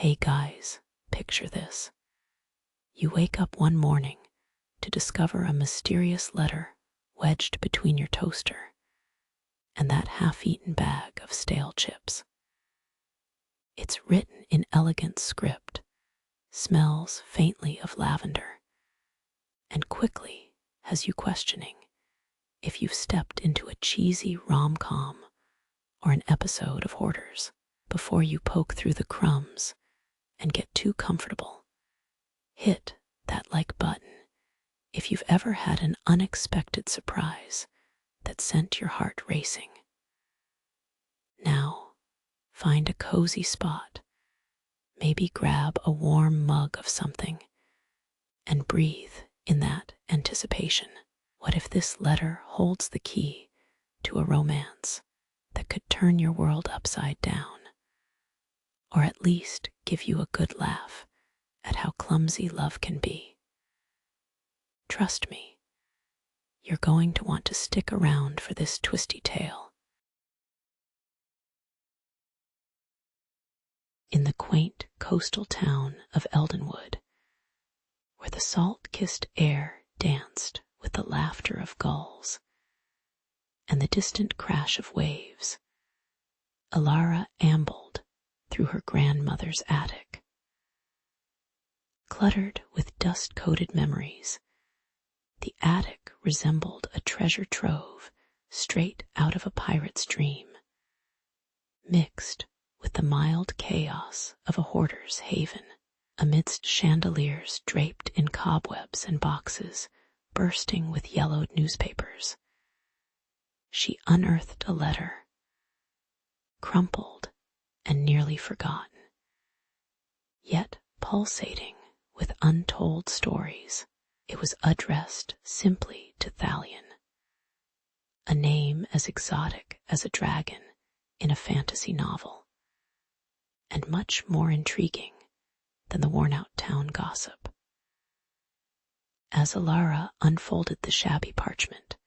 Hey guys, picture this. You wake up one morning to discover a mysterious letter wedged between your toaster and that half-eaten bag of stale chips. It's written in elegant script, smells faintly of lavender, and quickly has you questioning if you've stepped into a cheesy rom-com or an episode of Hoarders. Before you poke through the crumbs and get too comfortable, hit that like button if you've ever had an unexpected surprise that sent your heart racing. Now, find a cozy spot, maybe grab a warm mug of something, and breathe in that anticipation. What if this letter holds the key to a romance that could turn your world upside down, or at least give you a good laugh at how clumsy love can be? Trust me, you're going to want to stick around for this twisty tale. In the quaint coastal town of Eldenwood, where the salt-kissed air danced with the laughter of gulls and the distant crash of waves, Alara ambled through her grandmother's attic. Cluttered with dust-coated memories, the attic resembled a treasure trove straight out of a pirate's dream, mixed with the mild chaos of a hoarder's haven. Amidst chandeliers draped in cobwebs and boxes bursting with yellowed newspapers, she unearthed a letter, crumpled and nearly forgotten, yet pulsating with untold stories. It was addressed simply to Thalion, a name as exotic as a dragon in a fantasy novel, and much more intriguing than the worn-out town gossip. As Alara unfolded the shabby parchment,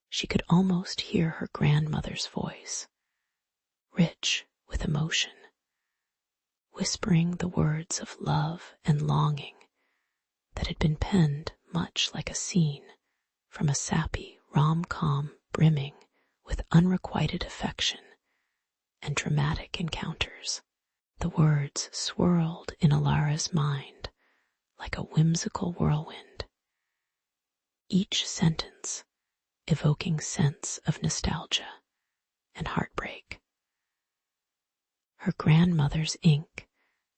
she could almost hear her grandmother's voice, rich with emotion, whispering the words of love and longing that had been penned much like a scene from a sappy rom-com brimming with unrequited affection and dramatic encounters. The words swirled in Alara's mind like a whimsical whirlwind, each sentence evoking sense of nostalgia and heartbreak. Her grandmother's ink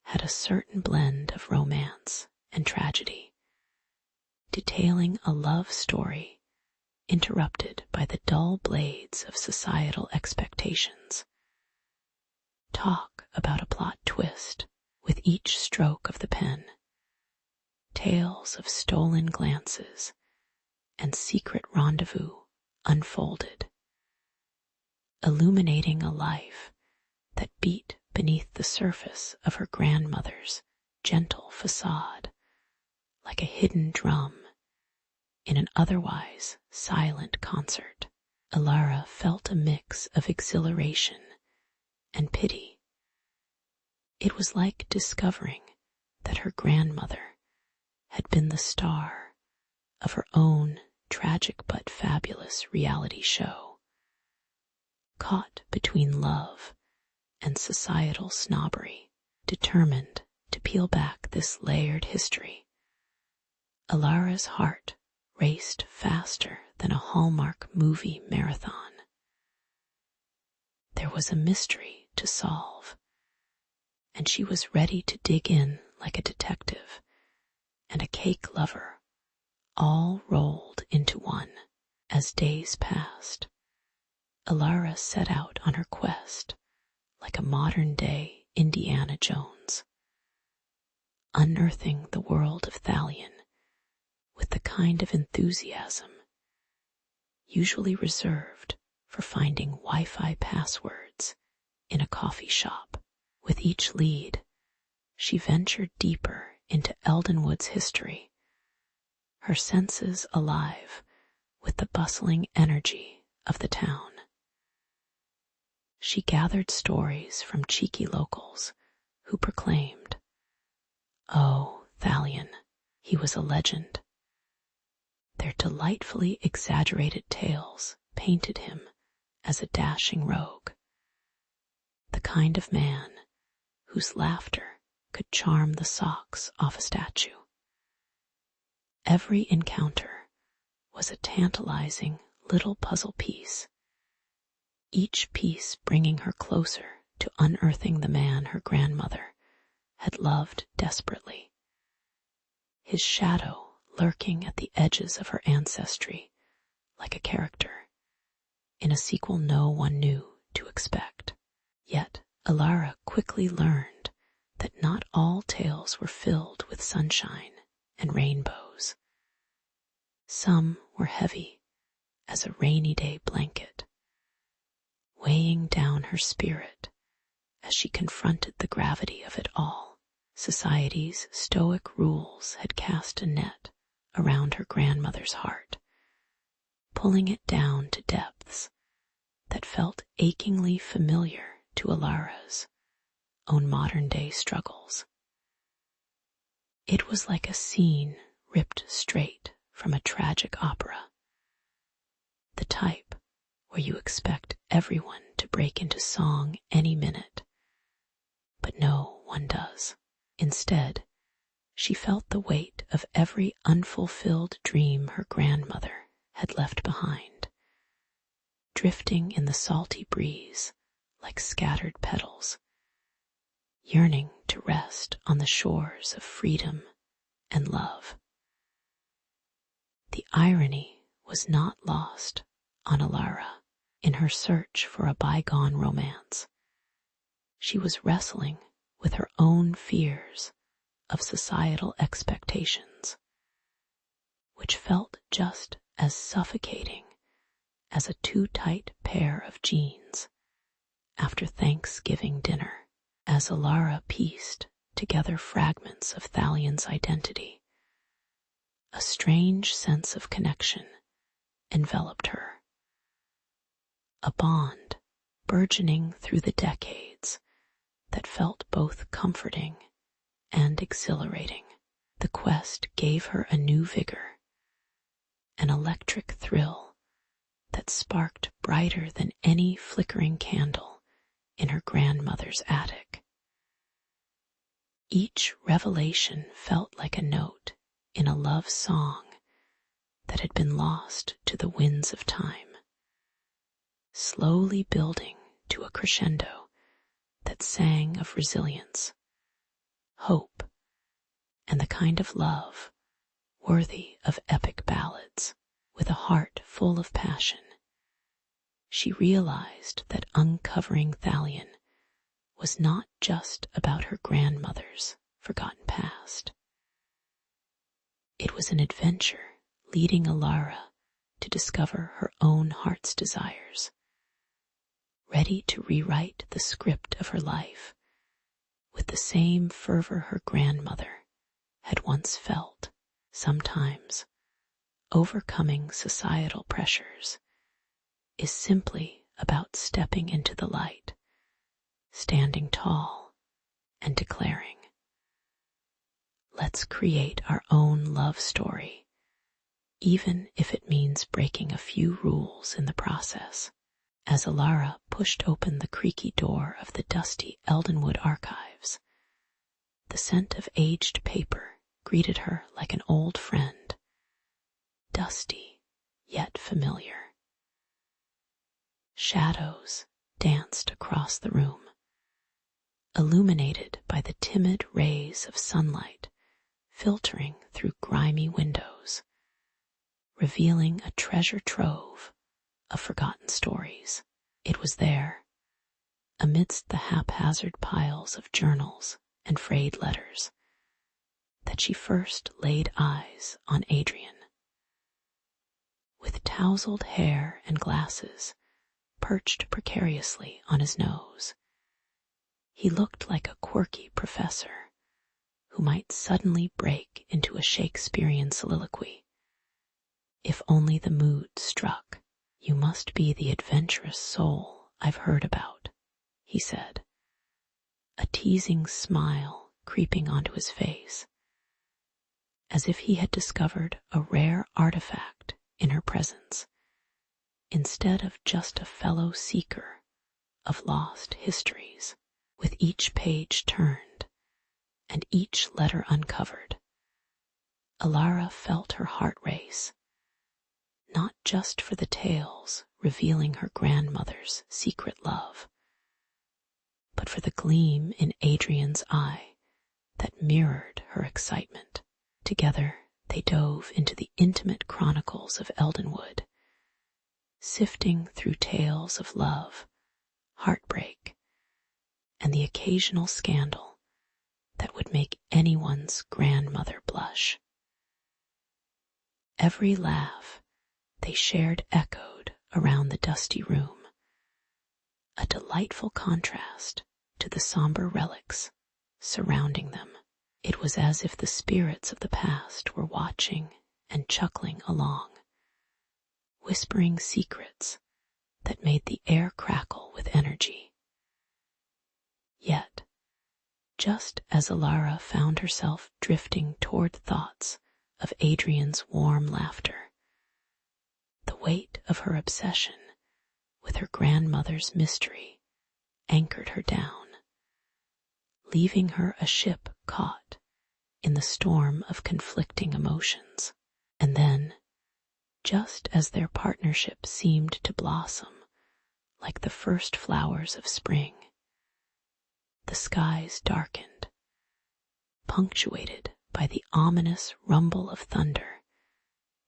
had a certain blend of romance and tragedy, detailing a love story interrupted by the dull blades of societal expectations. Talk about a plot twist with each stroke of the pen. Tales of stolen glances and secret rendezvous unfolded, illuminating a life that beat beneath the surface of her grandmother's gentle facade like a hidden drum in an otherwise silent concert. Alara felt a mix of exhilaration and pity. It was like discovering that her grandmother had been the star of her own tragic but fabulous reality show. Caught between love and societal snobbery, determined to peel back this layered history, Alara's heart raced faster than a Hallmark movie marathon. There was a mystery to solve, and she was ready to dig in like a detective and a cake lover, all rolled into one. As days passed, Alara set out on her quest like a modern-day Indiana Jones, unearthing the world of Thalion with the kind of enthusiasm usually reserved for finding Wi-Fi passwords in a coffee shop. With each lead, she ventured deeper into Eldenwood's history, her senses alive with the bustling energy of the town. She gathered stories from cheeky locals who proclaimed, "Oh, Thalion, he was a legend." Their delightfully exaggerated tales painted him as a dashing rogue, the kind of man whose laughter could charm the socks off a statue. Every encounter was a tantalizing little puzzle piece, each piece bringing her closer to unearthing the man her grandmother had loved desperately, his shadow lurking at the edges of her ancestry like a character in a sequel no one knew to expect. Yet Alara quickly learned that not all tales were filled with sunshine and rainbows. Some were heavy as a rainy day blanket, weighing down her spirit as she confronted the gravity of it all. Society's stoic rules had cast a net around her grandmother's heart, pulling it down to depths that felt achingly familiar to Alara's own modern-day struggles. It was like a scene ripped straight from a tragic opera, the type where you expect everyone to break into song any minute, but no one does. Instead, she felt the weight of every unfulfilled dream her grandmother had left behind, drifting in the salty breeze like scattered petals, yearning to rest on the shores of freedom and love. The irony was not lost on Alara in her search for a bygone romance. She was wrestling with her own fears of societal expectations, which felt just as suffocating as a too tight pair of jeans after Thanksgiving dinner. As Alara pieced together fragments of Thalion's identity, a strange sense of connection enveloped her, a bond burgeoning through the decades that felt both comforting and exhilarating. The quest gave her a new vigor, an electric thrill that sparked brighter than any flickering candle in her grandmother's attic. Each revelation felt like a note in a love song that had been lost to the winds of time, slowly building to a crescendo that sang of resilience, hope, and the kind of love worthy of epic ballads. With a heart full of passion, she realized that uncovering Thalion was not just about her grandmother's forgotten past. It was an adventure leading Alara to discover her own heart's desires, ready to rewrite the script of her life with the same fervor her grandmother had once felt. Sometimes, overcoming societal pressures is simply about stepping into the light, standing tall, and declaring, "Let's create our own love story, even if it means breaking a few rules in the process." As Alara pushed open the creaky door of the dusty Eldenwood archives, the scent of aged paper greeted her like an old friend, dusty yet familiar. Shadows danced across the room, illuminated by the timid rays of sunlight filtering through grimy windows, revealing a treasure trove of forgotten stories. It was there, amidst the haphazard piles of journals and frayed letters, that she first laid eyes on Adrian. With tousled hair and glasses perched precariously on his nose, he looked like a quirky professor who might suddenly break into a Shakespearean soliloquy, if only the mood struck. "You must be the adventurous soul I've heard about," he said, a teasing smile creeping onto his face, as if he had discovered a rare artifact in her presence, instead of just a fellow seeker of lost histories. With each page turned and each letter uncovered, Alara felt her heart race, not just for the tales revealing her grandmother's secret love, but for the gleam in Adrian's eye that mirrored her excitement. Together they dove into the intimate chronicles of Eldenwood, sifting through tales of love, heartbreak, and the occasional scandal that would make anyone's grandmother blush. Every laugh they shared echoed around the dusty room, a delightful contrast to the somber relics surrounding them. It was as if the spirits of the past were watching and chuckling along, whispering secrets that made the air crackle with energy. Yet, just as Alara found herself drifting toward thoughts of Adrian's warm laughter, the weight of her obsession with her grandmother's mystery anchored her down, leaving her a ship caught in the storm of conflicting emotions. And then, just as their partnership seemed to blossom like the first flowers of spring, the skies darkened, punctuated by the ominous rumble of thunder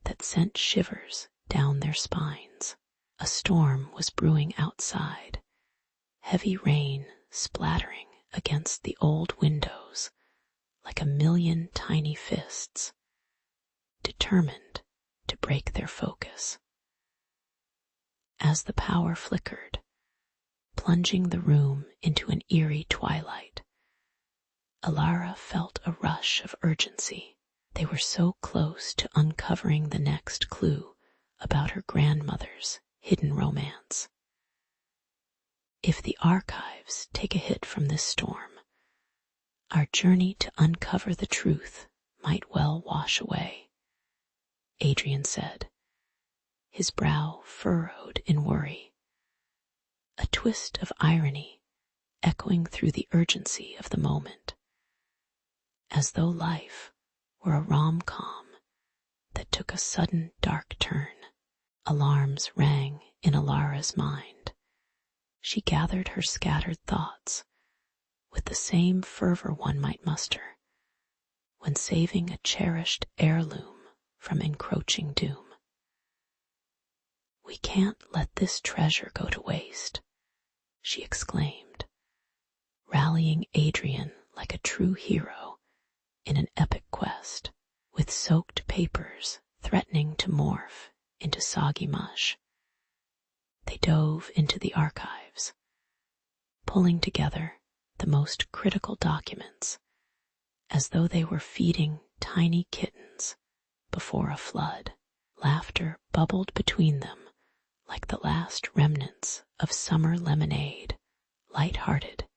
that sent shivers down their spines. A storm was brewing outside, heavy rain splattering against the old windows like a million tiny fists, determined to break their focus. As the power flickered, plunging the room into an eerie twilight, Alara felt a rush of urgency. They were so close to uncovering the next clue about her grandmother's hidden romance. If the archives take a hit from this storm, our journey to uncover the truth might well wash away, Adrian said, his brow furrowed in worry, a twist of irony echoing through the urgency of the moment, as though life were a rom-com that took a sudden dark turn. Alarms rang in Alara's mind. She gathered her scattered thoughts with the same fervor one might muster when saving a cherished heirloom from encroaching doom. "We can't let this treasure go to waste," she exclaimed, rallying Adrian like a true hero in an epic quest. With soaked papers threatening to morph into soggy mush, they dove into the archives, pulling together the most critical documents as though they were feeding tiny kittens before a flood. Laughter bubbled between them like the last remnants of summer lemonade, light-hearted,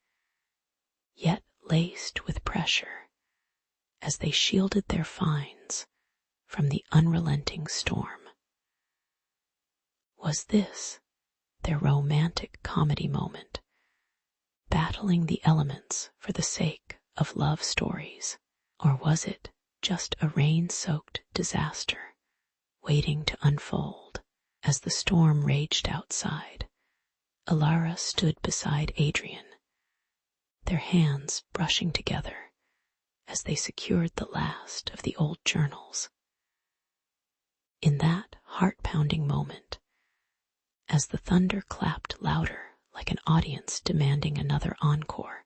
yet laced with pressure as they shielded their finds from the unrelenting storm. Was this their romantic comedy moment, battling the elements for the sake of love stories? Or was it just a rain-soaked disaster waiting to unfold? As the storm raged outside, Alara stood beside Adrian, their hands brushing together as they secured the last of the old journals. In that heart-pounding moment, as the thunder clapped louder like an audience demanding another encore,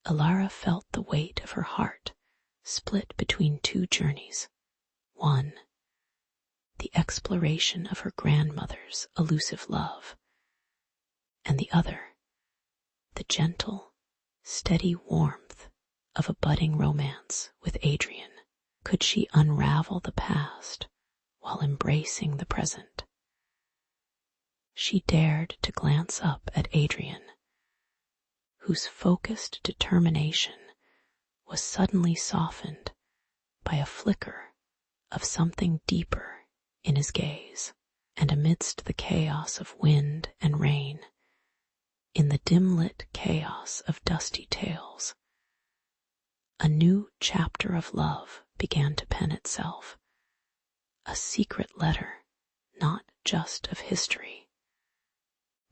Alara felt the weight of her heart split between two journeys. One, the exploration of her grandmother's elusive love, and the other, the gentle, steady warmth of a budding romance with Adrian. Could she unravel the past while embracing the present? She dared to glance up at Adrian, whose focused determination was suddenly softened by a flicker of something deeper in his gaze. And amidst the chaos of wind and rain, in the dim-lit chaos of dusty tales, a new chapter of love began to pen itself, a secret letter not just of history,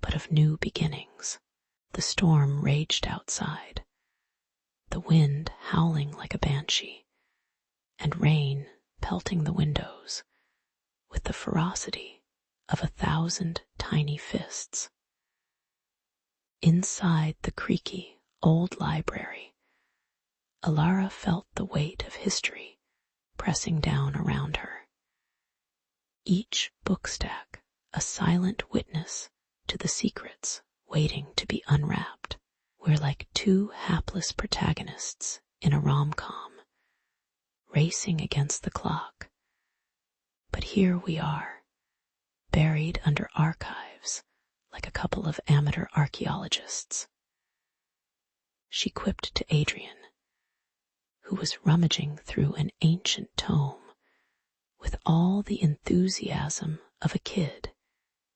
but of new beginnings. The storm raged outside, the wind howling like a banshee, and rain pelting the windows with the ferocity of 1,000 tiny fists. Inside the creaky old library, Alara felt the weight of history pressing down around her. Each bookstack a silent witness to the secrets waiting to be unwrapped. We're like two hapless protagonists in a rom-com, racing against the clock. But here we are, buried under archives like a couple of amateur archaeologists. She quipped to Adrian, who was rummaging through an ancient tome with all the enthusiasm of a kid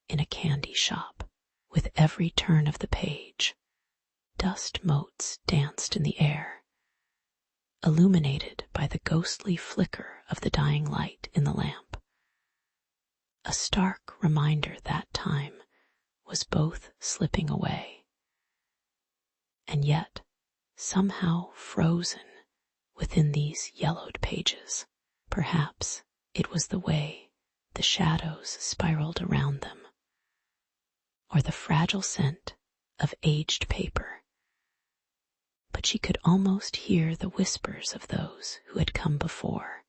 in a candy shop. With every turn of the page, dust motes danced in the air, illuminated by the ghostly flicker of the dying light in the lamp. A stark reminder that time was both slipping away, and yet somehow frozen within these yellowed pages. Perhaps it was the way the shadows spiraled around them, or the fragile scent of aged paper, but she could almost hear the whispers of those who had come before,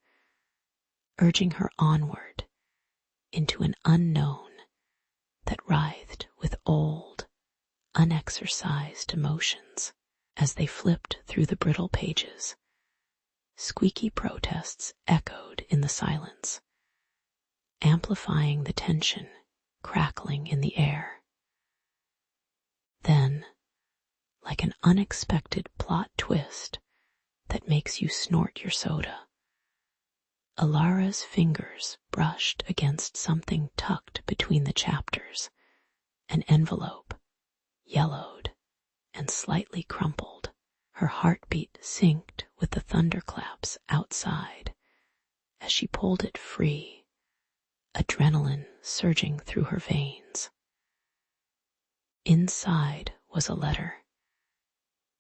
urging her onward into an unknown that writhed with old, unexercised emotions. As they flipped through the brittle pages, squeaky protests echoed in the silence, amplifying the tension crackling in the air. Then, like an unexpected plot twist that makes you snort your soda, Alara's fingers brushed against something tucked between the chapters, an envelope, yellowed and slightly crumpled. Her heartbeat synced with the thunderclaps outside as she pulled it free, adrenaline surging through her veins. Inside was a letter,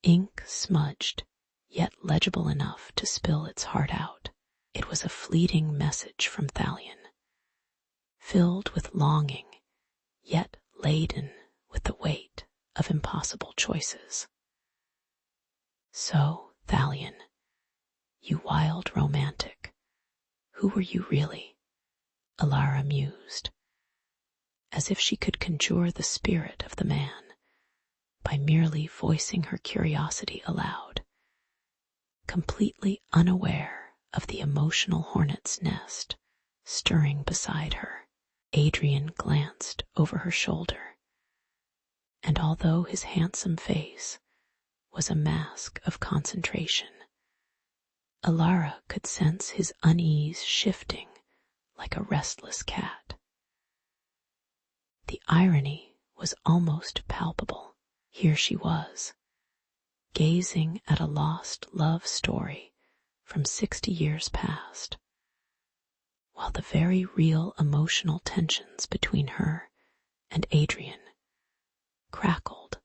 ink smudged, yet legible enough to spill its heart out. It was a fleeting message from Thalion, filled with longing, yet laden with the weight of impossible choices. So, Thalion, you wild romantic, who were you really? Alara mused, as if she could conjure the spirit of the man by merely voicing her curiosity aloud, completely unaware of the emotional hornet's nest stirring beside her. Adrian glanced over her shoulder, and although his handsome face was a mask of concentration, Alara could sense his unease shifting like a restless cat. The irony was almost palpable. Here she was, gazing at a lost love story from 60 years past, while the very real emotional tensions between her and Adrian crackled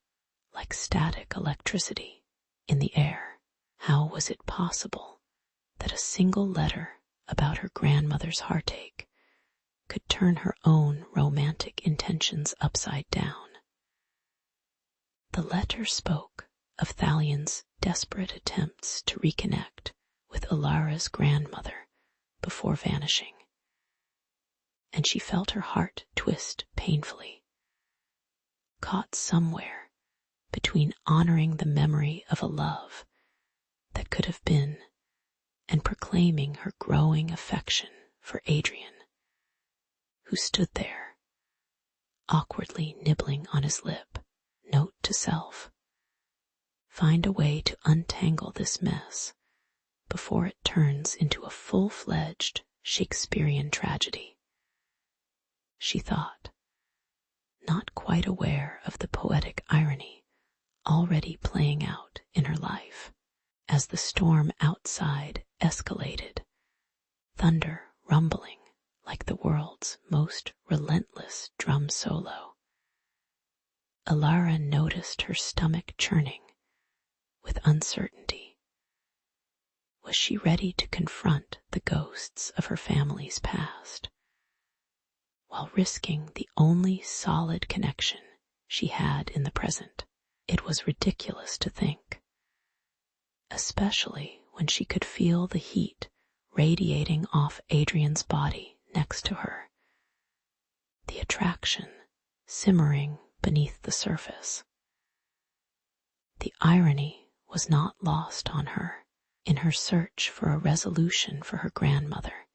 like static electricity in the air. How was it possible that a single letter about her grandmother's heartache could turn her own romantic intentions upside down? The letter spoke of Thalion's desperate attempts to reconnect with Alara's grandmother before vanishing, and she felt her heart twist painfully, caught somewhere between honoring the memory of a love that could have been and proclaiming her growing affection for Adrian, who stood there, awkwardly nibbling on his lip. Note to self: find a way to untangle this mess before it turns into a full-fledged Shakespearean tragedy. She thought, not quite aware of the poetic irony already playing out in her life. As the storm outside escalated, thunder rumbling like the world's most relentless drum solo, Alara noticed her stomach churning with uncertainty. Was she ready to confront the ghosts of her family's past, while risking the only solid connection she had in the present? It was ridiculous to think, especially when she could feel the heat radiating off Adrian's body next to her, the attraction simmering beneath the surface. The irony was not lost on her. In her search for a resolution for her grandmother,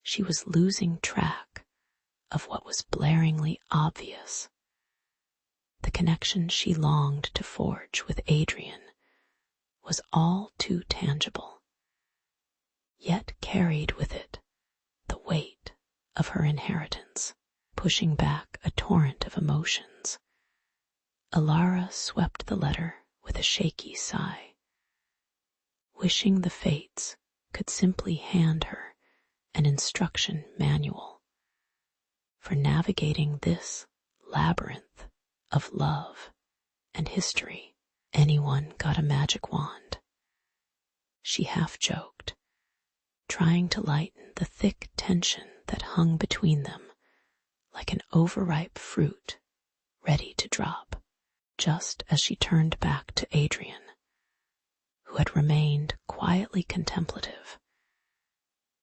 she was losing track of what was blaringly obvious. The connection she longed to forge with Adrian was all too tangible, yet carried with it the weight of her inheritance, pushing back a torrent of emotions. Alara swept the letter with a shaky sigh, wishing the fates could simply hand her an instruction manual for navigating this labyrinth of love and history. Anyone got a magic wand? She half joked, trying to lighten the thick tension that hung between them like an overripe fruit ready to drop. Just as she turned back to Adrian, who had remained quietly contemplative,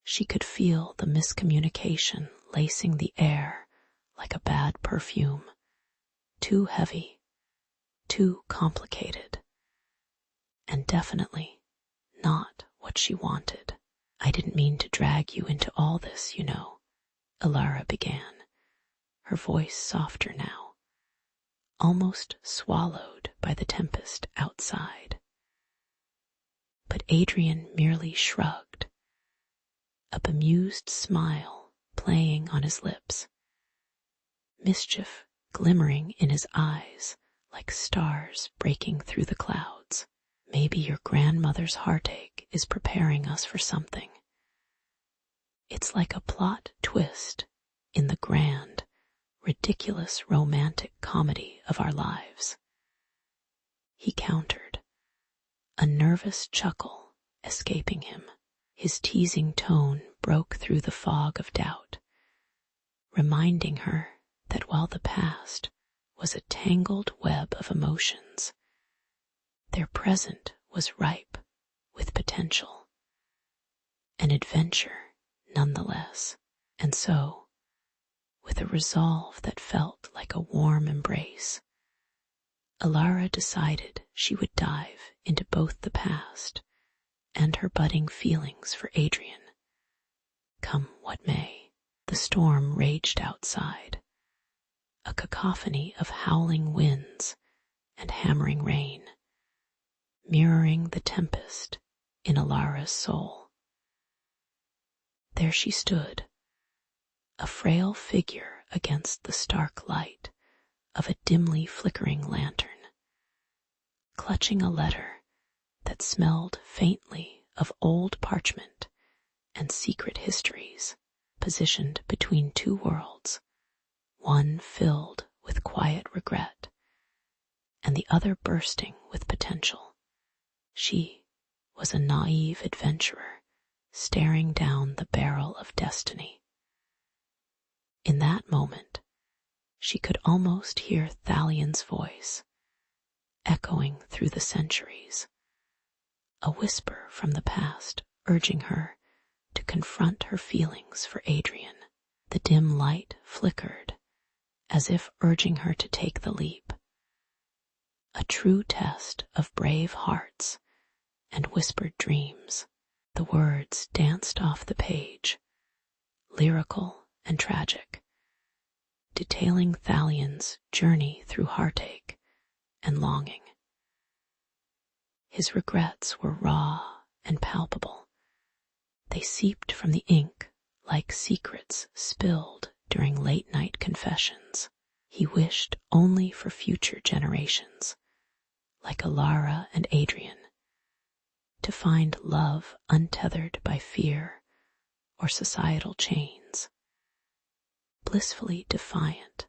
she could feel the miscommunication lacing the air like a bad perfume, too heavy, too complicated, and definitely not what she wanted. I didn't mean to drag you into all this, you know, Alara began, her voice softer now, almost swallowed by the tempest outside. But Adrian merely shrugged, a bemused smile playing on his lips, mischief glimmering in his eyes like stars breaking through the clouds. Maybe your grandmother's heartache is preparing us for something. It's like a plot twist in the grand, ridiculous romantic comedy of our lives, he countered, a nervous chuckle escaping him. His teasing tone broke through the fog of doubt, reminding her that while the past was a tangled web of emotions, their present was ripe with potential, an adventure nonetheless. And so, with a resolve that felt like a warm embrace, Alara decided she would dive into both the past and her budding feelings for Adrian. Come what may, the storm raged outside, a cacophony of howling winds and hammering rain, mirroring the tempest in Alara's soul. There she stood, a frail figure against the stark light of a dimly flickering lantern, clutching a letter that smelled faintly of old parchment and secret histories, positioned between two worlds, one filled with quiet regret and the other bursting with potential. She was a naive adventurer staring down the barrel of destiny. In that moment, she could almost hear Thalian's voice, echoing through the centuries, a whisper from the past urging her to confront her feelings for Adrian. The dim light flickered, as if urging her to take the leap, a true test of brave hearts and whispered dreams. The words danced off the page, lyrical and tragic, detailing Thalian's journey through heartache and longing. His regrets were raw and palpable. They seeped from the ink like secrets spilled during late-night confessions. He wished only for future generations, like Alara and Adrian, to find love untethered by fear or societal chains, blissfully defiant,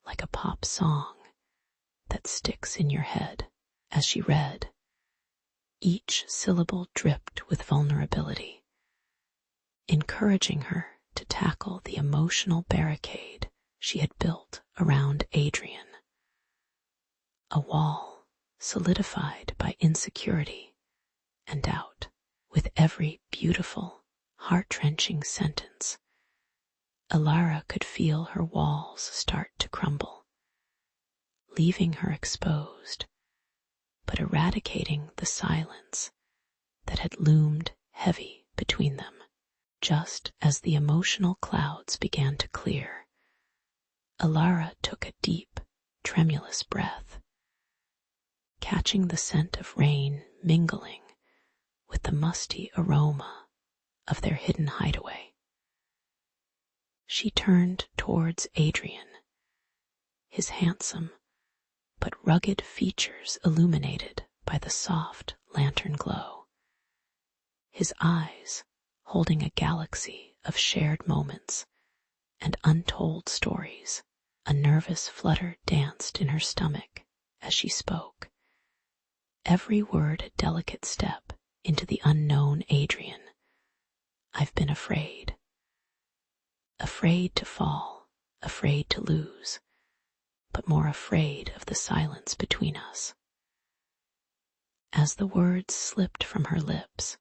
like a pop song that sticks in your head. As she read, each syllable dripped with vulnerability, encouraging her to tackle the emotional barricade she had built around Adrian. A wall solidified by insecurity and doubt. With every beautiful, heart-wrenching sentence, Alara could feel her walls start to crumble, leaving her exposed, but eradicating the silence that had loomed heavy between them. Just as the emotional clouds began to clear, Alara took a deep, tremulous breath, catching the scent of rain mingling with the musty aroma of their hidden hideaway. She turned towards Adrian, his handsome but rugged features illuminated by the soft lantern glow, his eyes holding a galaxy of shared moments and untold stories. A nervous flutter danced in her stomach as she spoke, every word a delicate step into the unknown Adrian. I've been afraid. Afraid to fall, afraid to lose, but more afraid of the silence between us. As the words slipped from her lips,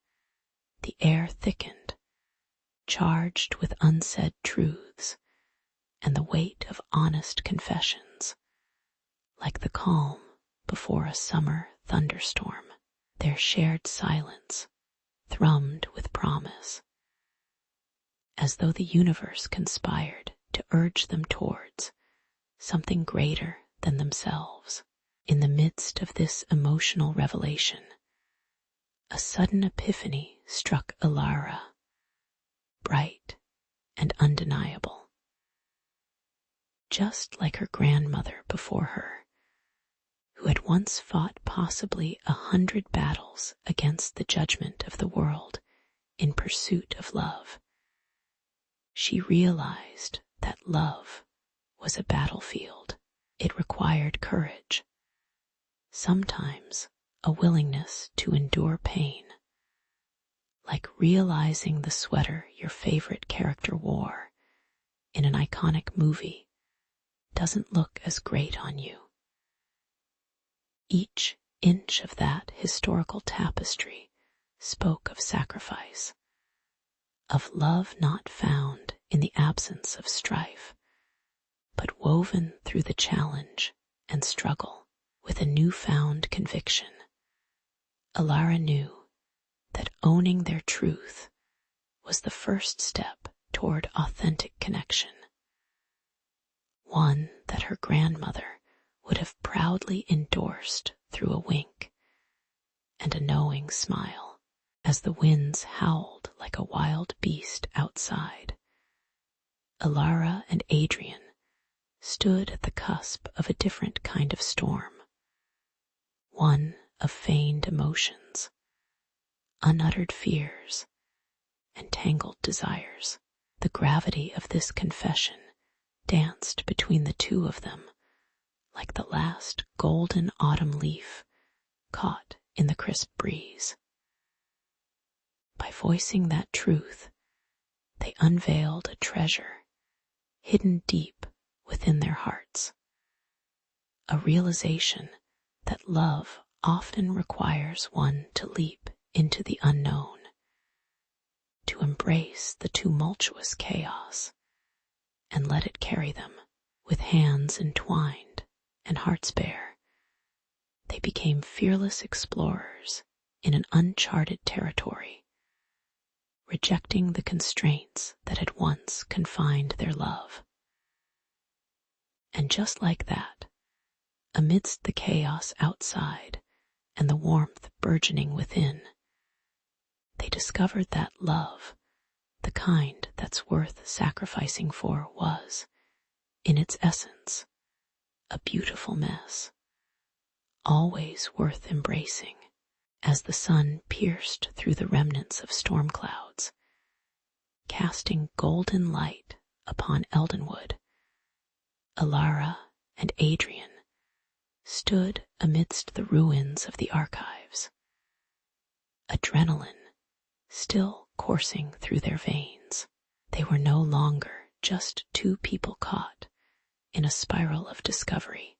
the air thickened, charged with unsaid truths and the weight of honest confessions, like the calm before a summer thunderstorm. Their shared silence thrummed with promise, as though the universe conspired to urge them towards something greater than themselves. In the midst of this emotional revelation, a sudden epiphany struck Alara, bright and undeniable. Just like her grandmother before her, who had once fought possibly 100 battles against the judgment of the world in pursuit of love, she realized that love was a battlefield. It required courage, sometimes a willingness to endure pain, like realizing the sweater your favorite character wore in an iconic movie doesn't look as great on you. Each inch of that historical tapestry spoke of sacrifice, of love not found in the absence of strife, but woven through the challenge and struggle. With a newfound conviction, Alara knew that owning their truth was the first step toward authentic connection, one that her grandmother would have proudly endorsed through a wink and a knowing smile. As the winds howled like a wild beast outside, Alara and Adrian stood at the cusp of a different kind of storm, one of feigned emotions, unuttered fears, and tangled desires. The gravity of this confession danced between the two of them like the last golden autumn leaf caught in the crisp breeze. By voicing that truth, they unveiled a treasure hidden deep within their hearts, a realization that love often requires one to leap into the unknown, to embrace the tumultuous chaos and let it carry them. With hands entwined and hearts bare, they became fearless explorers in an uncharted territory, rejecting the constraints that had once confined their love. And just like that, amidst the chaos outside, and the warmth burgeoning within. They discovered that love, the kind that's worth sacrificing for, was, in its essence, a beautiful mess, always worth embracing. As the sun pierced through the remnants of storm clouds, casting golden light upon Eldenwood, Alara and Adrian stood amidst the ruins of the archives, adrenaline still coursing through their veins. They were no longer just two people caught in a spiral of discovery.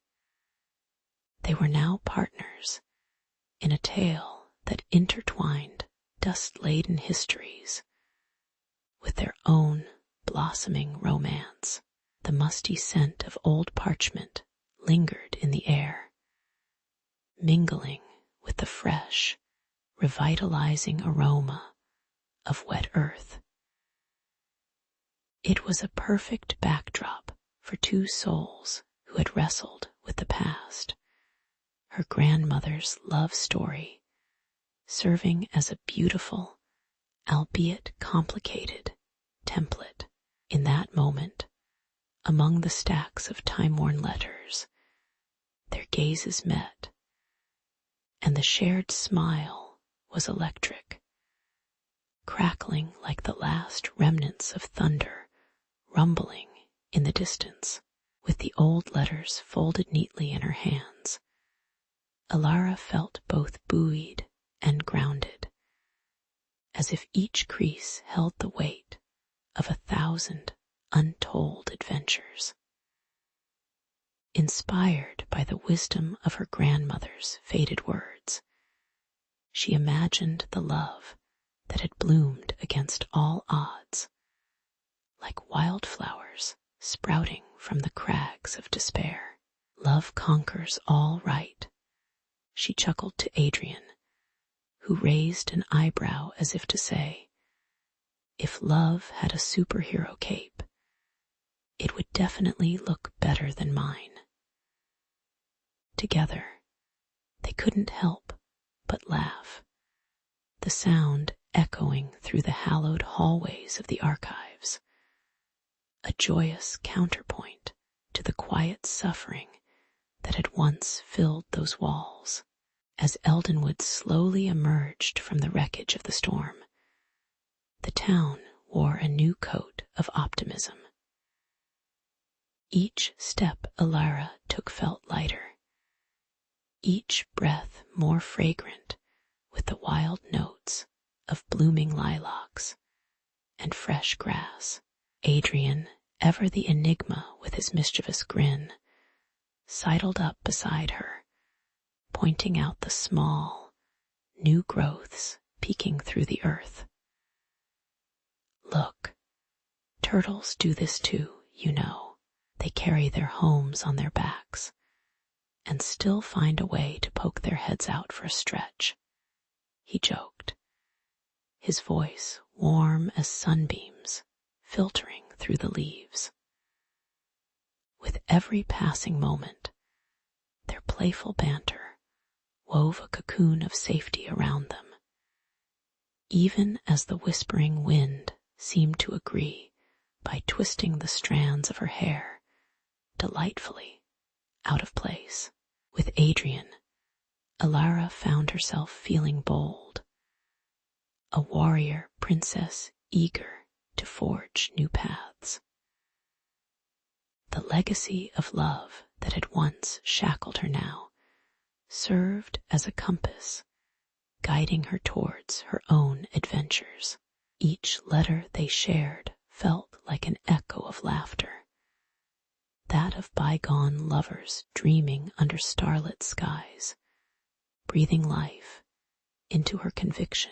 They were now partners in a tale that intertwined dust-laden histories with their own blossoming romance. The musty scent of old parchment lingered in the air, mingling with the fresh, revitalizing aroma of wet earth. It was a perfect backdrop for two souls who had wrestled with the past, her grandmother's love story serving as a beautiful, albeit complicated, template. In that moment, among the stacks of time-worn letters, their gazes met, and the shared smile was electric, crackling like the last remnants of thunder rumbling in the distance. With the old letters folded neatly in her hands, Alara felt both buoyed and grounded, as if each crease held the weight of 1,000 untold adventures. Inspired by the wisdom of her grandmother's faded words, she imagined the love that had bloomed against all odds, like wildflowers sprouting from the crags of despair. Love conquers all right, she chuckled to Adrian, who raised an eyebrow as if to say, if love had a superhero cape, it would definitely look better than mine. Together, they couldn't help but laugh, the sound echoing through the hallowed hallways of the archives, a joyous counterpoint to the quiet suffering that had once filled those walls. As Eldenwood slowly emerged from the wreckage of the storm, the town wore a new coat of optimism. Each step Alara took felt lighter, each breath more fragrant with the wild notes of blooming lilacs and fresh grass. Adrian, ever the enigma with his mischievous grin, sidled up beside her, pointing out the small, new growths peeking through the earth. Look, turtles do this too, you know. They carry their homes on their backs and still find a way to poke their heads out for a stretch, he joked, his voice warm as sunbeams filtering through the leaves. With every passing moment, their playful banter wove a cocoon of safety around them, even as the whispering wind seemed to agree by twisting the strands of her hair delightfully out of place. With Adrian, Alara found herself feeling bold, a warrior princess eager to forge new paths. The legacy of love that had once shackled her now served as a compass, guiding her towards her own adventures. Each letter they shared felt like an echo of laughter, that of bygone lovers dreaming under starlit skies, breathing life into her conviction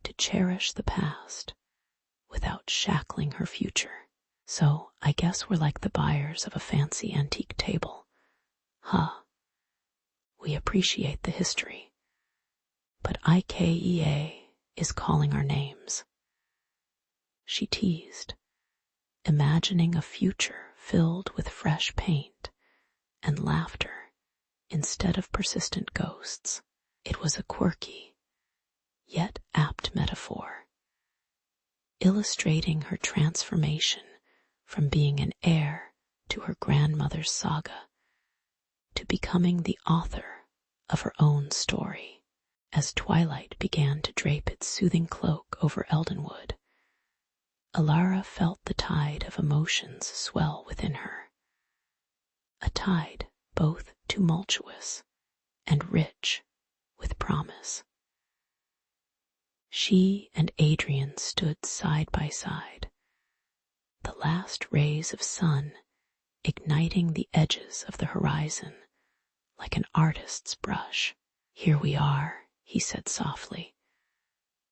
to cherish the past without shackling her future. So I guess we're like the buyers of a fancy antique table. Huh. We appreciate the history, but IKEA is calling our names. She teased, imagining a future filled with fresh paint and laughter instead of persistent ghosts. It was a quirky, yet apt metaphor, illustrating her transformation from being an heir to her grandmother's saga to becoming the author of her own story. As twilight began to drape its soothing cloak over Eldenwood, Alara felt the tide of emotions swell within her, a tide both tumultuous and rich with promise. She and Adrian stood side by side, the last rays of sun igniting the edges of the horizon like an artist's brush. "Here we are," he said softly,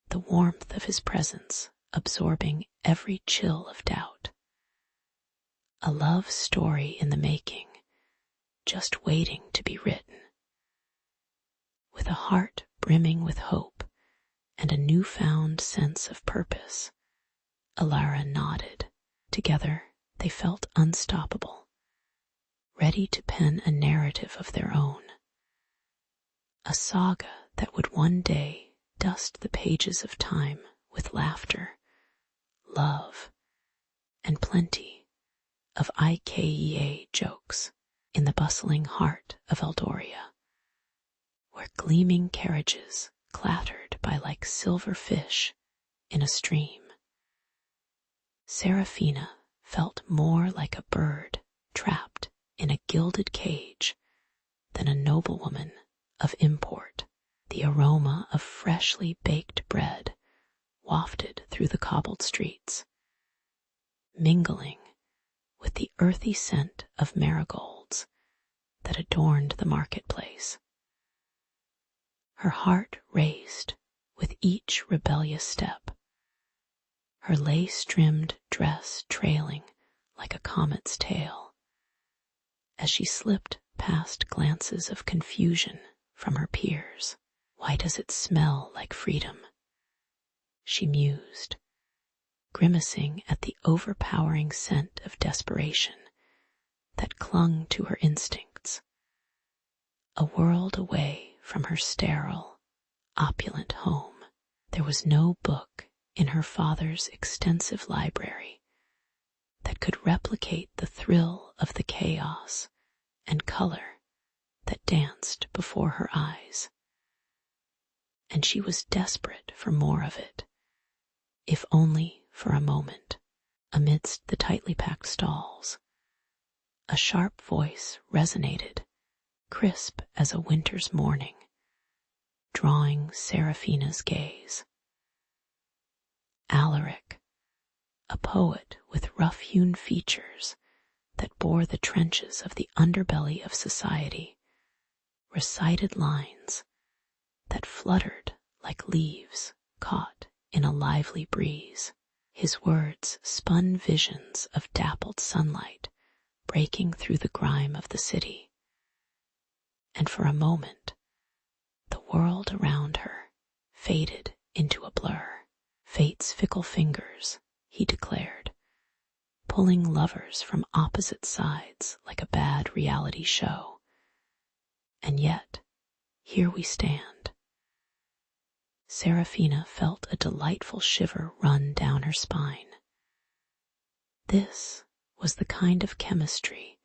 the warmth of his presence absorbing every chill of doubt. A love story in the making, just waiting to be written. With a heart brimming with hope and a newfound sense of purpose, Alara nodded. Together they felt unstoppable, ready to pen a narrative of their own. A saga that would one day dust the pages of time with laughter, love, and plenty of IKEA jokes in the bustling heart of Eldoria, where gleaming carriages clattered by like silver fish in a stream. Seraphina felt more like a bird trapped in a gilded cage than a noblewoman of import. The aroma of freshly baked bread wafted through the cobbled streets, mingling with the earthy scent of marigolds that adorned the marketplace. Her heart raced with each rebellious step, her lace-trimmed dress trailing like a comet's tail, as she slipped past glances of confusion from her peers. "Why does it smell like freedom?" she mused, grimacing at the overpowering scent of desperation that clung to her instincts. A world away from her sterile, opulent home, there was no book in her father's extensive library that could replicate the thrill of the chaos and color that danced before her eyes. And she was desperate for more of it, if only for a moment. Amidst the tightly packed stalls, a sharp voice resonated, crisp as a winter's morning, drawing Seraphina's gaze. Alaric, a poet with rough-hewn features that bore the trenches of the underbelly of society, recited lines that fluttered like leaves caught in a lively breeze. His words spun visions of dappled sunlight breaking through the grime of the city. And for a moment, the world around her faded into a blur. "Fate's fickle fingers," he declared, pulling lovers from opposite sides like a bad reality show. And yet, here we stand. Seraphina felt a delightful shiver run down her spine. This was the kind of chemistry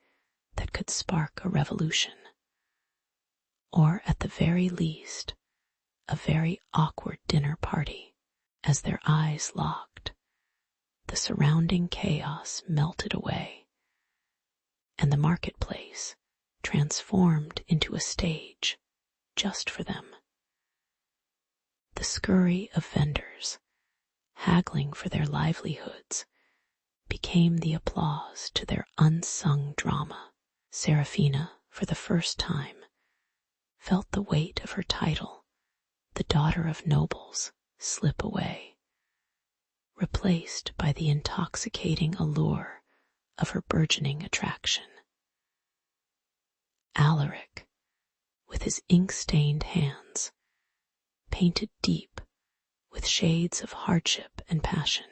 that could spark a revolution, or at the very least, a very awkward dinner party. As their eyes locked, the surrounding chaos melted away, and the marketplace transformed into a stage just for them. The scurry of vendors, haggling for their livelihoods, became the applause to their unsung drama. Seraphina, for the first time, felt the weight of her title, the daughter of nobles, slip away, replaced by the intoxicating allure of her burgeoning attraction. Alaric, with his ink-stained hands, painted deep with shades of hardship and passion,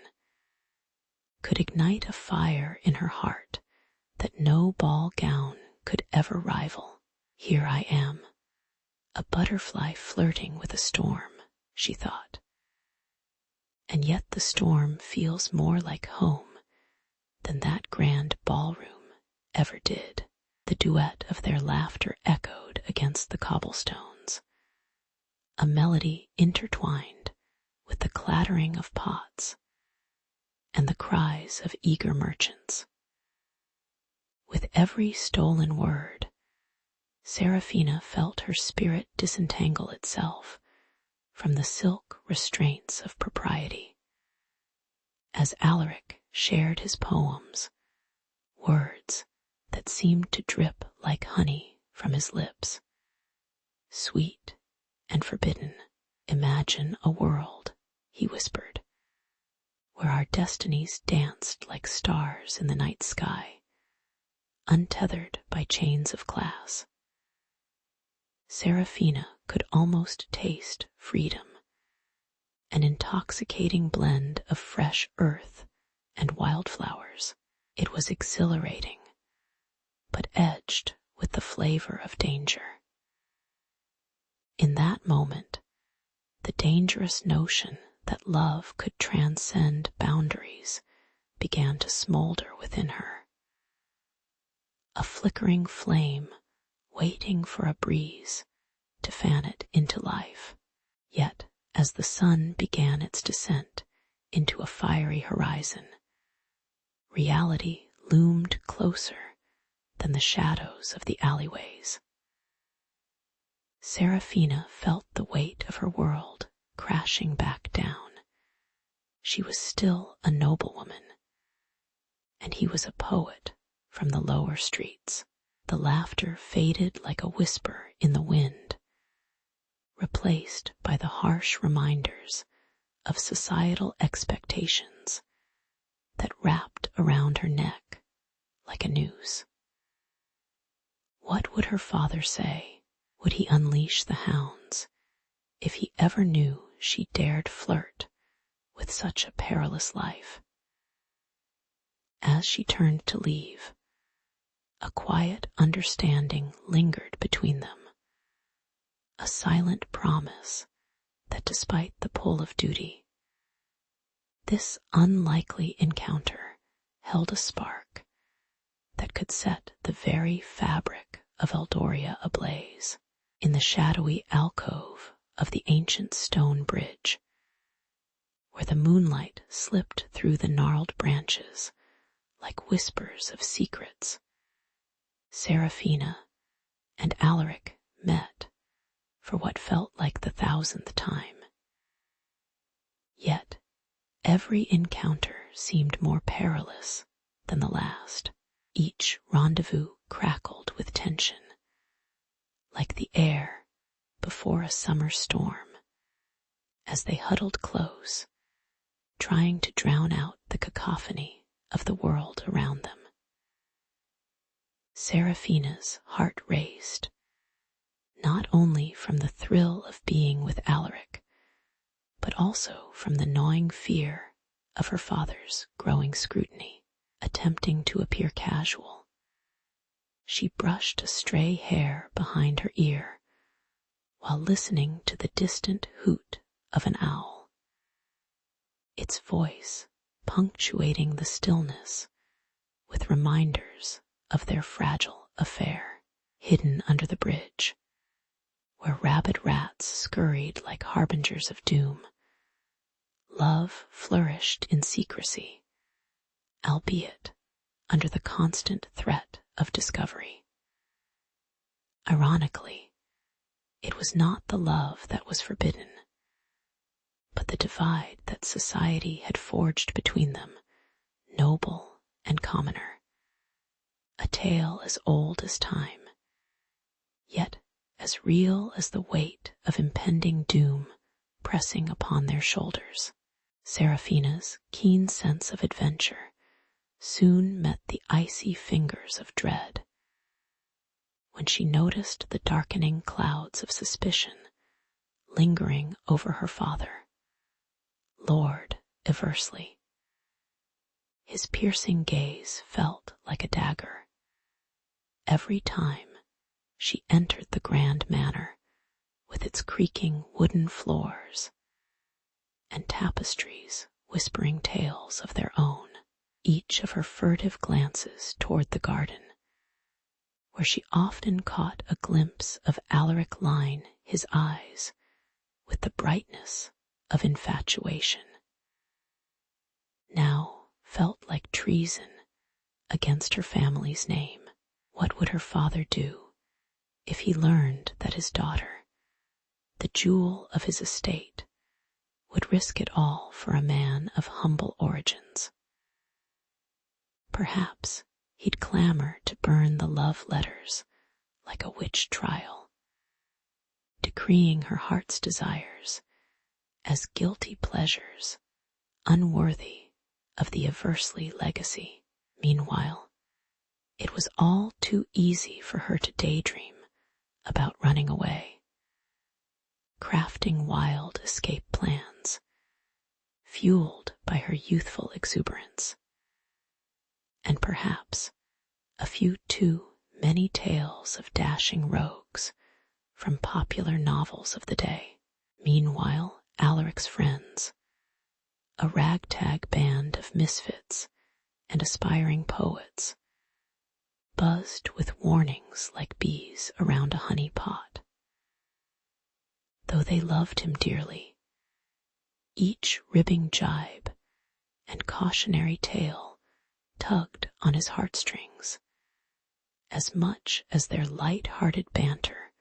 could ignite a fire in her heart that no ball gown could ever rival. Here I am, a butterfly flirting with a storm, she thought. And yet the storm feels more like home than that grand ballroom ever did. The duet of their laughter echoed against the cobblestones, a melody intertwined with the clattering of pots and the cries of eager merchants. With every stolen word, Seraphina felt her spirit disentangle itself from the silk restraints of propriety. As Alaric shared his poems, words that seemed to drip like honey from his lips, sweet and forbidden. Imagine a world, he whispered, where our destinies danced like stars in the night sky, untethered by chains of class. Seraphina could almost taste freedom, an intoxicating blend of fresh earth and wildflowers. It was exhilarating, but edged with the flavor of danger. In that moment, the dangerous notion that love could transcend boundaries began to smolder within her. A flickering flame waiting for a breeze to fan it into life. Yet, as the sun began its descent into a fiery horizon, reality loomed closer than the shadows of the alleyways. Seraphina felt the weight of her world crashing back down. She was still a noblewoman, and he was a poet from the lower streets. The laughter faded like a whisper in the wind, replaced by the harsh reminders of societal expectations that wrapped around her neck like a noose. What would her father say? Would he unleash the hounds if he ever knew she dared flirt with such a perilous life? As she turned to leave, a quiet understanding lingered between them, a silent promise that despite the pull of duty, this unlikely encounter held a spark that could set the very fabric of Eldoria ablaze. In the shadowy alcove of the ancient stone bridge, where the moonlight slipped through the gnarled branches like whispers of secrets, Seraphina and Alaric met for what felt like the 1000th time. Yet every encounter seemed more perilous than the last. Each rendezvous crackled with tension, like the air before a summer storm, as they huddled close, trying to drown out the cacophony of the world around them. Seraphina's heart raced, not only from the thrill of being with Alaric, but also from the gnawing fear of her father's growing scrutiny. Attempting to appear casual, she brushed a stray hair behind her ear while listening to the distant hoot of an owl, its voice punctuating the stillness with reminders of their fragile affair. Hidden under the bridge, where rabid rats scurried like harbingers of doom, love flourished in secrecy, albeit under the constant threat of discovery. Ironically, it was not the love that was forbidden, but the divide that society had forged between them, noble and commoner, a tale as old as time, yet as real as the weight of impending doom pressing upon their shoulders. Seraphina's keen sense of adventure soon met the icy fingers of dread when she noticed the darkening clouds of suspicion lingering over her father, Lord Eversley. His piercing gaze felt like a dagger. Every time she entered the grand manor with its creaking wooden floors and tapestries whispering tales of their own. Each of her furtive glances toward the garden, where she often caught a glimpse of Alaric line his eyes with the brightness of infatuation, now felt like treason against her family's name. What would her father do if he learned that his daughter, the jewel of his estate, would risk it all for a man of humble origins? Perhaps he'd clamor to burn the love letters like a witch trial, decreeing her heart's desires as guilty pleasures unworthy of the Eversley legacy. Meanwhile, it was all too easy for her to daydream about running away, crafting wild escape plans, fueled by her youthful exuberance, and perhaps a few too many tales of dashing rogues from popular novels of the day. Meanwhile, Alaric's friends, a ragtag band of misfits and aspiring poets, buzzed with warnings like bees around a honey pot. Though they loved him dearly, each ribbing jibe and cautionary tale tugged on his heartstrings, as much as their light-hearted banter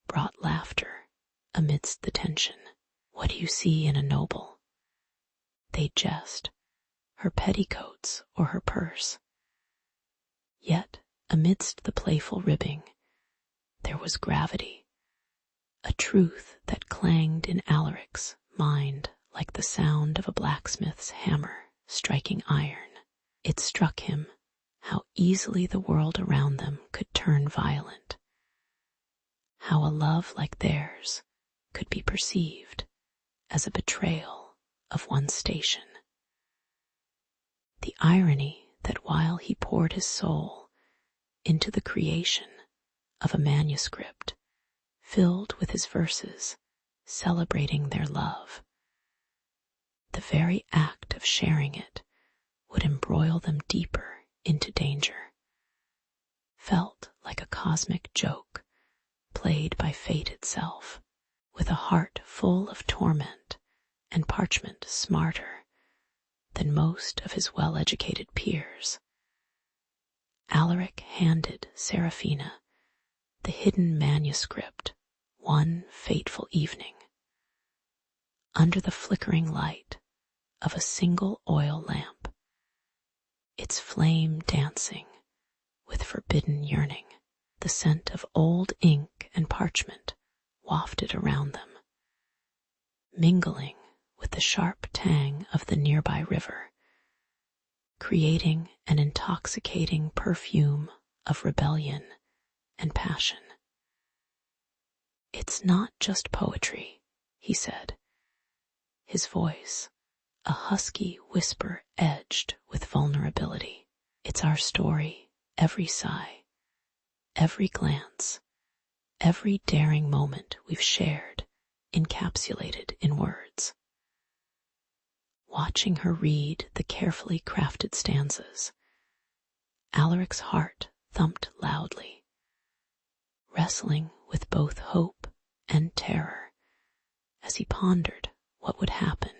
brought laughter amidst the tension. What do you see in a noble? They jest, her petticoats or her purse. Yet, amidst the playful ribbing, there was gravity, a truth that clanged in Alaric's mind like the sound of a blacksmith's hammer striking iron. It struck him how easily the world around them could turn violent, how a love like theirs could be perceived as a betrayal of one's station. The irony that while he poured his soul into the creation of a manuscript filled with his verses celebrating their love, the very act of sharing it would embroil them deeper into danger, felt like a cosmic joke played by fate itself. With a heart full of torment and parchment smarter than most of his well-educated peers, Alaric handed Seraphina the hidden manuscript one fateful evening, under the flickering light of a single oil lamp, its flame dancing with forbidden yearning. The scent of old ink and parchment wafted around them, mingling with the sharp tang of the nearby river, creating an intoxicating perfume of rebellion and passion. "It's not just poetry," he said, his voice a husky whisper edged with vulnerability. "It's our story, every sigh, every glance, every daring moment we've shared, encapsulated in words." Watching her read the carefully crafted stanzas, Alaric's heart thumped loudly, wrestling with both hope and terror as he pondered what would happen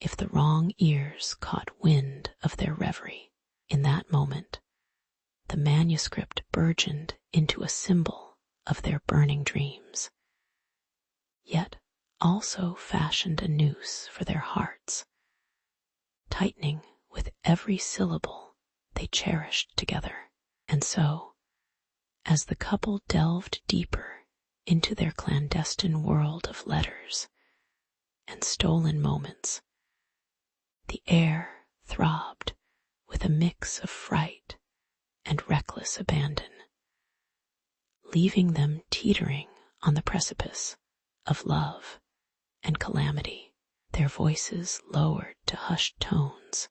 if the wrong ears caught wind of their reverie. In that moment, the manuscript burgeoned into a symbol of their burning dreams, yet also fashioned a noose for their hearts, tightening with every syllable they cherished together. And so, as the couple delved deeper into their clandestine world of letters and stolen moments, the air throbbed with a mix of fright and reckless abandon, leaving them teetering on the precipice of love and calamity, their voices lowered to hushed tones,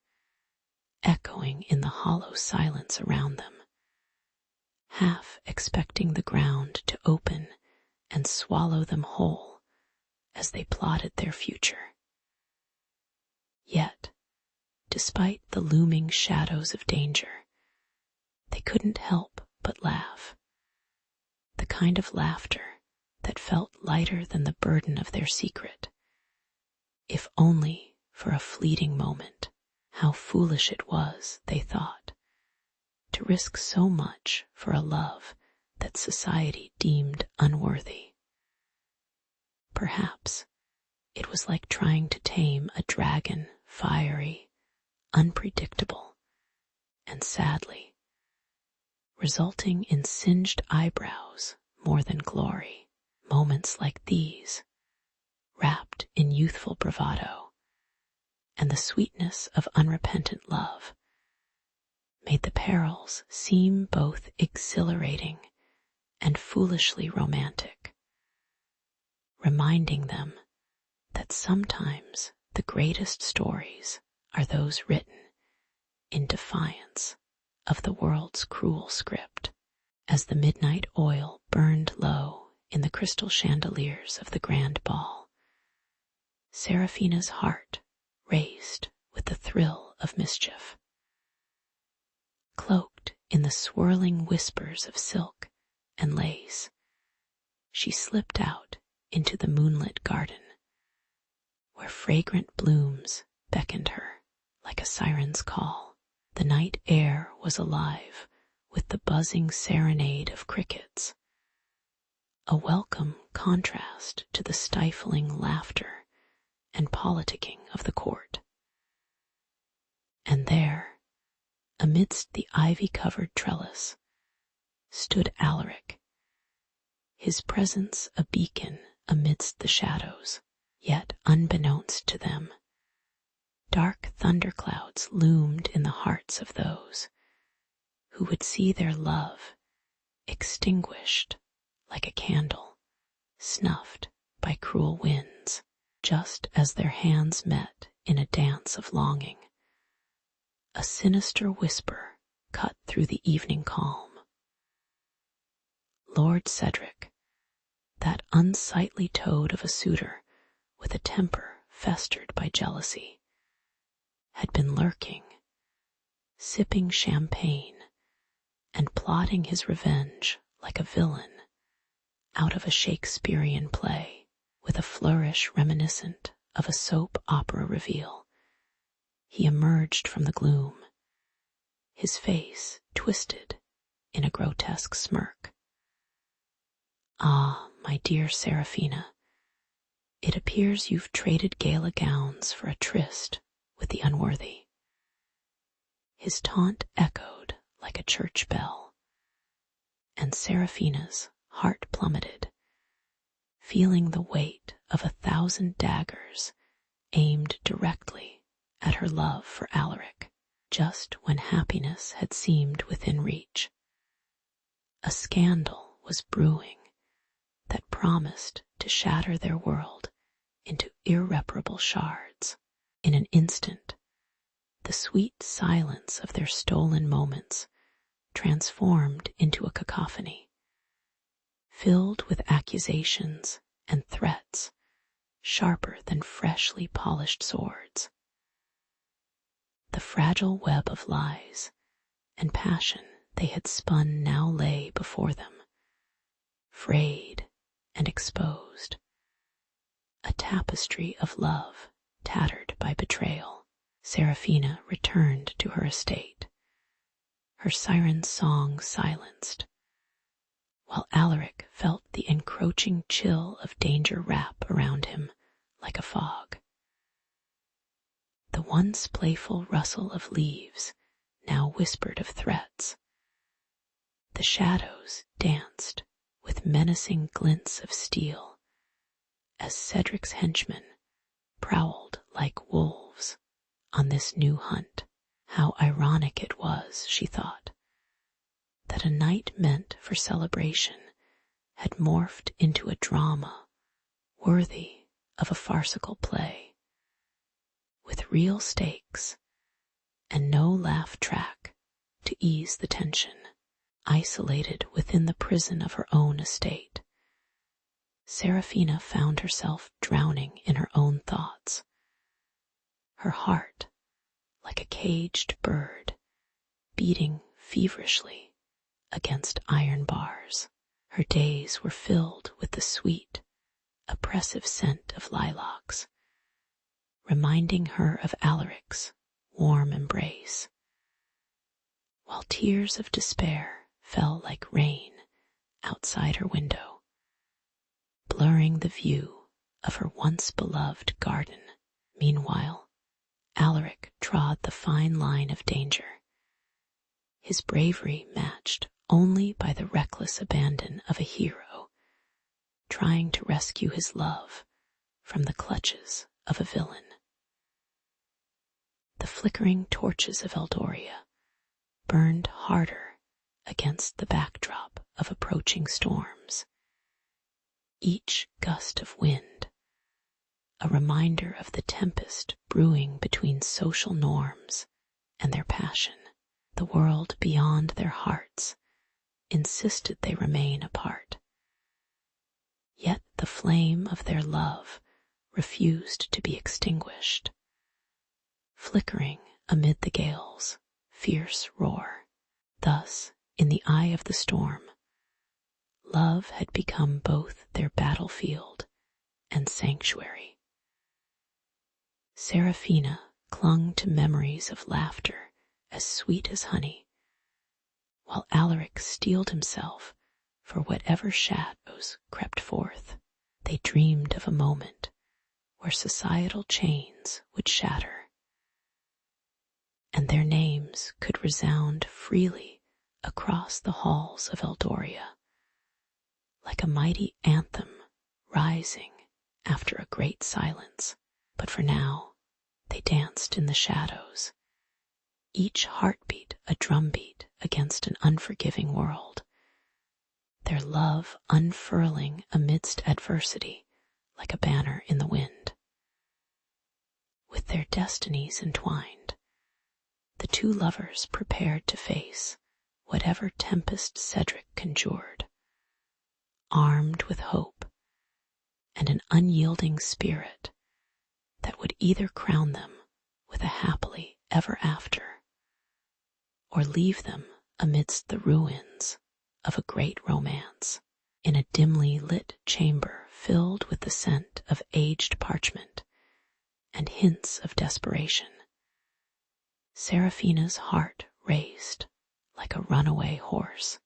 echoing in the hollow silence around them, half expecting the ground to open and swallow them whole as they plotted their future. Yet, despite the looming shadows of danger, they couldn't help but laugh. The kind of laughter that felt lighter than the burden of their secret, if only for a fleeting moment. How foolish it was, they thought, to risk so much for a love that society deemed unworthy. Perhaps it was like trying to tame a dragon, fiery, unpredictable, and sadly, resulting in singed eyebrows more than glory. Moments like these, wrapped in youthful bravado and the sweetness of unrepentant love, made the perils seem both exhilarating and foolishly romantic, reminding them that sometimes the greatest stories are those written in defiance of the world's cruel script. As the midnight oil burned low in the crystal chandeliers of the grand ball, Seraphina's heart raced with the thrill of mischief. Cloaked in the swirling whispers of silk and lace, she slipped out into the moonlit garden, where fragrant blooms beckoned her like a siren's call. The night air was alive with the buzzing serenade of crickets, a welcome contrast to the stifling laughter and politicking of the court. And there, amidst the ivy-covered trellis, stood Alaric, his presence a beacon amidst the shadows. Yet unbeknownst to them, dark thunderclouds loomed in the hearts of those who would see their love extinguished like a candle snuffed by cruel winds. Just as their hands met in a dance of longing, a sinister whisper cut through the evening calm. Lord Cedric, that unsightly toad of a suitor with a temper festered by jealousy, had been lurking, sipping champagne and plotting his revenge like a villain out of a Shakespearean play. With a flourish reminiscent of a soap opera reveal, he emerged from the gloom, his face twisted in a grotesque smirk. "Ah, my dear Seraphina, it appears you've traded gala gowns for a tryst with the unworthy." His taunt echoed like a church bell, and Seraphina's heart plummeted, feeling the weight of 1,000 daggers aimed directly at her love for Alaric. Just when happiness had seemed within reach, a scandal was brewing that promised to shatter their world into irreparable shards. In an instant, the sweet silence of their stolen moments transformed into a cacophony, filled with accusations and threats sharper than freshly polished swords. The fragile web of lies and passion they had spun now lay before them, frayed and exposed, a tapestry of love tattered by betrayal. Seraphina returned to her estate, her siren's song silenced, while Alaric felt the encroaching chill of danger wrap around him like a fog. The once playful rustle of leaves now whispered of threats. The shadows danced with menacing glints of steel as Cedric's henchmen prowled like wolves on this new hunt. How ironic it was, she thought, that a night meant for celebration had morphed into a drama worthy of a farcical play, with real stakes and no laugh track to ease the tension. isolated within the prison of her own estate, Serafina found herself drowning in her own thoughts. Her heart, like a caged bird, beating feverishly against iron bars. Her days were filled with the sweet, oppressive scent of lilacs, reminding her of Alaric's warm embrace, while tears of despair fell like rain outside her window, blurring the view of her once beloved garden. Meanwhile, Alaric trod the fine line of danger, his bravery matched only by the reckless abandon of a hero trying to rescue his love from the clutches of a villain. The flickering torches of Eldoria burned harder against the backdrop of approaching storms, each gust of wind a reminder of the tempest brewing between social norms and their passion. The world beyond their hearts insisted they remain apart. Yet the flame of their love refused to be extinguished, flickering amid the gale's fierce roar. Thus, in the eye of the storm, love had become both their battlefield and sanctuary. Serafina clung to memories of laughter as sweet as honey, while Alaric steeled himself for whatever shadows crept forth. They dreamed of a moment where societal chains would shatter, and their names could resound freely across the halls of Eldoria, like a mighty anthem rising after a great silence. But for now, they danced in the shadows, each heartbeat a drumbeat against an unforgiving world, their love unfurling amidst adversity like a banner in the wind. With their destinies entwined, the two lovers prepared to face whatever tempest Cedric conjured, armed with hope and an unyielding spirit that would either crown them with a happily ever after or leave them amidst the ruins of a great romance. In a dimly lit chamber filled with the scent of aged parchment and hints of desperation, Serafina's heart raced like a runaway horse.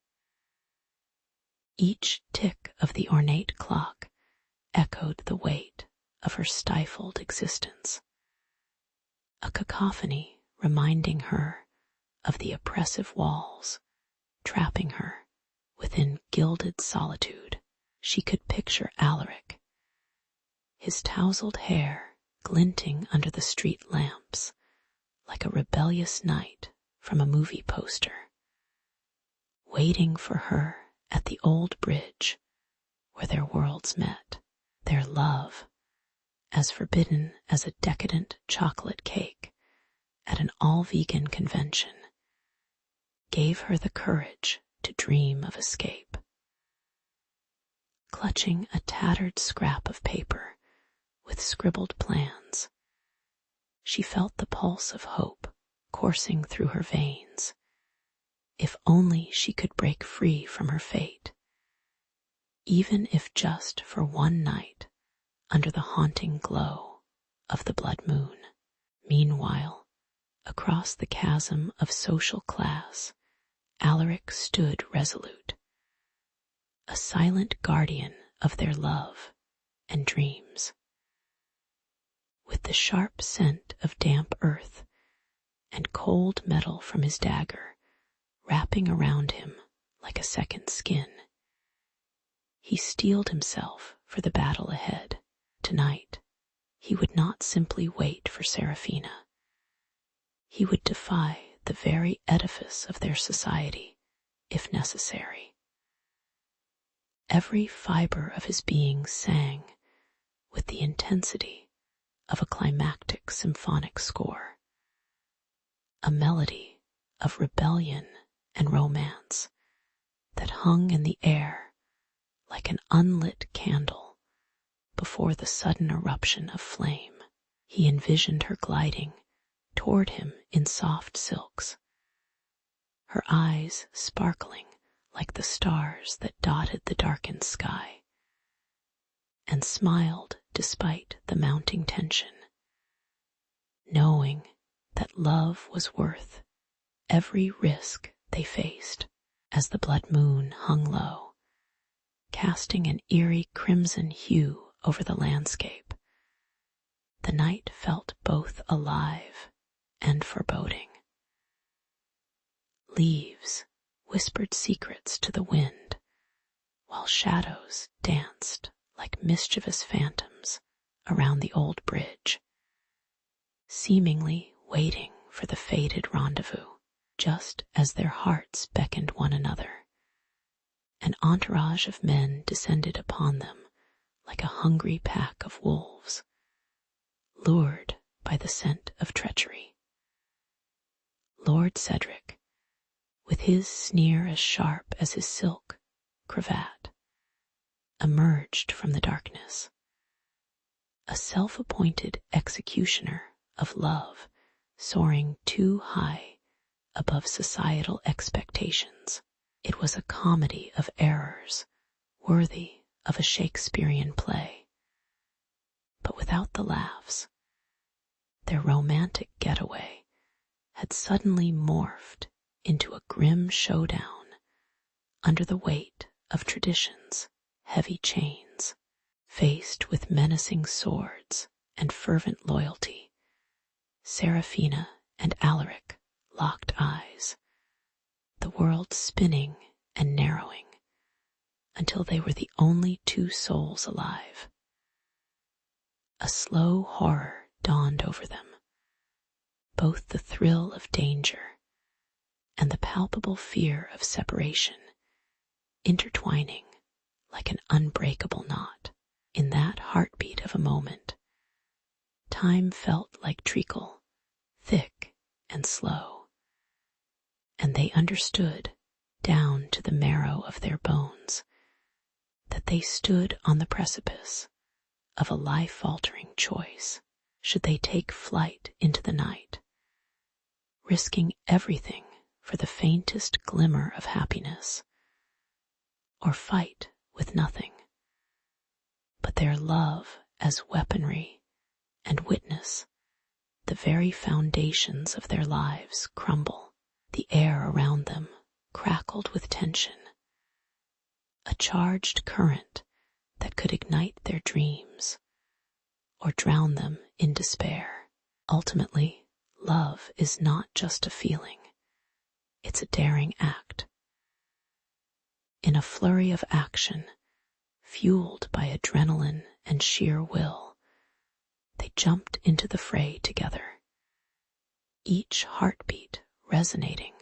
Each tick of the ornate clock echoed the weight of her stifled existence, a cacophony reminding her of the oppressive walls trapping her within gilded solitude. She could picture Alaric, his tousled hair glinting under the street lamps like a rebellious knight from a movie poster, waiting for her at the old bridge where their worlds met. Their love, as forbidden as a decadent chocolate cake at an all-vegan convention, gave her the courage to dream of escape. Clutching a tattered scrap of paper with scribbled plans, she felt the pulse of hope coursing through her veins. If only she could break free from her fate, even if just for one night under the haunting glow of the blood moon. Meanwhile, across the chasm of social class, Alaric stood resolute, a silent guardian of their love and dreams. With the sharp scent of damp earth and cold metal from his dagger wrapping around him like a second skin, he steeled himself for the battle ahead. Tonight, he would not simply wait for Serafina. He would defy the very edifice of their society, if necessary. Every fiber of his being sang with the intensity of a climactic symphonic score, a melody of rebellion and romance that hung in the air like an unlit candle before the sudden eruption of flame. He envisioned her gliding toward him in soft silks, her eyes sparkling like the stars that dotted the darkened sky, and smiled despite the mounting tension, knowing that love was worth every risk they faced. As the blood moon hung low, casting an eerie crimson hue over the landscape, the night felt both alive and foreboding. Leaves whispered secrets to the wind, while shadows danced like mischievous phantoms around the old bridge, seemingly waiting for the fated rendezvous. Just as their hearts beckoned one another, an entourage of men descended upon them like a hungry pack of wolves, lured by the scent of treachery. Lord Cedric, with his sneer as sharp as his silk cravat, emerged from the darkness, a self-appointed executioner of love soaring too high above societal expectations. It was a comedy of errors worthy of a Shakespearean play. But without the laughs, their romantic getaway had suddenly morphed into a grim showdown under the weight of tradition's heavy chains. Faced with menacing swords and fervent loyalty, Seraphina and Alaric locked eyes, the world spinning and narrowing until they were the only two souls alive. A slow horror dawned over them, both the thrill of danger and the palpable fear of separation intertwining like an unbreakable knot. In that heartbeat of a moment, time felt like treacle, thick and slow, and they understood down to the marrow of their bones that they stood on the precipice of a life-altering choice. Should they take flight into the night, risking everything for the faintest glimmer of happiness, or fight with nothing but their love as weaponry and witness the very foundations of their lives crumble? The air around them crackled with tension, a charged current that could ignite their dreams or drown them in despair. Ultimately, love is not just a feeling, it's a daring act. In a flurry of action, fueled by adrenaline and sheer will, they jumped into the fray together, each heartbeat resonating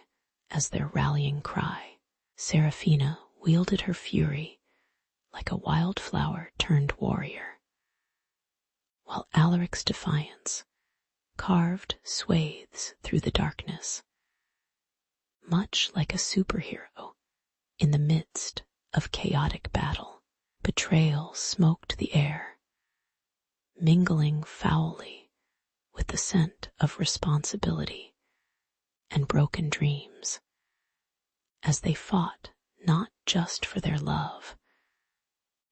as their rallying cry. Seraphina wielded her fury like a wildflower turned warrior, while Alaric's defiance carved swathes through the darkness, much like a superhero in the midst of chaotic battle. Betrayal smoked the air, mingling foully with the scent of responsibility and broken dreams, as they fought not just for their love,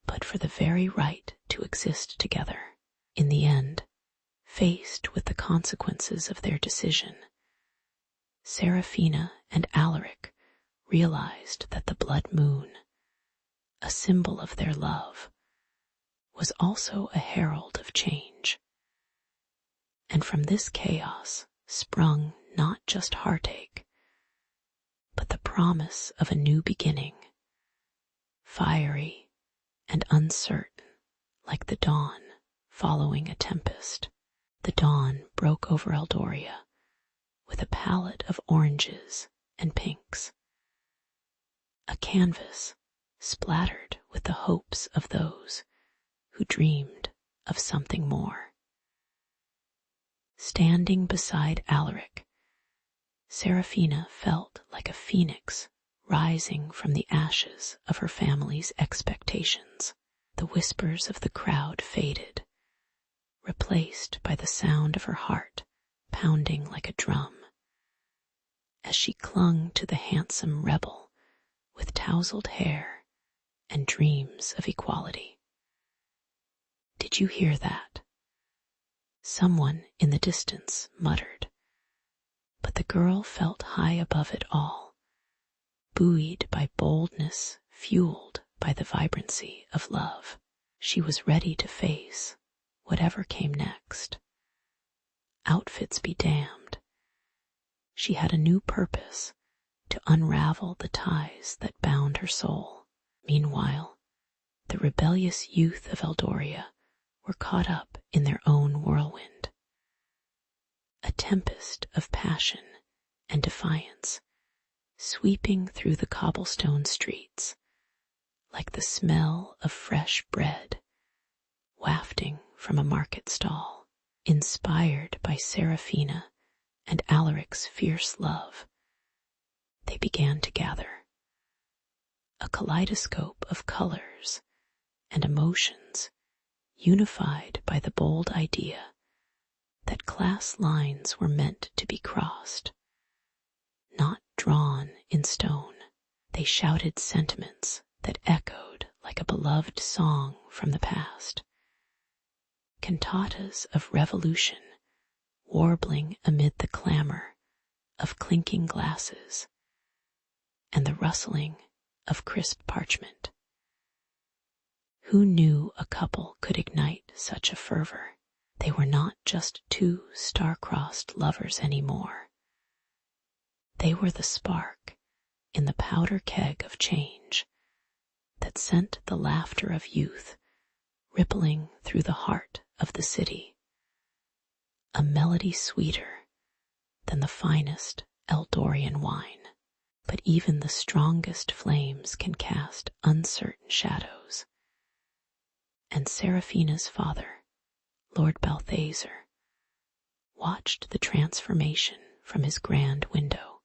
but for the very right to exist together. In the end, faced with the consequences of their decision, Seraphina and Alaric realized that the blood moon, a symbol of their love, was also a herald of change. And from this chaos sprung not just heartache, but the promise of a new beginning, fiery and uncertain like the dawn following a tempest. The dawn broke over Eldoria with a palette of oranges and pinks, a canvas splattered with the hopes of those who dreamed of something more. Standing beside Alaric, Seraphina felt like a phoenix rising from the ashes of her family's expectations. The whispers of the crowd faded, replaced by the sound of her heart pounding like a drum, as she clung to the handsome rebel with tousled hair and dreams of equality. "Did you hear that?" someone in the distance muttered, but the girl felt high above it all, buoyed by boldness, fueled by the vibrancy of love. She was ready to face whatever came next. Outfits be damned. She had a new purpose, to unravel the ties that bound her soul. Meanwhile, the rebellious youth of Eldoria were caught up in their own whirlwind. A tempest of passion and defiance sweeping through the cobblestone streets, like the smell of fresh bread wafting from a market stall. Inspired by Seraphina and Alaric's fierce love, they began to gather. A kaleidoscope of colors and emotions, unified by the bold idea that class lines were meant to be crossed, not drawn in stone. They shouted sentiments that echoed like a beloved song from the past, cantatas of revolution warbling amid the clamor of clinking glasses and the rustling of crisp parchment. Who knew a couple could ignite such a fervor? They were not just two star-crossed lovers anymore. They were the spark in the powder keg of change that sent the laughter of youth rippling through the heart of the city, a melody sweeter than the finest Eldorian wine. But even the strongest flames can cast uncertain shadows, and Seraphina's father, Lord Balthazar, watched the transformation from his grand window,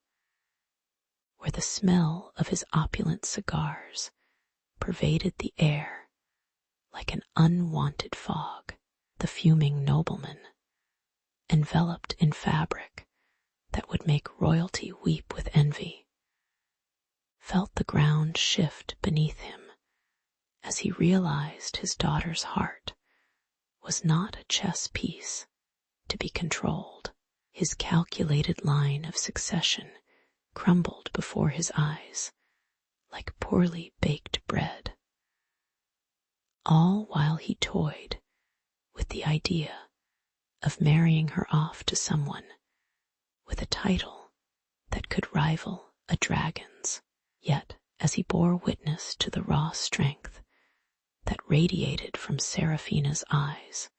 where the smell of his opulent cigars pervaded the air like an unwanted fog. The fuming nobleman, enveloped in fabric that would make royalty weep with envy, felt the ground shift beneath him as he realized his daughter's heart was not a chess piece to be controlled. His calculated line of succession crumbled before his eyes like poorly baked bread, all while he toyed with the idea of marrying her off to someone with a title that could rival a dragon's. Yet, as he bore witness to the raw strength that radiated from Seraphina's eyes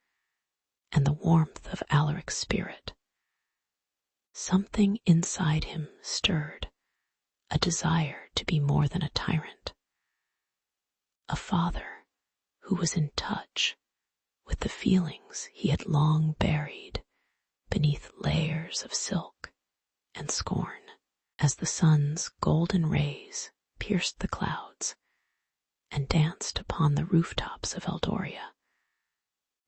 and the warmth of Alaric's spirit, something inside him stirred, a desire to be more than a tyrant, a father who was in touch with the feelings he had long buried beneath layers of silk and scorn. As the sun's golden rays pierced the clouds and danced upon the rooftops of Eldoria,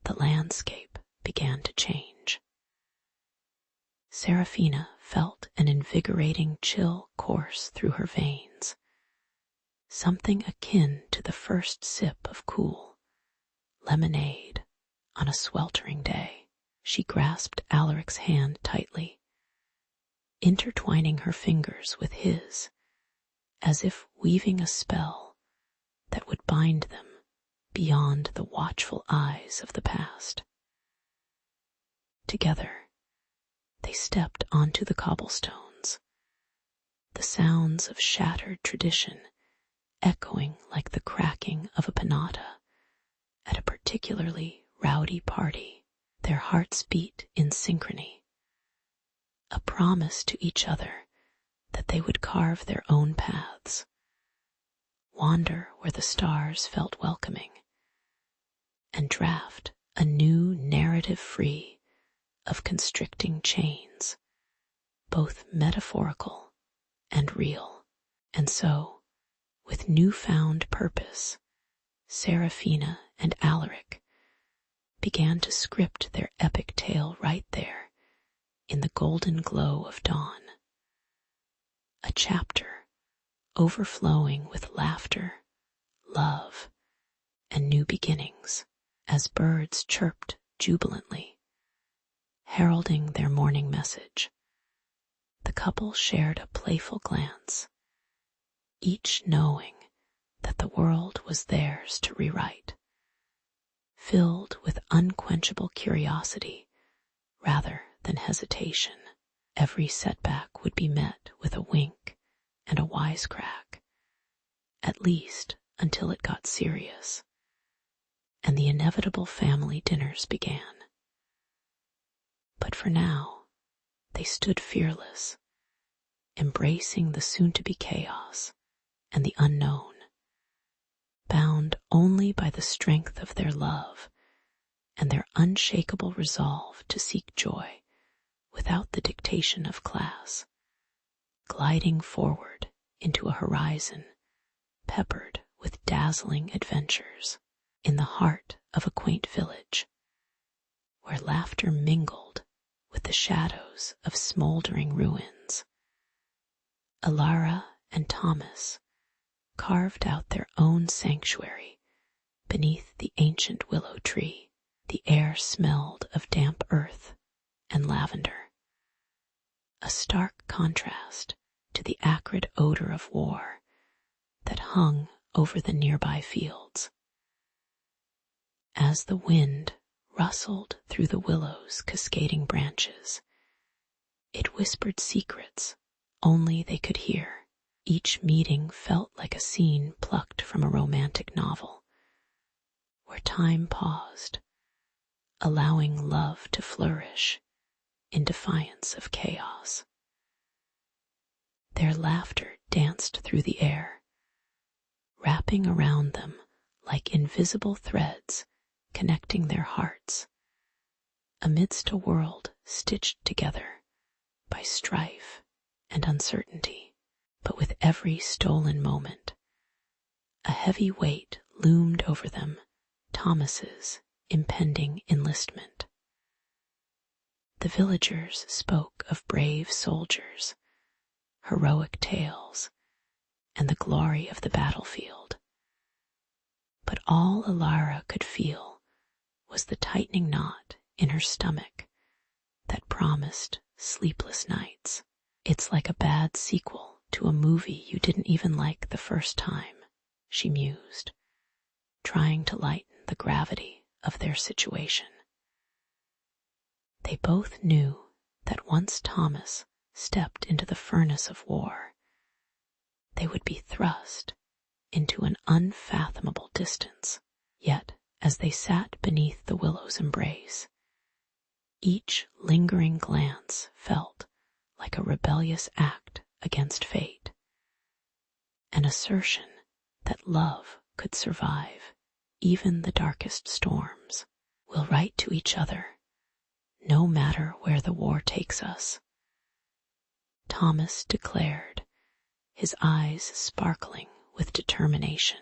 the landscape began to change. Seraphina felt an invigorating chill course through her veins, something akin to the first sip of cool lemonade on a sweltering day. She grasped Alaric's hand tightly, intertwining her fingers with his, as if weaving a spell that would bind them beyond the watchful eyes of the past. Together, they stepped onto the cobblestones, the sounds of shattered tradition echoing like the cracking of a pinata at a particularly rowdy party. Their hearts beat in synchrony, a promise to each other that they would carve their own paths, wander where the stars felt welcoming, and draft a new narrative free of constricting chains, both metaphorical and real. And so, with newfound purpose, Seraphina and Alaric began to script their epic tale right there in the golden glow of dawn. A chapter overflowing with laughter, love, and new beginnings as birds chirped jubilantly, heralding their morning message. The couple shared a playful glance, each knowing that the world was theirs to rewrite, filled with unquenchable curiosity rather than hesitation. Every setback would be met with a wink and a wisecrack, at least until it got serious, and the inevitable family dinners began. But for now, they stood fearless, embracing the soon-to-be chaos and the unknown, bound only by the strength of their love and their unshakable resolve to seek joy without the dictation of class, gliding forward into a horizon peppered with dazzling adventures in the heart of a quaint village, where laughter mingled with the shadows of smoldering ruins. Alara and Thomas carved out their own sanctuary beneath the ancient willow tree. The air smelled of damp earth and lavender, a stark contrast to the acrid odor of war that hung over the nearby fields. As the wind rustled through the willow's cascading branches, it whispered secrets only they could hear. Each meeting felt like a scene plucked from a romantic novel, where time paused, allowing love to flourish in defiance of chaos. Their laughter danced through the air, wrapping around them like invisible threads connecting their hearts, amidst a world stitched together by strife and uncertainty. But with every stolen moment, a heavy weight loomed over them, Thomas's impending enlistment. The villagers spoke of brave soldiers, heroic tales, and the glory of the battlefield. But all Alara could feel was the tightening knot in her stomach that promised sleepless nights. It's like a bad sequel to a movie you didn't even like the first time, she mused, trying to lighten the gravity of their situation. They both knew that once Thomas stepped into the furnace of war, they would be thrust into an unfathomable distance. Yet, as they sat beneath the willow's embrace, each lingering glance felt like a rebellious act against fate, an assertion that love could survive even the darkest storms. We'll write to each other, no matter where the war takes us, Thomas declared, his eyes sparkling with determination.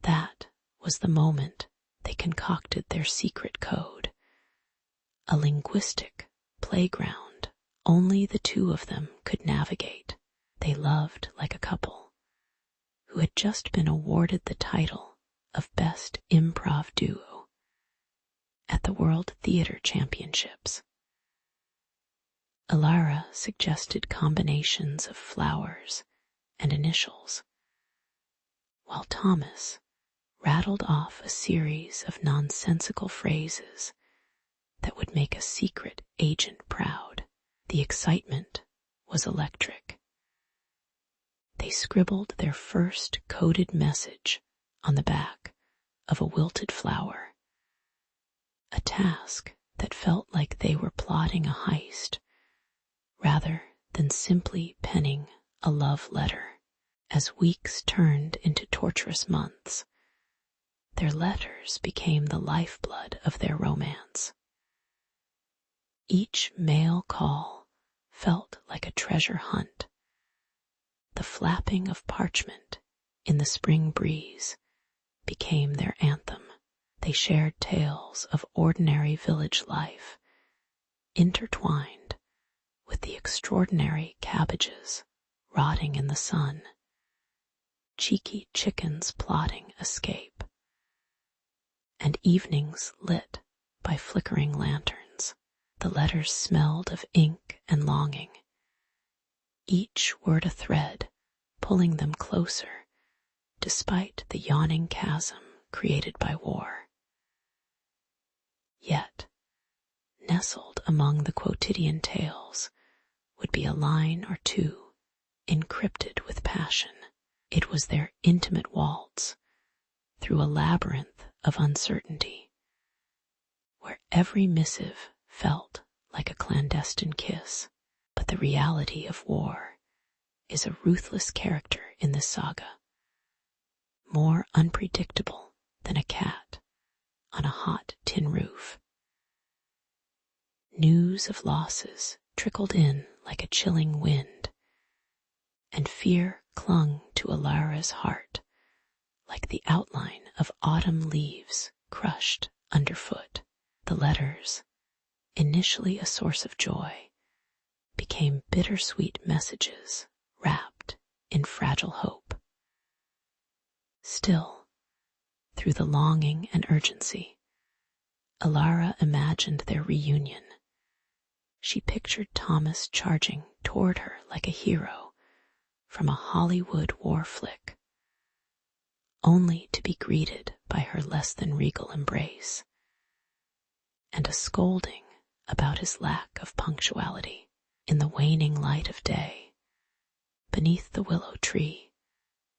That was the moment they concocted their secret code, a linguistic playground only the two of them could navigate. They loved like a couple who had just been awarded the title of Best Improv Duo at the World Theater Championships. Alara suggested combinations of flowers and initials, while Thomas rattled off a series of nonsensical phrases that would make a secret agent proud. The excitement was electric. They scribbled their first coded message on the back of a wilted flower, a task that felt like they were plotting a heist rather than simply penning a love letter. As weeks turned into torturous months, their letters became the lifeblood of their romance. Each mail call felt like a treasure hunt, The flapping of parchment in the spring breeze became their anthem. They shared tales of ordinary village life, intertwined with the extraordinary cabbages rotting in the sun, cheeky chickens plotting escape, and evenings lit by flickering lanterns. The letters smelled of ink and longing, each word a thread pulling them closer despite the yawning chasm created by war. Yet, nestled among the quotidian tales would be a line or two encrypted with passion. It was their intimate waltz through a labyrinth of uncertainty, where every missive felt like a clandestine kiss. But the reality of war is a ruthless character in this saga, more unpredictable than a cat on a hot tin roof. News of losses trickled in like a chilling wind, and fear clung to Alara's heart like the outline of autumn leaves crushed underfoot. The letters, initially a source of joy, became bittersweet messages wrapped in fragile hope. Still, through the longing and urgency, Alara imagined their reunion. She pictured Thomas charging toward her like a hero from a Hollywood war flick, only to be greeted by her less than regal embrace and a scolding about his lack of punctuality. In the waning light of day, beneath the willow tree,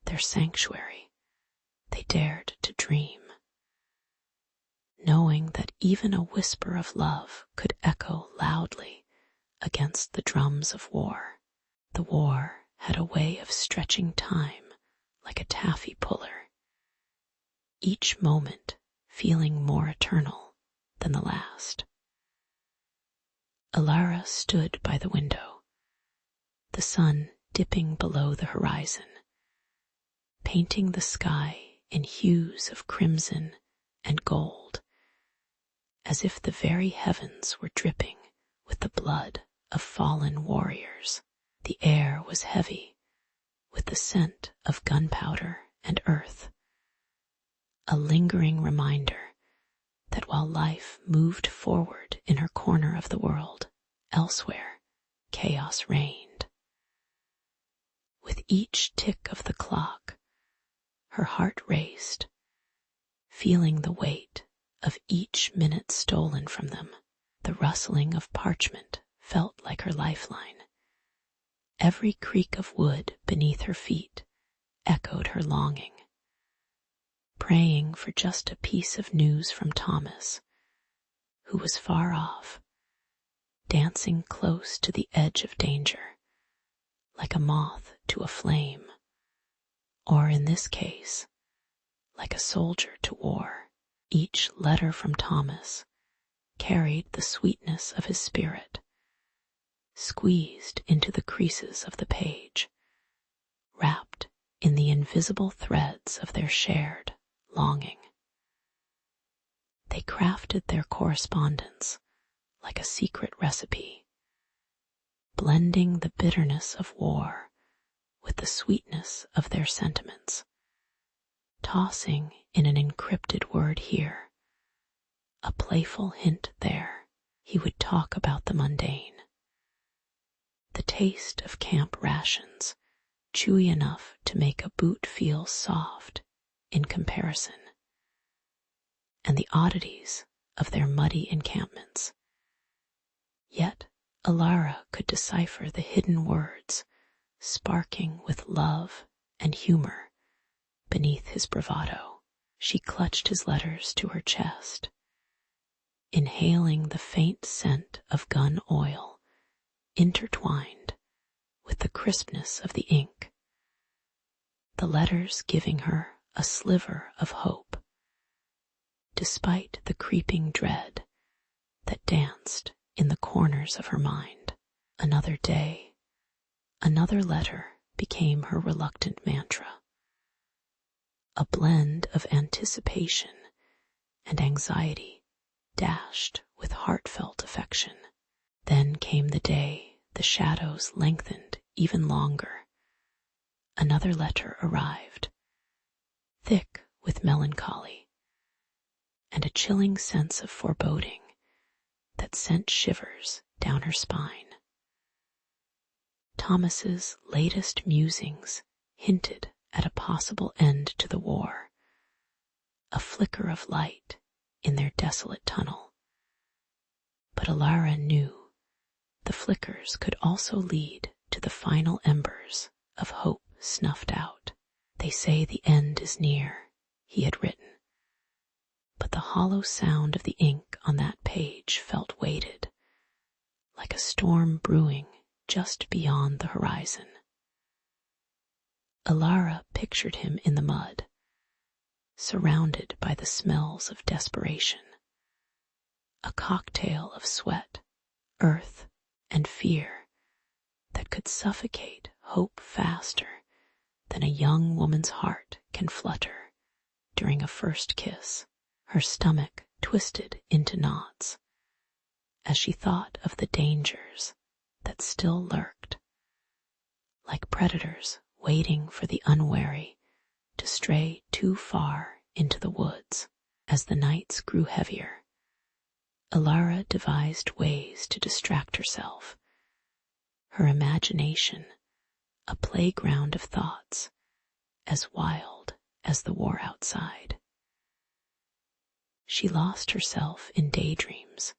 their sanctuary, they dared to dream, knowing that even a whisper of love could echo loudly against the drums of war. The war had a way of stretching time like a taffy puller, each moment feeling more eternal than the last. Alara stood by the window, the sun dipping below the horizon, painting the sky in hues of crimson and gold, as if the very heavens were dripping with the blood of fallen warriors. The air was heavy with the scent of gunpowder and earth, a lingering reminder that while life moved forward in her corner of the world, elsewhere chaos reigned. With each tick of the clock, her heart raced, feeling the weight of each minute stolen from them. The rustling of parchment felt like her lifeline. Every creak of wood beneath her feet echoed her longing, praying for just a piece of news from Thomas, who was far off, dancing close to the edge of danger, like a moth to a flame, or in this case, like a soldier to war. Each letter from Thomas carried the sweetness of his spirit, squeezed into the creases of the page, wrapped in the invisible threads of their shared longing. They crafted their correspondence like a secret recipe, blending the bitterness of war with the sweetness of their sentiments, tossing in an encrypted word here, a playful hint there. He would talk about the mundane, the taste of camp rations, chewy enough to make a boot feel soft in comparison, and the oddities of their muddy encampments. Yet Alara could decipher the hidden words sparking with love and humor beneath his bravado. She clutched his letters to her chest, inhaling the faint scent of gun oil intertwined with the crispness of the ink, the letters giving her a sliver of hope, despite the creeping dread that danced in the corners of her mind. Another day, another letter became her reluctant mantra, a blend of anticipation and anxiety dashed with heartfelt affection. Then came the day the shadows lengthened even longer. Another letter arrived, thick with melancholy, and a chilling sense of foreboding that sent shivers down her spine. Thomas's latest musings hinted at a possible end to the war, a flicker of light in their desolate tunnel. But Alara knew the flickers could also lead to the final embers of hope snuffed out. "They say the end is near," he had written, but the hollow sound of the ink on that page felt weighted, like a storm brewing just beyond the horizon. Alara pictured him in the mud, surrounded by the smells of desperation, a cocktail of sweat, earth, and fear that could suffocate hope faster than a young woman's heart can flutter during a first kiss. Her stomach twisted into knots as she thought of the dangers that still lurked, like predators waiting for the unwary to stray too far into the woods. As the nights grew heavier, Alara devised ways to distract herself, her imagination a playground of thoughts as wild as the war outside. She lost herself in daydreams,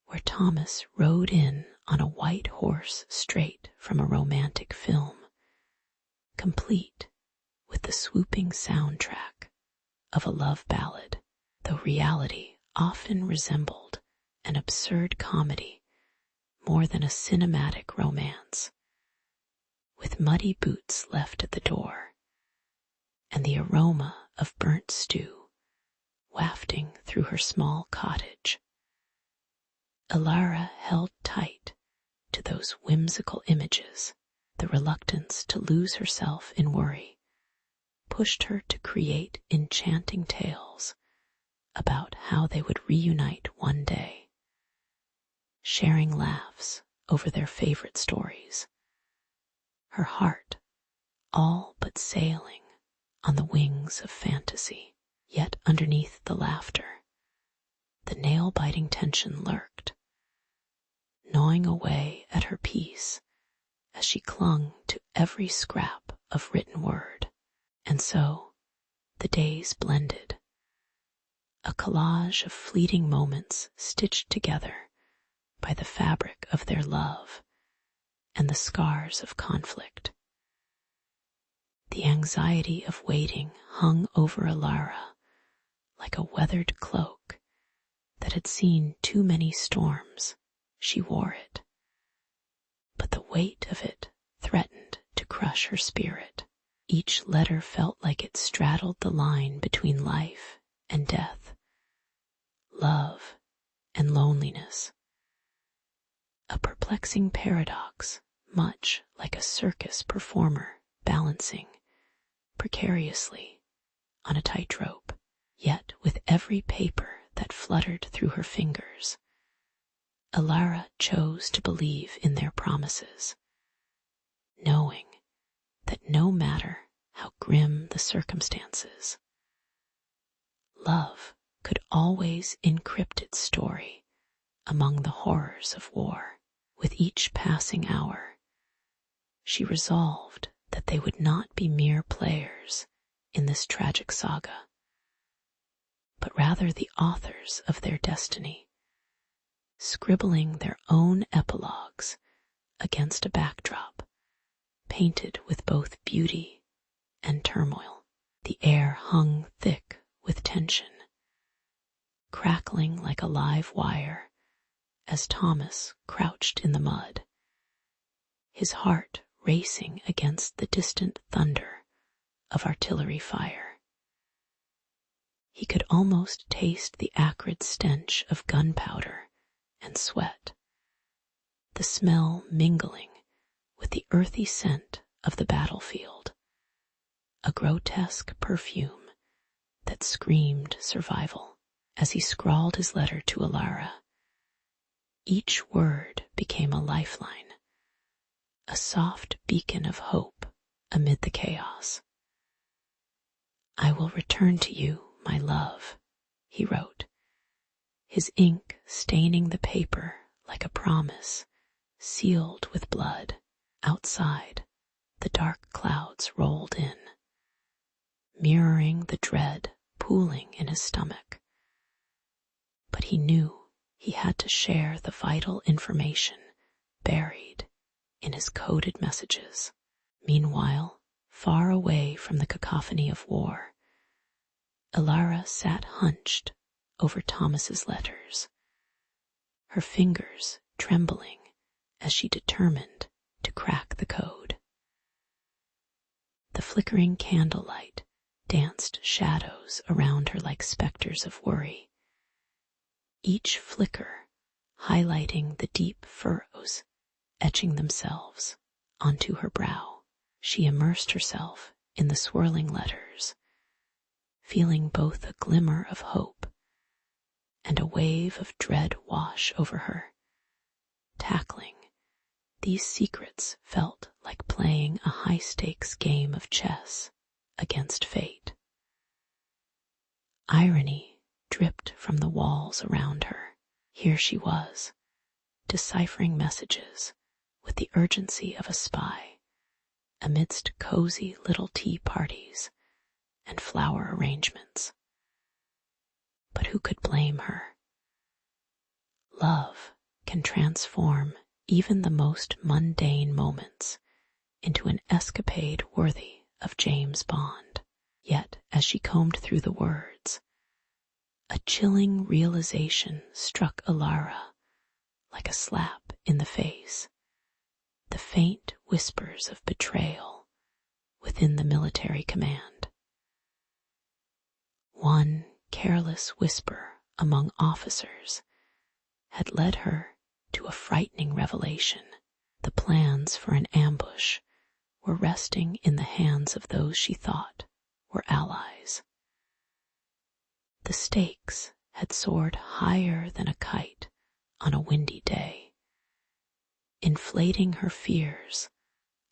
where Thomas rode in on a white horse straight from a romantic film, complete with the swooping soundtrack of a love ballad, though reality often resembled an absurd comedy more than a cinematic romance. With muddy boots left at the door, and the aroma of burnt stew wafting through her small cottage, Alara held tight to those whimsical images. The reluctance to lose herself in worry pushed her to create enchanting tales about how they would reunite one day, sharing laughs over their favorite stories, her heart all but sailing on the wings of fantasy. Yet underneath the laughter, the nail-biting tension lurked, gnawing away at her peace as she clung to every scrap of written word. And so the days blended, a collage of fleeting moments stitched together by the fabric of their love and the scars of conflict. The anxiety of waiting hung over Alara like a weathered cloak that had seen too many storms. She wore it, but the weight of it threatened to crush her spirit. Each letter felt like it straddled the line between life and death, love and loneliness, a perplexing paradox, much like a circus performer balancing precariously on a tightrope. Yet with every paper that fluttered through her fingers, Alara chose to believe in their promises, knowing that no matter how grim the circumstances, love could always encrypt its story among the horrors of war. With each passing hour, she resolved that they would not be mere players in this tragic saga, but rather the authors of their destiny, scribbling their own epilogues against a backdrop painted with both beauty and turmoil. The air hung thick with tension, crackling like a live wire as Thomas crouched in the mud, his heart racing against the distant thunder of artillery fire. He could almost taste the acrid stench of gunpowder and sweat, the smell mingling with the earthy scent of the battlefield, a grotesque perfume that screamed survival. As he scrawled his letter to Alara, each word became a lifeline, a soft beacon of hope amid the chaos. "I will return to you, my love," he wrote, his ink staining the paper like a promise sealed with blood. Outside, the dark clouds rolled in, mirroring the dread pooling in his stomach. But he knew he had to share the vital information buried in his coded messages. Meanwhile, far away from the cacophony of war, Alara sat hunched over Thomas's letters, her fingers trembling as she determined to crack the code. The flickering candlelight danced shadows around her like specters of worry, each flicker highlighting the deep furrows etching themselves onto her brow. She immersed herself in the swirling letters, feeling both a glimmer of hope and a wave of dread wash over her. Tackling these secrets felt like playing a high-stakes game of chess against fate. Irony dripped from the walls around her. Here she was, deciphering messages with the urgency of a spy, amidst cozy little tea parties and flower arrangements. But who could blame her? Love can transform even the most mundane moments into an escapade worthy of James Bond. Yet, as she combed through the words, a chilling realization struck Alara like a slap in the face. The faint whispers of betrayal within the military command. One careless whisper among officers had led her to a frightening revelation. The plans for an ambush were resting in the hands of those she thought were allies. The stakes had soared higher than a kite on a windy day, inflating her fears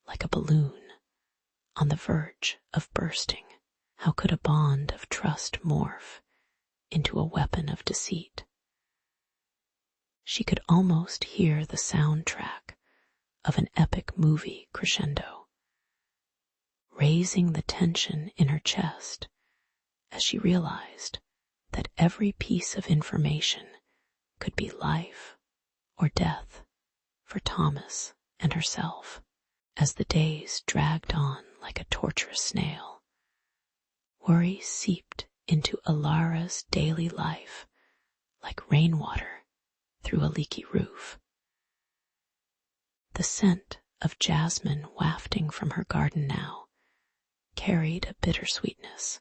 like a balloon on the verge of bursting. How could a bond of trust morph into a weapon of deceit? She could almost hear the soundtrack of an epic movie crescendo, raising the tension in her chest as she realized that every piece of information could be life or death for Thomas and herself. As the days dragged on like a torturous snail, worry seeped into Alara's daily life like rainwater through a leaky roof. The scent of jasmine wafting from her garden now carried a bittersweetness,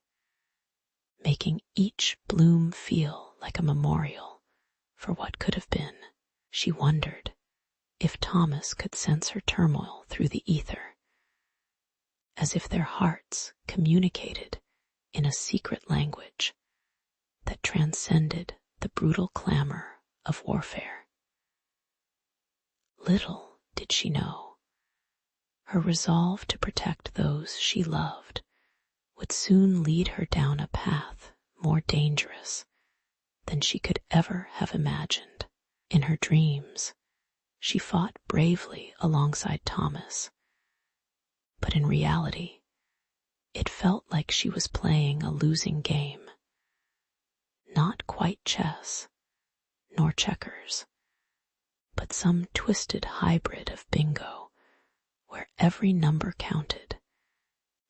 making each bloom feel like a memorial for what could have been. She wondered if Thomas could sense her turmoil through the ether, as if their hearts communicated in a secret language that transcended the brutal clamor of warfare. Little did she know, her resolve to protect those she loved would soon lead her down a path more dangerous than she could ever have imagined. In her dreams, she fought bravely alongside Thomas, but in reality, it felt like she was playing a losing game. Not quite chess, nor checkers, but some twisted hybrid of bingo where every number counted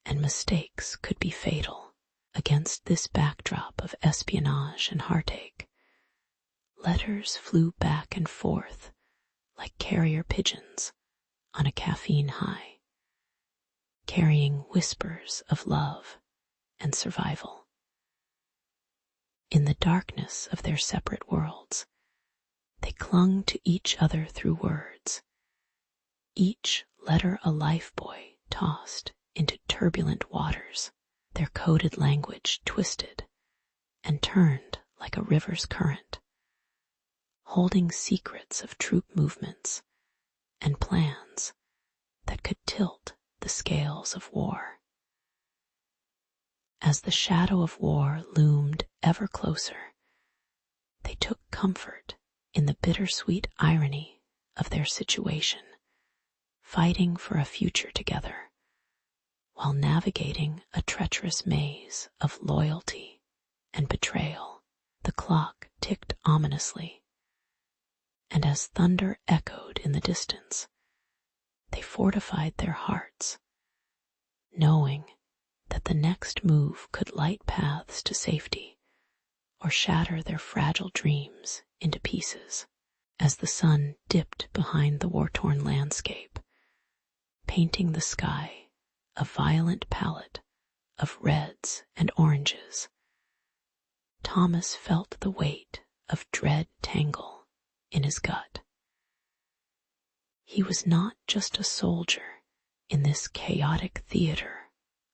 and mistakes could be fatal. Against this backdrop of espionage and heartache, letters flew back and forth like carrier pigeons on a caffeine high, carrying whispers of love and survival. In the darkness of their separate worlds, they clung to each other through words, each letter a lifebuoy tossed into turbulent waters, their coded language twisted and turned like a river's current, holding secrets of troop movements and plans that could tilt the scales of war. As the shadow of war loomed ever closer, they took comfort in the bittersweet irony of their situation, fighting for a future together, while navigating a treacherous maze of loyalty and betrayal. The clock ticked ominously, and as thunder echoed in the distance, they fortified their hearts, knowing that the next move could light paths to safety or shatter their fragile dreams into pieces. As the sun dipped behind the war-torn landscape, painting the sky a violent palette of reds and oranges, Thomas felt the weight of dread tangle in his gut. He was not just a soldier in this chaotic theater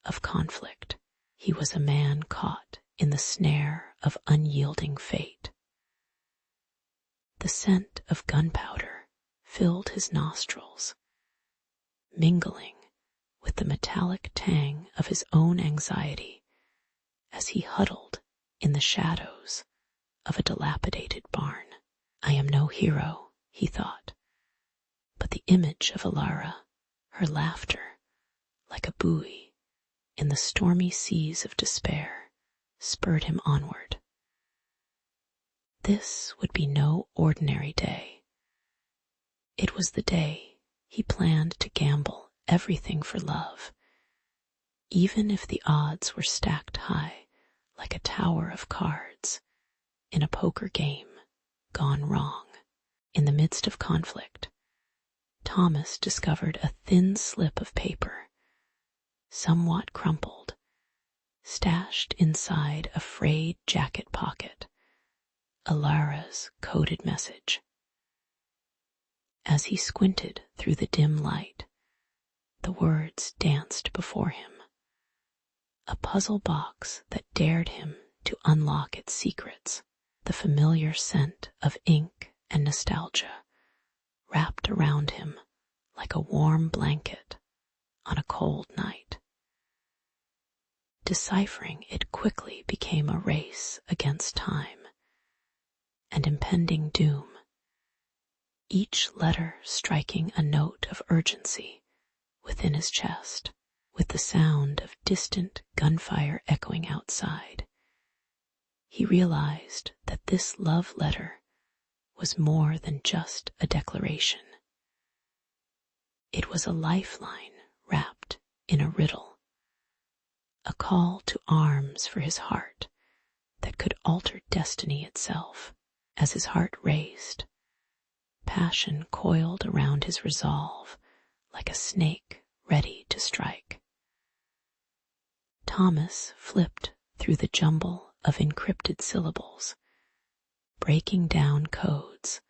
of conflict. He was a man caught in the snare of unyielding fate. The scent of gunpowder filled his nostrils, mingling with the metallic tang of his own anxiety as he huddled in the shadows of a dilapidated barn. I am no hero, he thought, but the image of Alara, her laughter, like a buoy in the stormy seas of despair, spurred him onward. This would be no ordinary day. It was the day he planned to gamble everything for love, even if the odds were stacked high like a tower of cards in a poker game gone wrong. In the midst of conflict, Thomas discovered a thin slip of paper, somewhat crumpled, stashed inside a frayed jacket pocket, Alara's coded message. As he squinted through the dim light, the words danced before him, a puzzle box that dared him to unlock its secrets. The familiar scent of ink and nostalgia wrapped around him like a warm blanket on a cold night. Deciphering it quickly became a race against time and impending doom, each letter striking a note of urgency within his chest. With the sound of distant gunfire echoing outside, he realized that this love letter was more than just a declaration. It was a lifeline wrapped in a riddle, a call to arms for his heart that could alter destiny itself. As his heart raced, passion coiled around his resolve like a snake ready to strike. Thomas flipped through the jumble of encrypted syllables, breaking down codes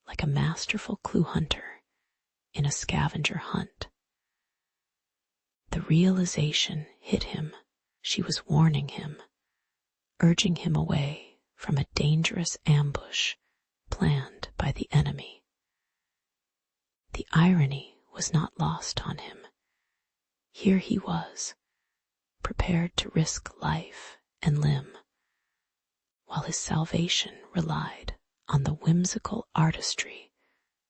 like a masterful clue hunter in a scavenger hunt. The realization hit him. She was warning him, urging him away from a dangerous ambush planned by the enemy. The irony was not lost on him. Here he was, prepared to risk life and limb, while his salvation relied on the whimsical artistry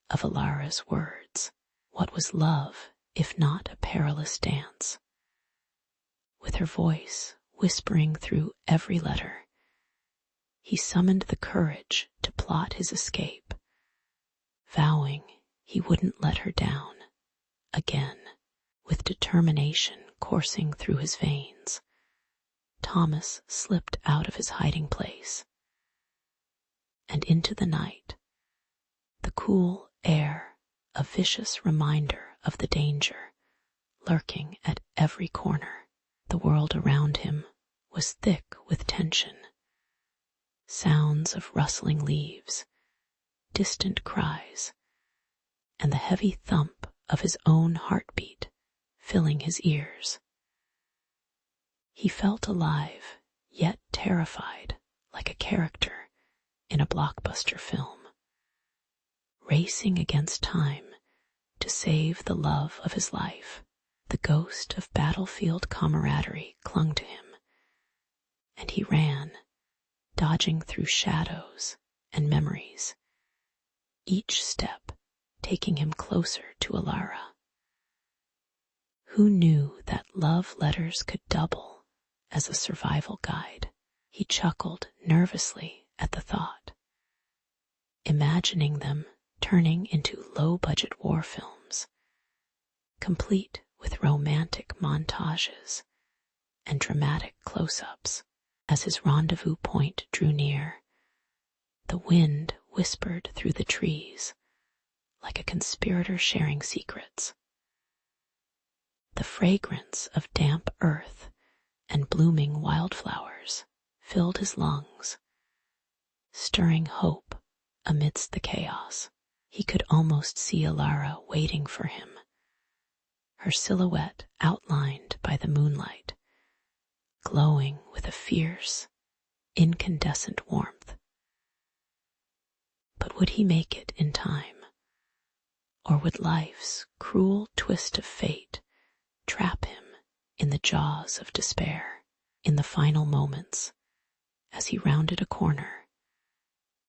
of Alara's words. What was love if not a perilous dance? With her voice whispering through every letter, he summoned the courage to plot his escape, vowing he wouldn't let her down again. With determination coursing through his veins, Thomas slipped out of his hiding place and into the night, the cool air a vicious reminder of the danger lurking at every corner. The world around him was thick with tension, sounds of rustling leaves, distant cries, and the heavy thump of his own heartbeat filling his ears. He felt alive, yet terrified, like a character in a blockbuster film, racing against time to save the love of his life. The ghost of battlefield camaraderie clung to him, and he ran, dodging through shadows and memories, each step taking him closer to Alara. Who knew that love letters could double as a survival guide? He chuckled nervously at the thought, imagining them turning into low-budget war films, complete with romantic montages and dramatic close-ups. As his rendezvous point drew near, the wind whispered through the trees like a conspirator sharing secrets. The fragrance of damp earth and blooming wildflowers filled his lungs, stirring hope amidst the chaos. He could almost see Alara waiting for him, her silhouette outlined by the moonlight, glowing with a fierce, incandescent warmth. But would he make it in time? Or would life's cruel twist of fate trap him in the jaws of despair? In the final moments, as he rounded a corner,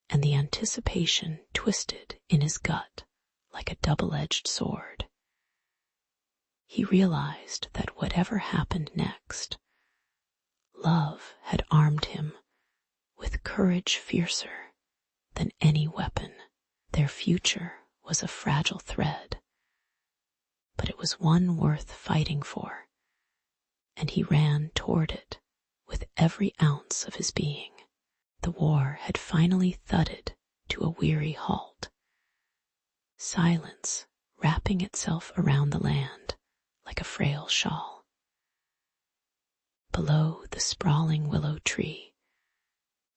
and the anticipation twisted in his gut like a double-edged sword, he realized that whatever happened next, love had armed him with courage fiercer than any weapon. Their future was a fragile thread, but it was one worth fighting for, and he ran toward it with every ounce of his being. The war had finally thudded to a weary halt, silence wrapping itself around the land like a frail shawl. Below the sprawling willow tree,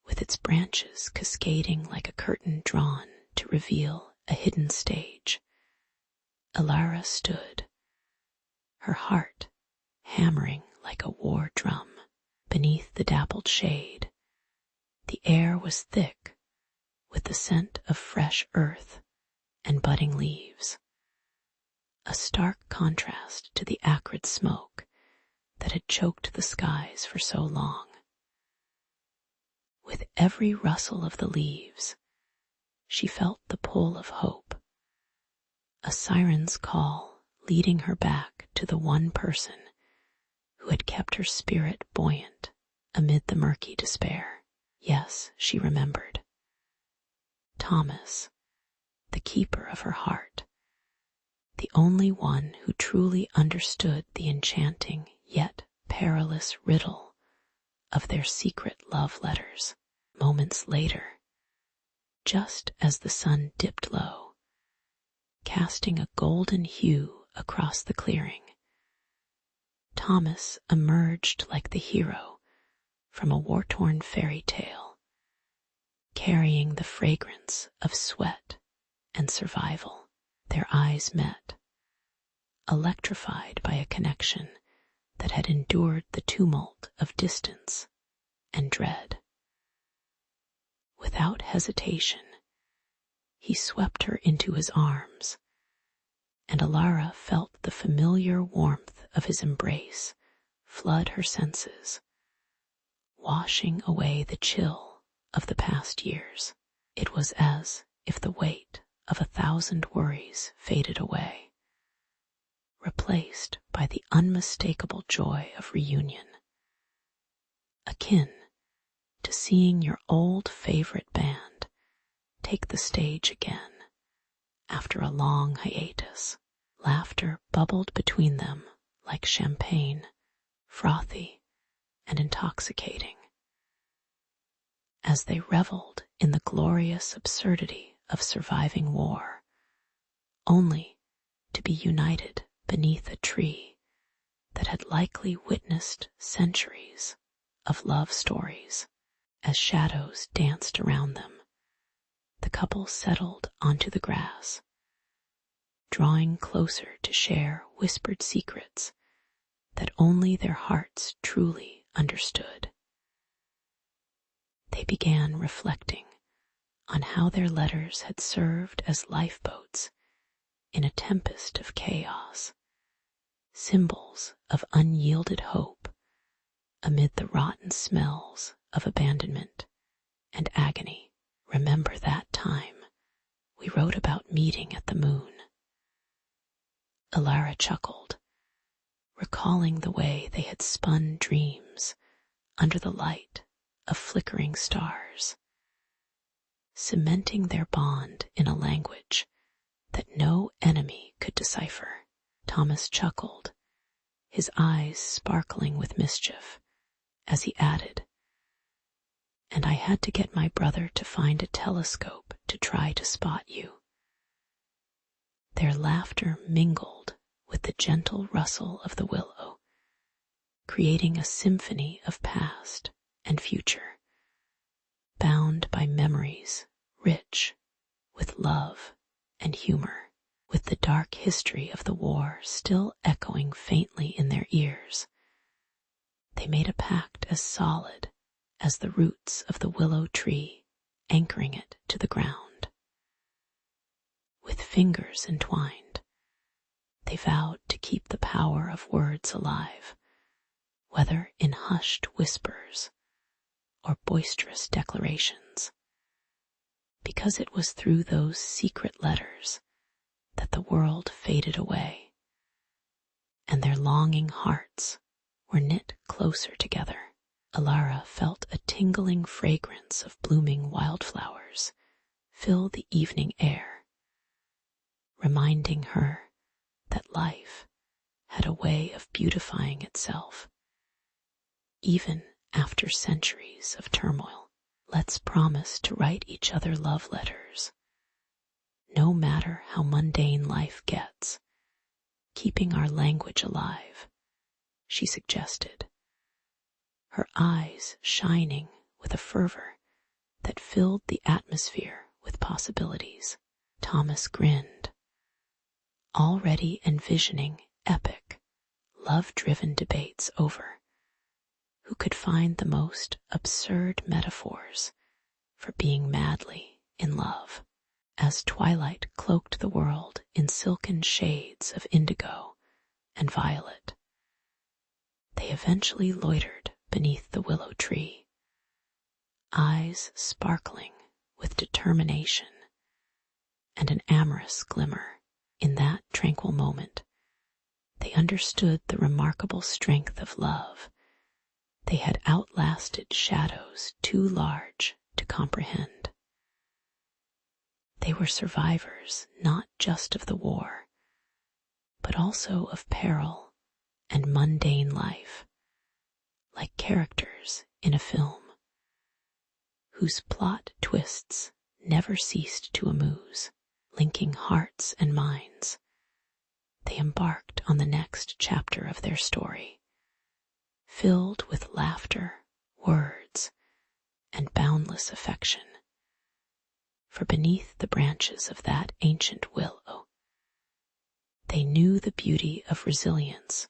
with its branches cascading like a curtain drawn to reveal a hidden stage, Alara stood, her heart hammering like a war drum. Beneath the dappled shade, the air was thick with the scent of fresh earth and budding leaves, a stark contrast to the acrid smoke that had choked the skies for so long. With every rustle of the leaves, she felt the pull of hope, a siren's call leading her back to the one person who had kept her spirit buoyant amid the murky despair. Yes, she remembered. Thomas, the keeper of her heart, the only one who truly understood the enchanting yet perilous riddle of their secret love letters. Moments later, just as the sun dipped low, casting a golden hue across the clearing, Thomas emerged like the hero from a war-torn fairy tale, carrying the fragrance of sweat and survival. Their eyes met, electrified by a connection that had endured the tumult of distance and dread. Without hesitation, he swept her into his arms, and Alara felt the familiar warmth of his embrace flood her senses, washing away the chill of the past years. It was as if the weight of 1,000 worries faded away, replaced by the unmistakable joy of reunion, akin to seeing your old favorite band take the stage again after a long hiatus. Laughter bubbled between them like champagne, frothy and intoxicating, as they reveled in the glorious absurdity of surviving war, only to be united beneath a tree that had likely witnessed centuries of love stories. As shadows danced around them, the couple settled onto the grass, drawing closer to share whispered secrets that only their hearts truly understood. They began reflecting on how their letters had served as lifeboats in a tempest of chaos, symbols of unyielded hope amid the rotten smells of abandonment and agony. Remember that time we wrote about meeting at the moon? Alara chuckled, recalling the way they had spun dreams under the light of flickering stars, cementing their bond in a language that no enemy could decipher. Thomas chuckled, his eyes sparkling with mischief, as he added, "And I had to get my brother to find a telescope to try to spot you." Their laughter mingled with the gentle rustle of the willow, creating a symphony of past and future, bound by memories rich with love and humor. With the dark history of the war still echoing faintly in their ears, they made a pact as solid as the roots of the willow tree anchoring it to the ground. With fingers entwined, they vowed to keep the power of words alive, whether in hushed whispers or boisterous declarations, because it was through those secret letters that the world faded away, and their longing hearts were knit closer together. Alara felt a tingling fragrance of blooming wildflowers fill the evening air, reminding her that life had a way of beautifying itself, even after centuries of turmoil. Let's promise to write each other love letters, no matter how mundane life gets, keeping our language alive, she suggested, her eyes shining with a fervor that filled the atmosphere with possibilities. Thomas grinned, already envisioning epic, love-driven debates over who could find the most absurd metaphors for being madly in love. As twilight cloaked the world in silken shades of indigo and violet, they eventually loitered beneath the willow tree, eyes sparkling with determination and an amorous glimmer. In that tranquil moment, they understood the remarkable strength of love. They had outlasted shadows too large to comprehend. They were survivors not just of the war, but also of peril and mundane life, like characters in a film, whose plot twists never ceased to amuse. Linking hearts and minds, they embarked on the next chapter of their story, filled with laughter, words, and boundless affection. For beneath the branches of that ancient willow, they knew the beauty of resilience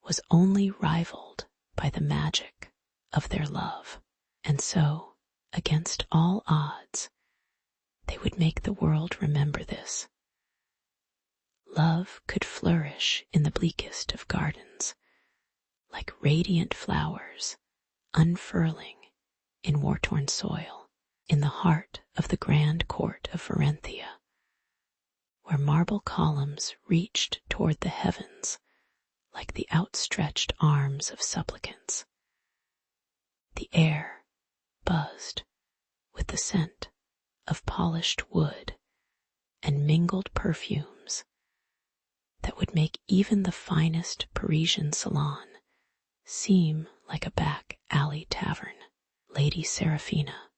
was only rivaled by the magic of their love. And so, against all odds, they would make the world remember this. Love could flourish in the bleakest of gardens, like radiant flowers unfurling in war-torn soil, in the heart of the grand court of Varenthia, where marble columns reached toward the heavens like the outstretched arms of supplicants. The air buzzed with the scent of polished wood and mingled perfumes that would make even the finest Parisian salon seem like a back alley tavern. Lady Seraphina,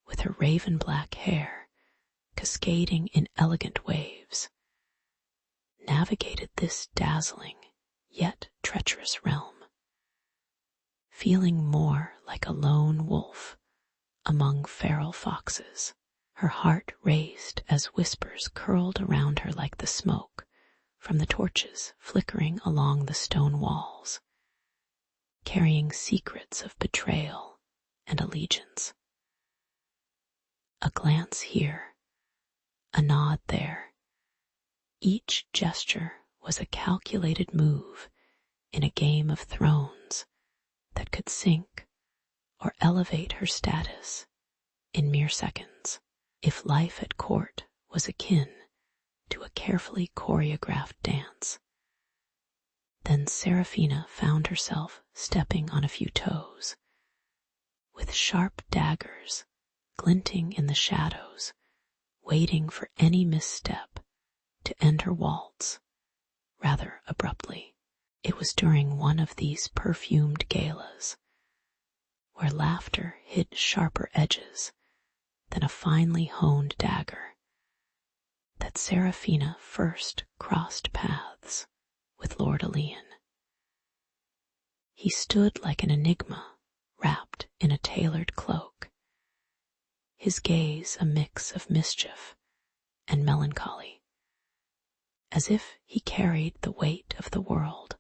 with her raven black hair cascading in elegant waves, navigated this dazzling yet treacherous realm, feeling more like a lone wolf among feral foxes. Her heart raced as whispers curled around her like the smoke from the torches flickering along the stone walls, carrying secrets of betrayal and allegiance. A glance here, a nod there. Each gesture was a calculated move in a game of thrones that could sink or elevate her status in mere seconds. If life at court was akin to a carefully choreographed dance, then Seraphina found herself stepping on a few toes, with sharp daggers glinting in the shadows, waiting for any misstep to end her waltz rather abruptly. It was during one of these perfumed galas, where laughter hid sharper edges than a finely honed dagger, that Seraphina first crossed paths with Lord Elian. He stood like an enigma wrapped in a tailored cloak, his gaze a mix of mischief and melancholy, as if he carried the weight of the world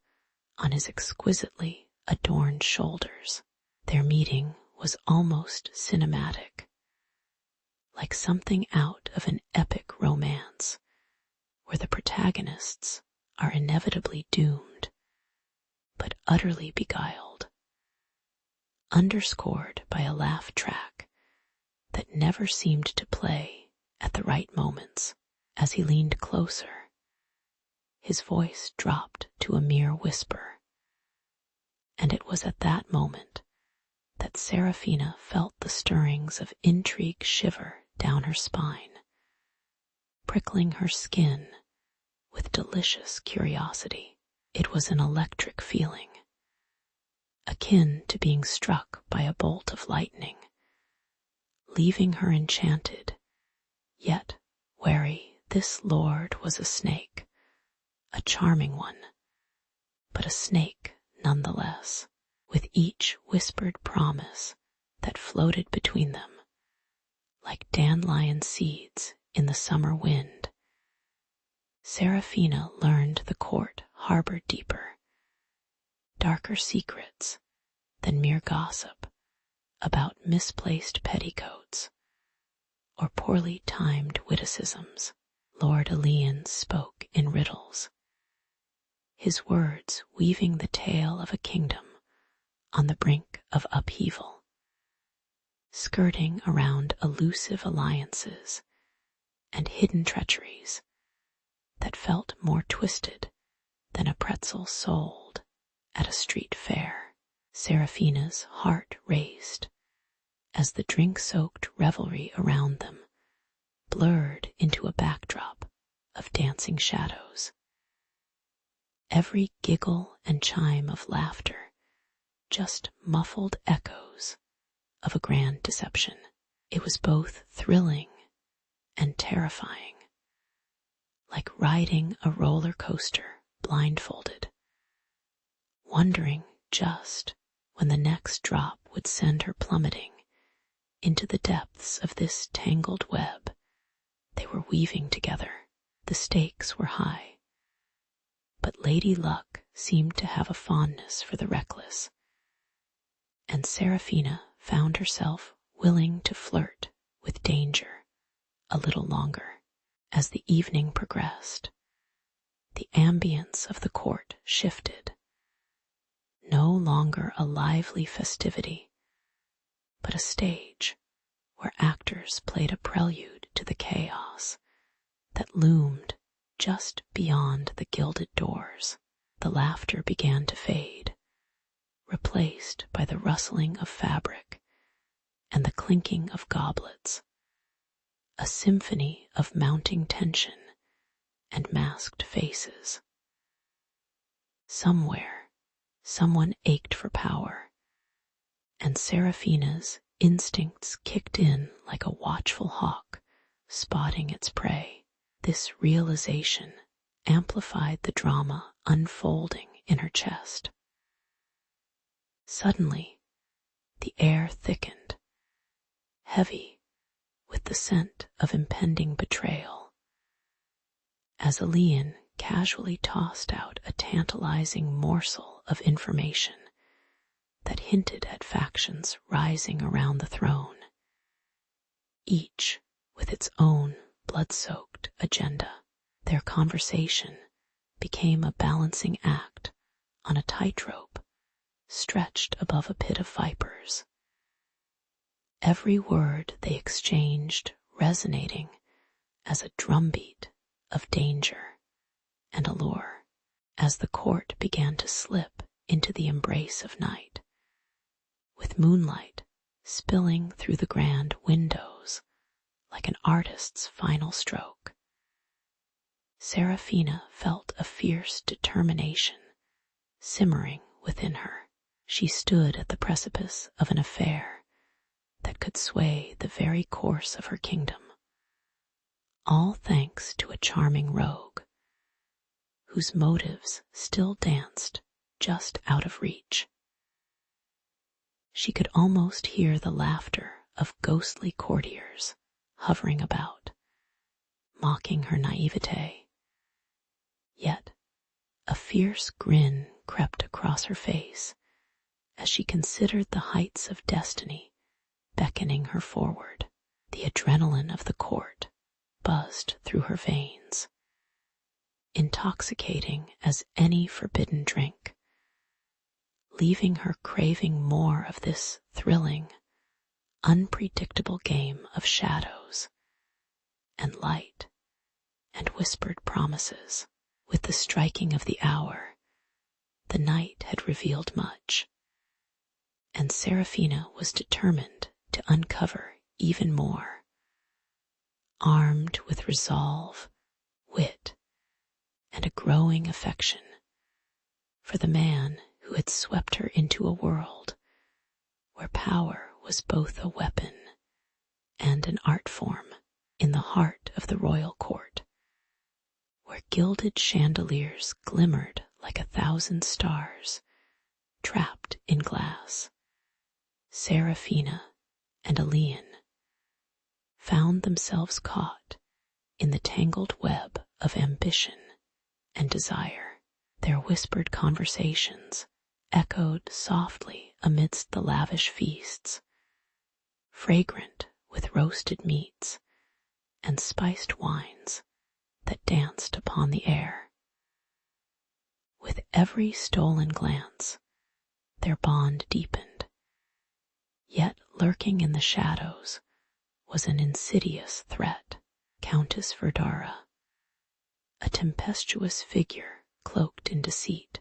on his exquisitely adorned shoulders. Their meeting was almost cinematic, like something out of an epic romance, where the protagonists are inevitably doomed, but utterly beguiled, underscored by a laugh track that never seemed to play at the right moments. As he leaned closer, his voice dropped to a mere whisper, and it was at that moment that Seraphina felt the stirrings of intrigue shiver down her spine, prickling her skin with delicious curiosity. It was an electric feeling, akin to being struck by a bolt of lightning, leaving her enchanted, yet wary. This lord was a snake, a charming one, but a snake nonetheless, with each whispered promise that floated between them, like dandelion seeds in the summer wind. Seraphina learned the court harbored deeper, darker secrets than mere gossip about misplaced petticoats or poorly timed witticisms. Lord Elian spoke in riddles, his words weaving the tale of a kingdom on the brink of upheaval, skirting around elusive alliances and hidden treacheries that felt more twisted than a pretzel sold at a street fair. Seraphina's heart raced as the drink-soaked revelry around them blurred into a backdrop of dancing shadows. Every giggle and chime of laughter just muffled echoes of a grand deception. It was both thrilling and terrifying, like riding a roller coaster blindfolded, wondering just when the next drop would send her plummeting into the depths of this tangled web they were weaving together. The stakes were high, but Lady Luck seemed to have a fondness for the reckless, and Seraphina found herself willing to flirt with danger a little longer. As the evening progressed, the ambience of the court shifted. No longer a lively festivity, but a stage where actors played a prelude to the chaos that loomed just beyond the gilded doors. The laughter began to fade, replaced by the rustling of fabric and the clinking of goblets, a symphony of mounting tension and masked faces. Somewhere, someone ached for power, and Seraphina's instincts kicked in like a watchful hawk spotting its prey. This realization amplified the drama unfolding in her chest. Suddenly, the air thickened, heavy with the scent of impending betrayal, as Aeolian casually tossed out a tantalizing morsel of information that hinted at factions rising around the throne, each with its own blood-soaked agenda. Their conversation became a balancing act on a tightrope stretched above a pit of vipers. Every word they exchanged resonating as a drumbeat of danger and allure, as the court began to slip into the embrace of night, with moonlight spilling through the grand windows like an artist's final stroke. Serafina felt a fierce determination simmering within her. She stood at the precipice of an affair that could sway the very course of her kingdom, all thanks to a charming rogue whose motives still danced just out of reach. She could almost hear the laughter of ghostly courtiers hovering about, mocking her naivete. Yet a fierce grin crept across her face as she considered the heights of destiny beckoning her forward. The adrenaline of the court buzzed through her veins, intoxicating as any forbidden drink, leaving her craving more of this thrilling, unpredictable game of shadows and light and whispered promises. With the striking of the hour, the night had revealed much, and Serafina was determined to uncover even more. Armed with resolve, wit, and a growing affection for the man who had swept her into a world where power was both a weapon and an art form, in the heart of the royal court, where gilded chandeliers glimmered like 1,000 stars trapped in glass. Serafina and Aeolian found themselves caught in the tangled web of ambition and desire. Their whispered conversations echoed softly amidst the lavish feasts, fragrant with roasted meats and spiced wines that danced upon the air. With every stolen glance, their bond deepened, yet lurking in the shadows was an insidious threat. Countess Verdara, a tempestuous figure cloaked in deceit,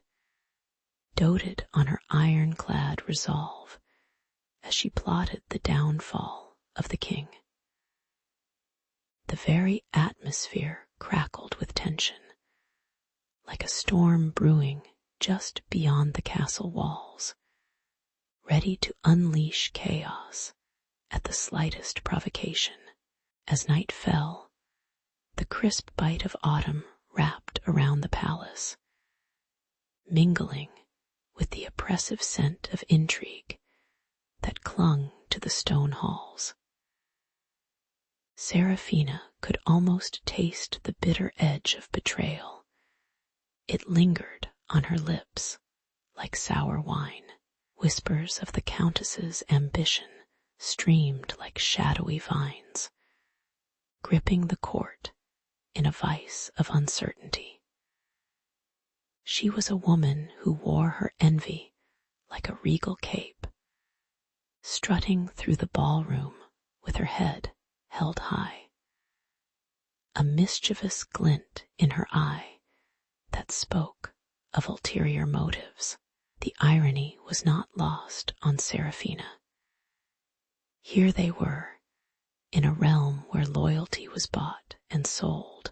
doted on her ironclad resolve as she plotted the downfall of the king. The very atmosphere crackled with tension, like a storm brewing just beyond the castle walls, ready to unleash chaos at the slightest provocation. As night fell, the crisp bite of autumn wrapped around the palace, mingling with the oppressive scent of intrigue that clung to the stone halls. Serafina could almost taste the bitter edge of betrayal. It lingered on her lips like sour wine. Whispers of the countess's ambition streamed like shadowy vines, gripping the court in a vice of uncertainty. She was a woman who wore her envy like a regal cape, strutting through the ballroom with her head held high, a mischievous glint in her eye that spoke of ulterior motives. The irony was not lost on Serafina. Here they were, in a realm where loyalty was bought and sold,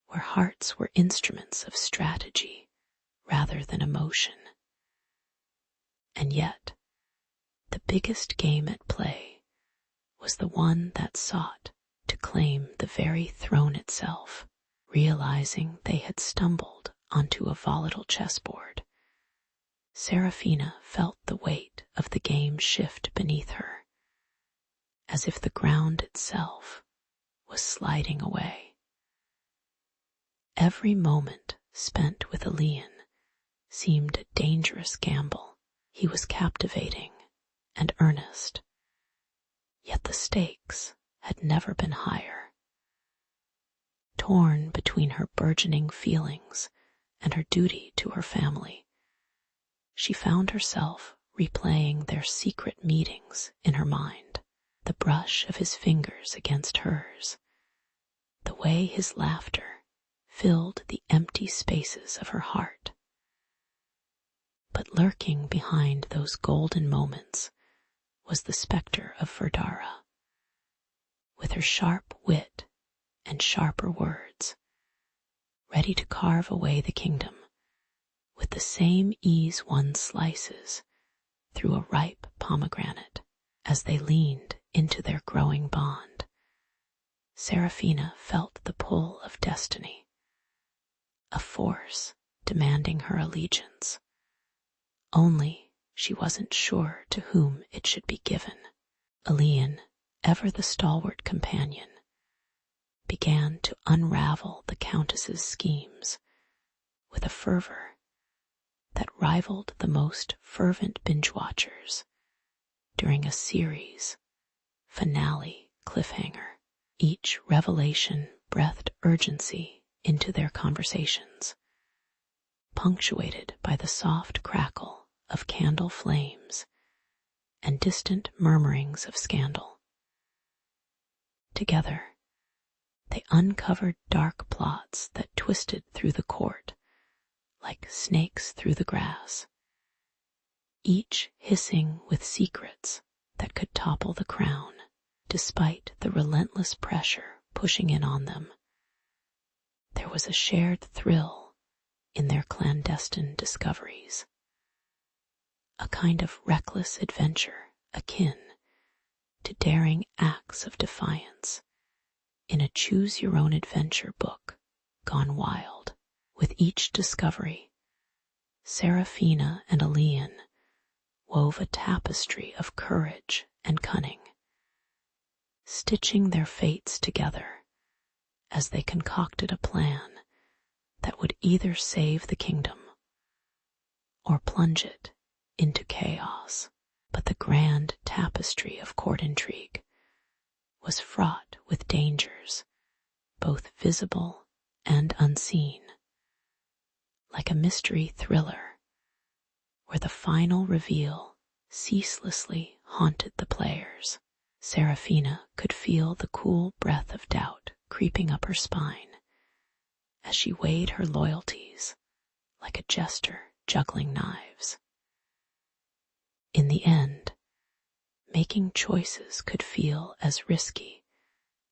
where hearts were instruments of strategy rather than emotion. And yet, the biggest game at play was the one that sought to claim the very throne itself. Realizing they had stumbled onto a volatile chessboard, Serafina felt the weight of the game shift beneath her, as if the ground itself was sliding away. Every moment spent with Elian seemed a dangerous gamble. He was captivating and earnest, yet the stakes had never been higher. Torn between her burgeoning feelings and her duty to her family, she found herself replaying their secret meetings in her mind, the brush of his fingers against hers, the way his laughter filled the empty spaces of her heart. But lurking behind those golden moments was the specter of Verdara, with her sharp wit and sharper words, ready to carve away the kingdom with the same ease one slices through a ripe pomegranate. As they leaned into their growing bond, Serafina felt the pull of destiny, a force demanding her allegiance. Only she wasn't sure to whom it should be given. Elian, ever the stalwart companion, began to unravel the Countess's schemes with a fervor that rivaled the most fervent binge-watchers during a series finale cliffhanger. Each revelation breathed urgency into their conversations, punctuated by the soft crackle of candle flames and distant murmurings of scandal. Together, they uncovered dark plots that twisted through the court like snakes through the grass, each hissing with secrets that could topple the crown, despite the relentless pressure pushing in on them. There was a shared thrill in their clandestine discoveries, a kind of reckless adventure akin to daring acts of defiance in a choose-your-own-adventure book gone wild. With each discovery, Serafina and Elian wove a tapestry of courage and cunning, stitching their fates together as they concocted a plan that would either save the kingdom or plunge it into chaos. But the grand tapestry of court intrigue was fraught with dangers, both visible and unseen, like a mystery thriller where the final reveal ceaselessly haunted the players. Serafina could feel the cool breath of doubt creeping up her spine as she weighed her loyalties like a jester juggling knives. In the end, making choices could feel as risky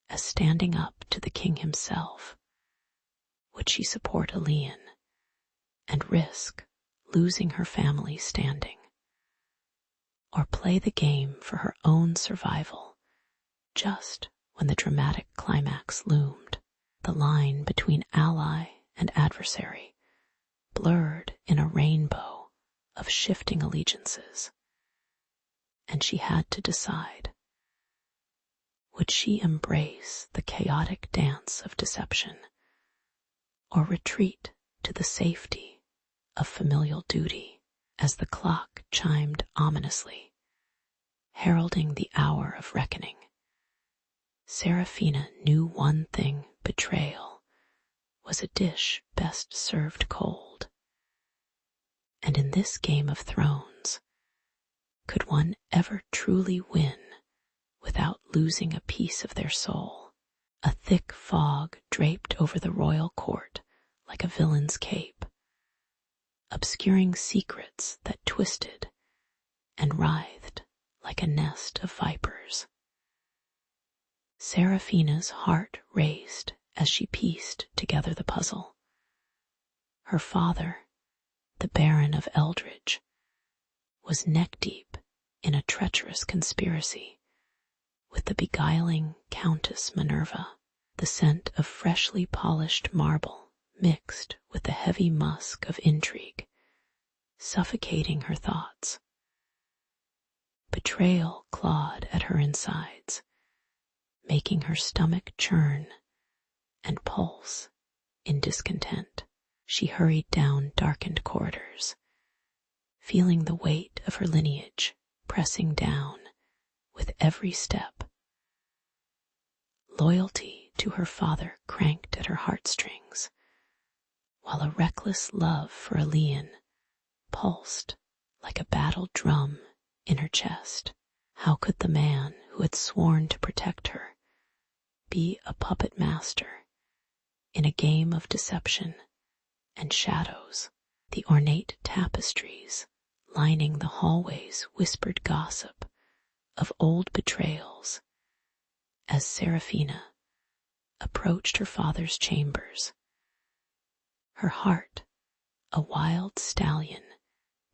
as standing up to the king himself. Would she support Elian and risk losing her family standing, or play the game for her own survival? Just when the dramatic climax loomed, the line between ally and adversary blurred in a rainbow of shifting allegiances, and she had to decide. Would she embrace the chaotic dance of deception, or retreat to the safety of familial duty? As the clock chimed ominously, heralding the hour of reckoning, Serafina knew one thing: betrayal was a dish best served cold. And in this Game of Thrones, could one ever truly win without losing a piece of their soul? A thick fog draped over the royal court like a villain's cape, obscuring secrets that twisted and writhed like a nest of vipers. Serafina's heart raced as she pieced together the puzzle. Her father, the Baron of Eldridge, was neck-deep in a treacherous conspiracy with the beguiling Countess Minerva. The scent of freshly polished marble mixed with the heavy musk of intrigue, suffocating her thoughts. Betrayal clawed at her insides, making her stomach churn and pulse in discontent. She hurried down darkened corridors, feeling the weight of her lineage pressing down with every step. Loyalty to her father cranked at her heartstrings, while a reckless love for Aeolian pulsed like a battle drum in her chest. How could the man who had sworn to protect her be a puppet master in a game of deception and shadows? The ornate tapestries lining the hallways whispered gossip of old betrayals as Seraphina approached her father's chambers. Her heart, a wild stallion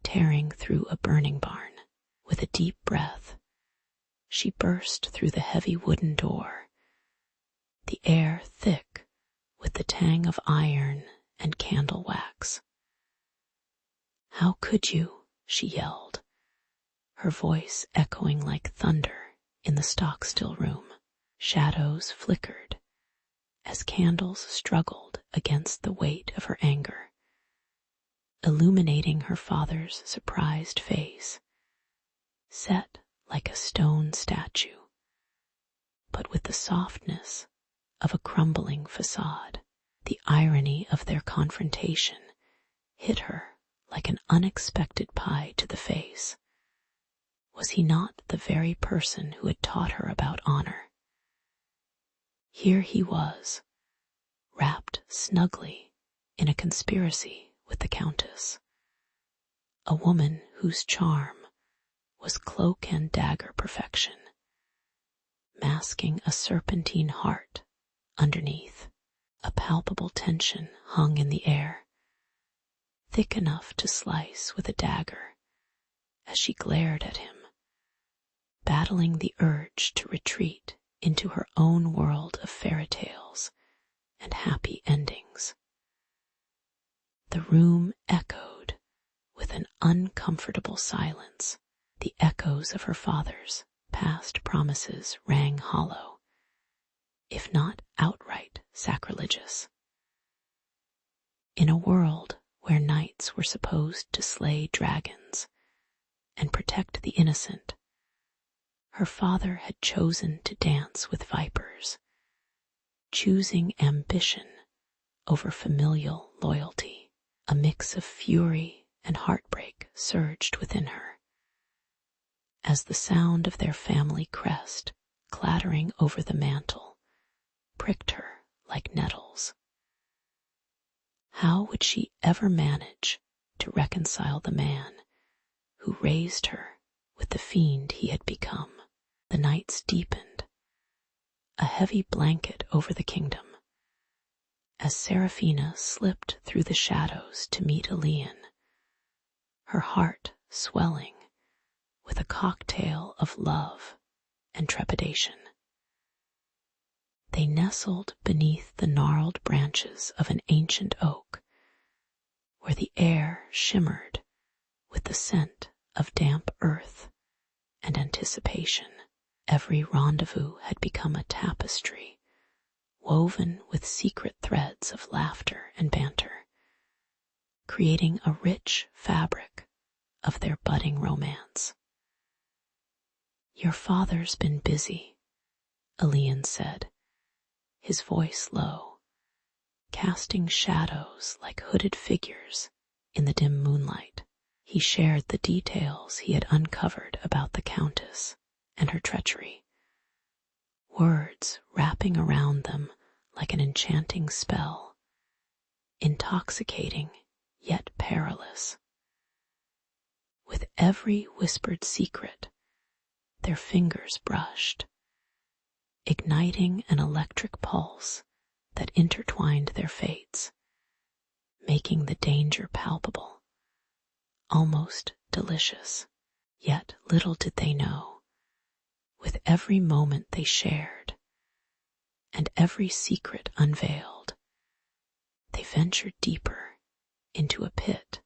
tearing through a burning barn. With a deep breath, she burst through the heavy wooden door, the air thick with the tang of iron and candle wax. "How could you?" she yelled, her voice echoing like thunder in the stock-still room. Shadows flickered as candles struggled against the weight of her anger, illuminating her father's surprised face, set like a stone statue, but with the softness of a crumbling facade. The irony of their confrontation hit her like an unexpected pie to the face. Was he not the very person who had taught her about honor? Here he was, wrapped snugly in a conspiracy with the Countess, a woman whose charm was cloak and dagger perfection, masking a serpentine heart underneath. A palpable tension hung in the air, thick enough to slice with a dagger, as she glared at him, battling the urge to retreat into her own world of fairy tales and happy endings. The room echoed with an uncomfortable silence. The echoes of her father's past promises rang hollow, if not outright sacrilegious. In a world where knights were supposed to slay dragons and protect the innocent, her father had chosen to dance with vipers, choosing ambition over familial loyalty. A mix of fury and heartbreak surged within her, as the sound of their family crest clattering over the mantel pricked her like nettles. How would she ever manage to reconcile the man who raised her with the fiend he had become? The nights deepened, a heavy blanket over the kingdom, as Seraphina slipped through the shadows to meet Aeolian, her heart swelling with a cocktail of love and trepidation. They nestled beneath the gnarled branches of an ancient oak, where the air shimmered with the scent of damp earth and anticipation. Every rendezvous had become a tapestry, woven with secret threads of laughter and banter, creating a rich fabric of their budding romance. "Your father's been busy," Aeolian said, his voice low, casting shadows like hooded figures in the dim moonlight. He shared the details he had uncovered about the Countess and her treachery, words wrapping around them like an enchanting spell, intoxicating yet perilous. With every whispered secret, their fingers brushed, igniting an electric pulse that intertwined their fates, making the danger palpable, almost delicious. Yet little did they know, with every moment they shared, and every secret unveiled, they ventured deeper into a pit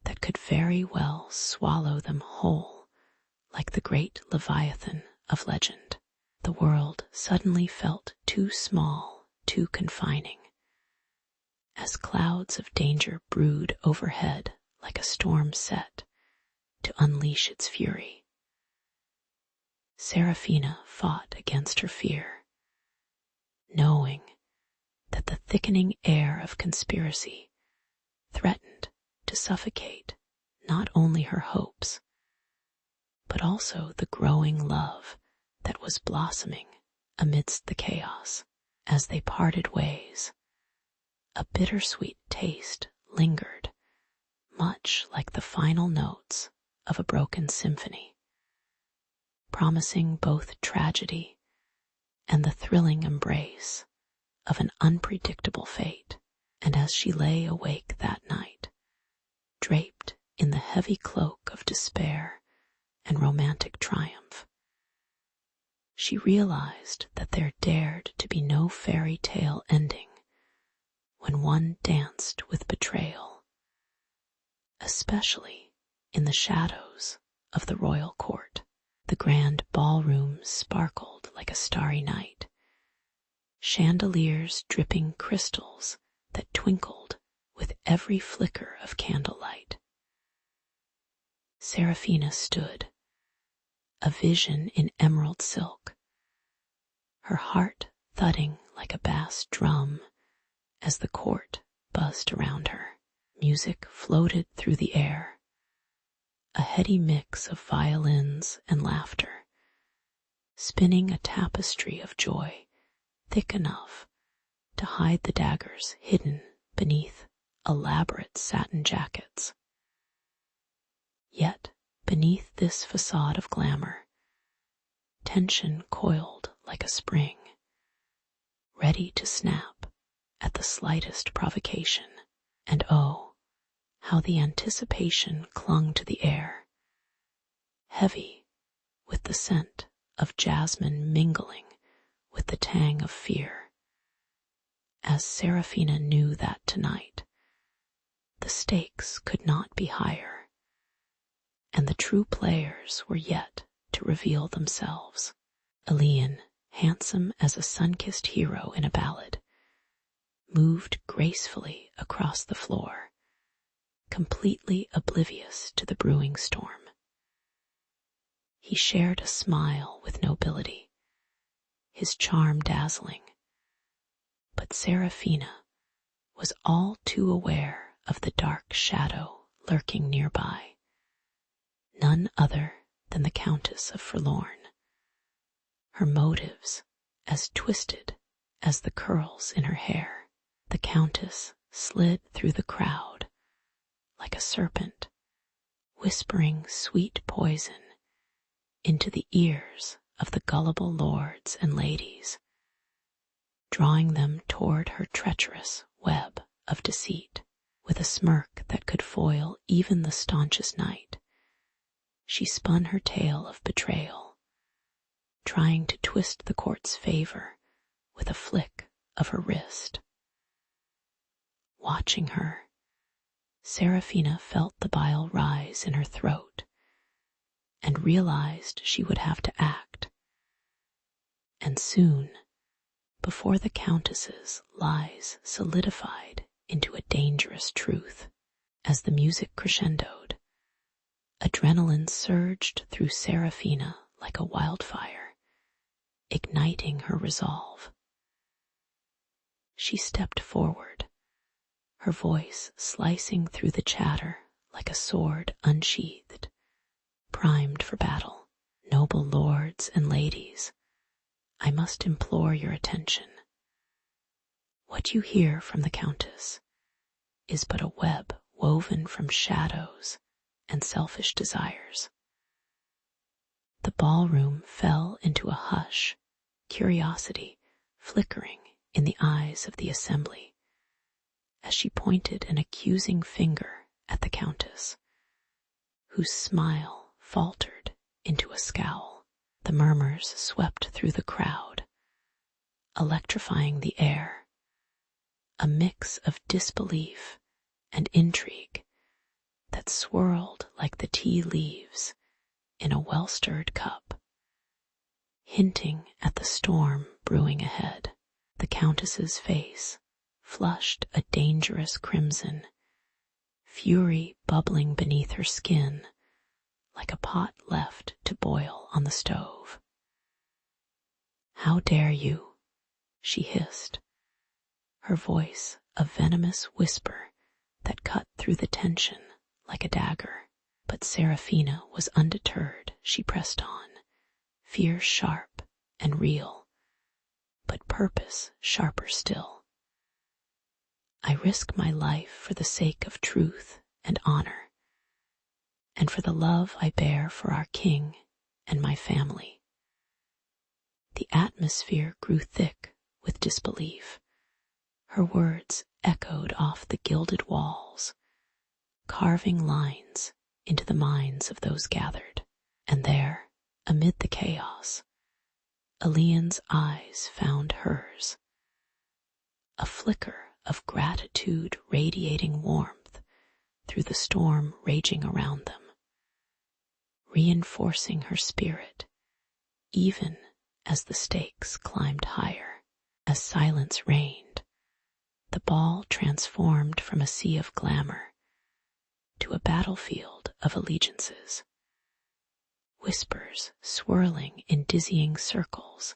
that could very well swallow them whole like the great Leviathan of legend. The world suddenly felt too small, too confining. As clouds of danger brewed overhead like a storm set to unleash its fury, Seraphina fought against her fear, knowing that the thickening air of conspiracy threatened to suffocate not only her hopes, but also the growing love that was blossoming amidst the chaos. As they parted ways, a bittersweet taste lingered, much like the final notes of a broken symphony, promising both tragedy and the thrilling embrace of an unpredictable fate. And as she lay awake that night, draped in the heavy cloak of despair and romantic triumph, she realized that there dared to be no fairy tale ending when one danced with betrayal, especially in the shadows of the royal court. The grand ballroom sparkled like a starry night, chandeliers dripping crystals that twinkled with every flicker of candlelight. Seraphina stood, a vision in emerald silk, her heart thudding like a bass drum as the court buzzed around her. Music floated through the air, a heady mix of violins and laughter, spinning a tapestry of joy thick enough to hide the daggers hidden beneath elaborate satin jackets. Yet, beneath this facade of glamour, tension coiled like a spring, ready to snap at the slightest provocation. And oh, how the anticipation clung to the air, heavy with the scent of jasmine mingling with the tang of fear, as Seraphina knew that tonight the stakes could not be higher, and the true players were yet to reveal themselves. Elian, handsome as a sun-kissed hero in a ballad, moved gracefully across the floor, completely oblivious to the brewing storm. He shared a smile with nobility, his charm dazzling, but Seraphina was all too aware of the dark shadow lurking nearby, none other than the Countess of Forlorn, her motives as twisted as the curls in her hair. The Countess slid through the crowd like a serpent, whispering sweet poison into the ears of the gullible lords and ladies, drawing them toward her treacherous web of deceit. With a smirk that could foil even the staunchest knight, she spun her tale of betrayal, trying to twist the court's favor with a flick of her wrist. Watching her, Seraphina felt the bile rise in her throat and realized she would have to act. And soon, before the Countess's lies solidified into a dangerous truth, as the music crescendoed, adrenaline surged through Seraphina like a wildfire, igniting her resolve. She stepped forward, her voice slicing through the chatter like a sword unsheathed, primed for battle. Noble lords and ladies, I must implore your attention. What you hear from the Countess is but a web woven from shadows and selfish desires. The ballroom fell into a hush, curiosity flickering in the eyes of the assembly as she pointed an accusing finger at the Countess, whose smile faltered into a scowl. The murmurs swept through the crowd, electrifying the air, a mix of disbelief and intrigue that swirled like the tea leaves in a well-stirred cup. hinting at the storm brewing ahead. The Countess's face flushed a dangerous crimson, fury bubbling beneath her skin like a pot left to boil on the stove. "How dare you?" she hissed, her voice a venomous whisper that cut through the tension like a dagger. But Serafina was undeterred. She pressed on, fear sharp and real, but purpose sharper still. "I risk my life for the sake of truth and honor, and for the love I bear for our king and my family." The atmosphere grew thick with disbelief. Her words echoed off the gilded walls, carving lines into the minds of those gathered. And there, amid the chaos, Alian's eyes found hers, a flicker of gratitude radiating warmth through the storm raging around them, reinforcing her spirit even as the stakes climbed higher. As silence reigned, the ball transformed from a sea of glamour to a battlefield of allegiances, whispers swirling in dizzying circles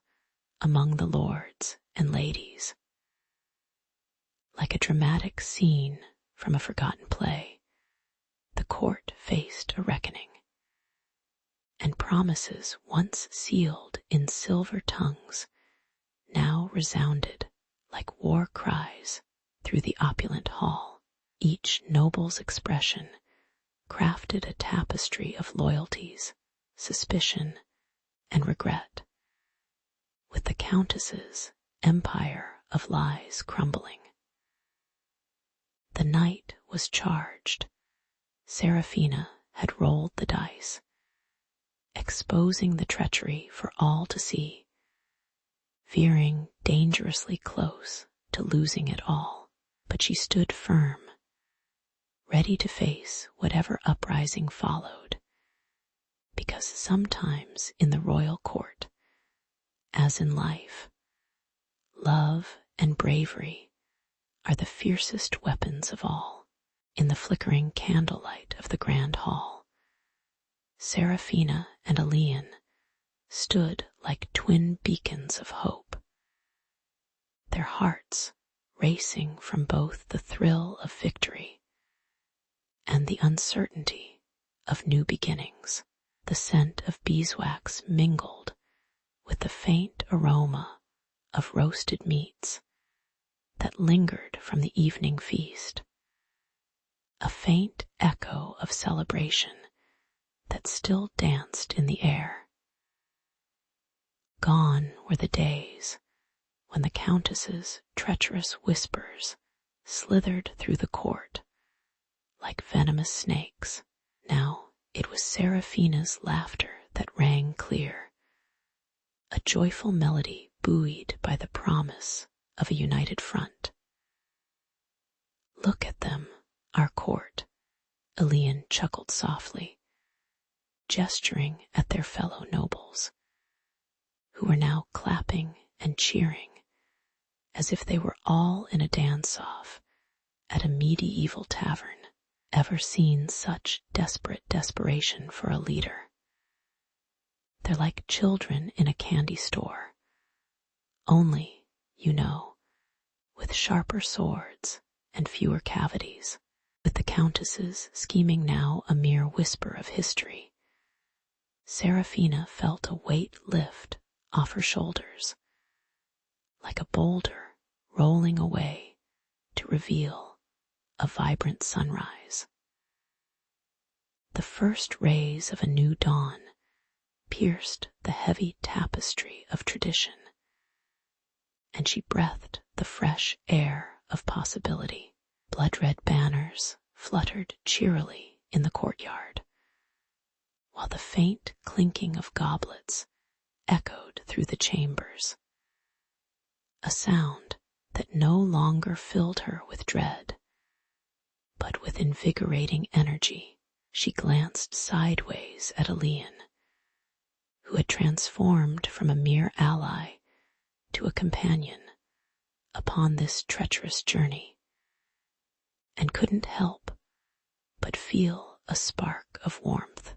among the lords and ladies. Like a dramatic scene from a forgotten play, the court faced a reckoning, and promises once sealed in silver tongues now resounded like war cries through the opulent hall. Each noble's expression crafted a tapestry of loyalties, suspicion, and regret, with the Countess's empire of lies crumbling. The night was charged. Serafina had rolled the dice, exposing the treachery for all to see, veering dangerously close to losing it all. But she stood firm, ready to face whatever uprising followed, because sometimes in the royal court, as in life, love and bravery are the fiercest weapons of all. In the flickering candlelight of the grand hall, Serafina and Alian stood like twin beacons of hope, their hearts racing from both the thrill of victory and the uncertainty of new beginnings. The scent of beeswax mingled with the faint aroma of roasted meats that lingered from the evening feast, a faint echo of celebration that still danced in the air. Gone were the days when the Countess's treacherous whispers slithered through the court like venomous snakes. Now it was Serafina's laughter that rang clear, a joyful melody buoyed by the promise of a united front. "Look at them, our court," Alian chuckled softly, gesturing at their fellow nobles, who were now clapping and cheering as if they were all in a dance-off at a medieval tavern. Ever seen such desperate desperation for a leader? They're like children in a candy store, only, you know, with sharper swords and fewer cavities. With the Countess's scheming now a mere whisper of history, Serafina felt a weight lift off her shoulders, like a boulder rolling away to reveal a vibrant sunrise. The first rays of a new dawn pierced the heavy tapestry of tradition, and she breathed the fresh air of possibility. Blood-red banners fluttered cheerily in the courtyard, while the faint clinking of goblets echoed through the chambers, a sound that no longer filled her with dread, but with invigorating energy. She glanced sideways at Alian, who had transformed from a mere ally to a companion upon this treacherous journey, and couldn't help but feel a spark of warmth,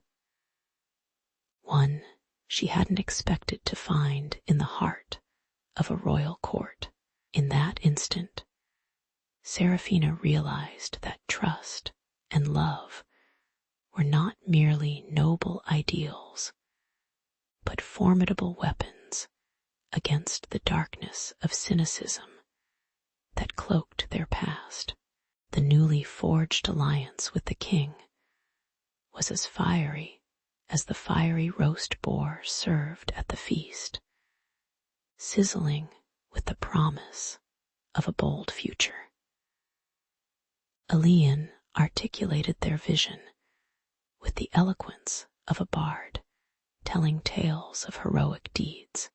one she hadn't expected to find in the heart of a royal court. In that instant, Serafina realized that trust and love were not merely noble ideals, but formidable weapons against the darkness of cynicism that cloaked their past. The newly forged alliance with the king was as fiery as the fiery roast boar served at the feast, sizzling with the promise of a bold future. Aelian articulated their vision with the eloquence of a bard telling tales of heroic deeds,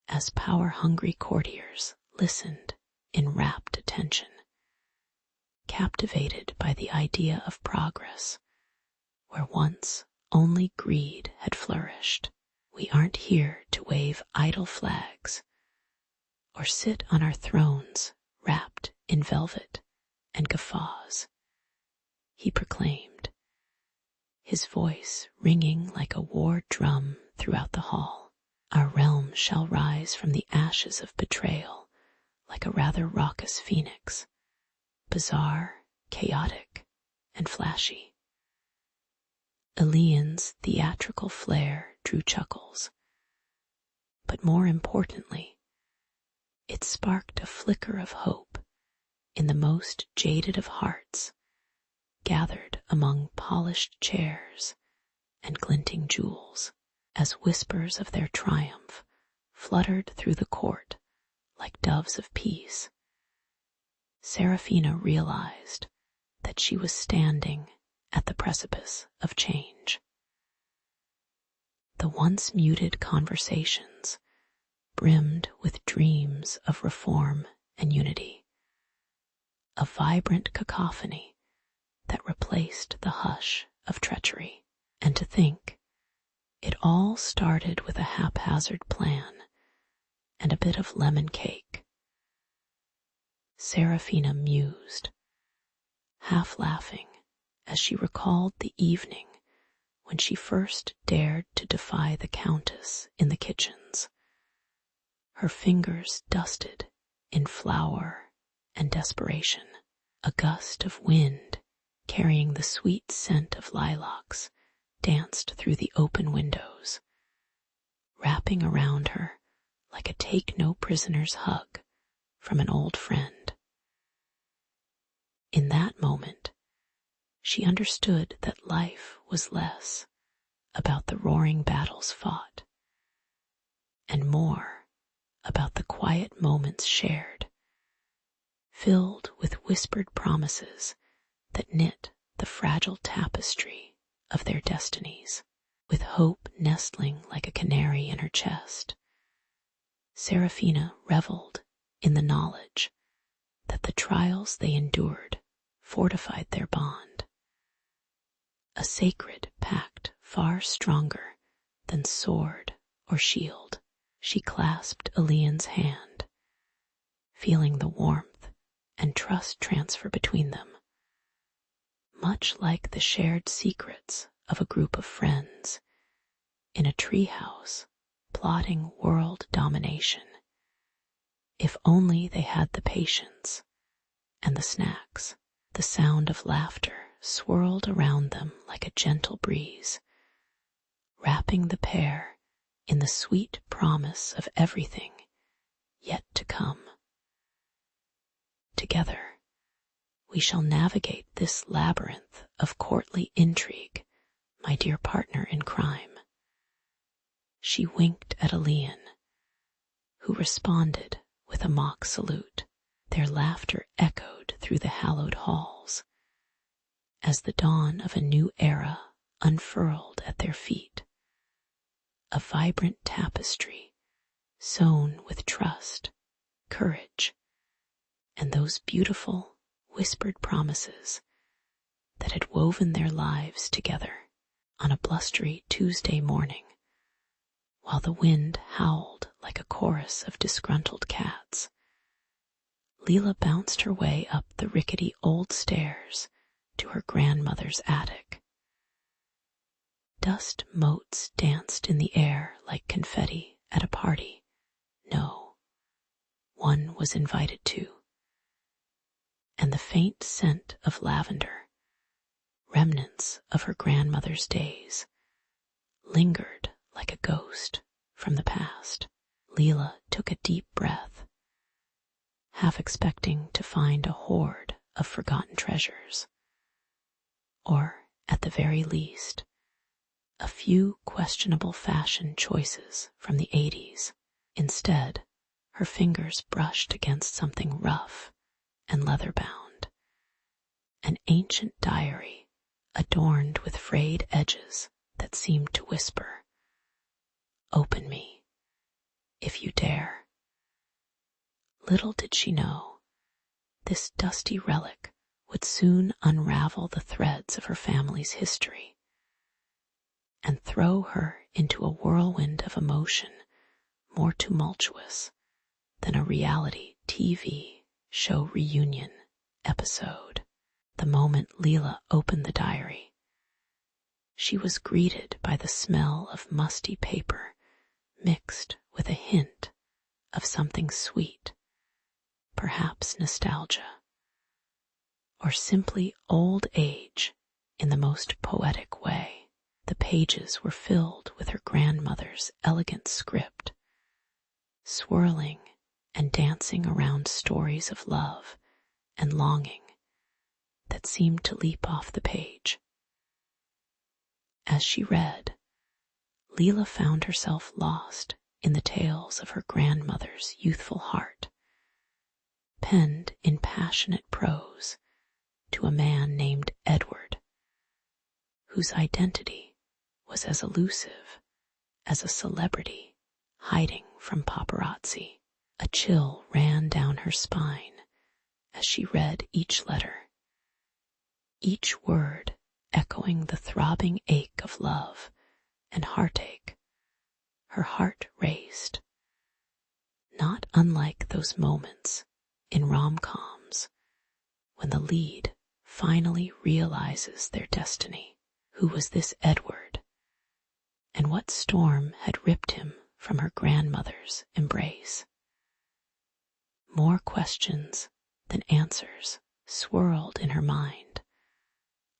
as power-hungry courtiers listened in rapt attention, captivated by the idea of progress where once only greed had flourished. We aren't here to wave idle flags or sit on our thrones wrapped in velvet and guffaws, he proclaimed, his voice ringing like a war drum throughout the hall. Our realm shall rise from the ashes of betrayal like a rather raucous phoenix, bizarre, chaotic, and flashy. Aelian's theatrical flair drew chuckles, but more importantly, it sparked a flicker of hope in the most jaded of hearts gathered among polished chairs and glinting jewels, as whispers of their triumph fluttered through the court like doves of peace. Serafina realized that she was standing at the precipice of change. The once muted conversations brimmed with dreams of reform and unity, a vibrant cacophony that replaced the hush of treachery. And to think, it all started with a haphazard plan and a bit of lemon cake. Serafina mused, half laughing as she recalled the evening when she first dared to defy the Countess in the kitchens, her fingers dusted in flour and desperation. A gust of wind carrying the sweet scent of lilacs danced through the open windows, wrapping around her like a take-no-prisoners hug from an old friend. In that moment, she understood that life was less about the roaring battles fought, and more about the quiet moments shared, filled with whispered promises that knit the fragile tapestry of their destinies. With hope nestling like a canary in her chest, Serafina reveled in the knowledge that the trials they endured fortified their bond, a sacred pact far stronger than sword or shield. She clasped Aelian's hand, feeling the warmth and trust transfer between them, much like the shared secrets of a group of friends in a treehouse plotting world domination. If only they had the patience and the snacks. The sound of laughter swirled around them like a gentle breeze, wrapping the pair in the sweet promise of everything yet to come. Together, we shall navigate this labyrinth of courtly intrigue, my dear partner in crime. She winked at Aelian, who responded with a mock salute. Their laughter echoed through the hallowed halls as the dawn of a new era unfurled at their feet, a vibrant tapestry sewn with trust, courage, and those beautiful, whispered promises that had woven their lives together. On a blustery Tuesday morning, while the wind howled like a chorus of disgruntled cats. Leela bounced her way up the rickety old stairs to her grandmother's attic. Dust motes danced in the air like confetti at a party. No, one was invited to. And the faint scent of lavender, remnants of her grandmother's days, lingered like a ghost from the past. Leela took a deep breath, half expecting to find a hoard of forgotten treasures, or, at the very least, a few questionable fashion choices from the 80s. Instead, her fingers brushed against something rough and leather-bound, an ancient diary adorned with frayed edges that seemed to whisper, "Open me, if you dare." Little did she know, this dusty relic would soon unravel the threads of her family's history and throw her into a whirlwind of emotion more tumultuous than a reality TV show reunion episode. The moment Leela opened the diary, she was greeted by the smell of musty paper mixed with a hint of something sweet, perhaps nostalgia, or simply old age in the most poetic way. The pages were filled with her grandmother's elegant script, swirling and dancing around stories of love and longing that seemed to leap off the page. As she read, Leela found herself lost in the tales of her grandmother's youthful heart, penned in passionate prose to a man named Edward, whose identity was as elusive as a celebrity hiding from paparazzi. A chill ran down her spine as she read each letter, each word echoing the throbbing ache of love and heartache. Her heart raced, not unlike those moments in rom-coms when the lead finally realizes their destiny. Who was this Edward? And what storm had ripped him from her grandmother's embrace? More questions than answers swirled in her mind,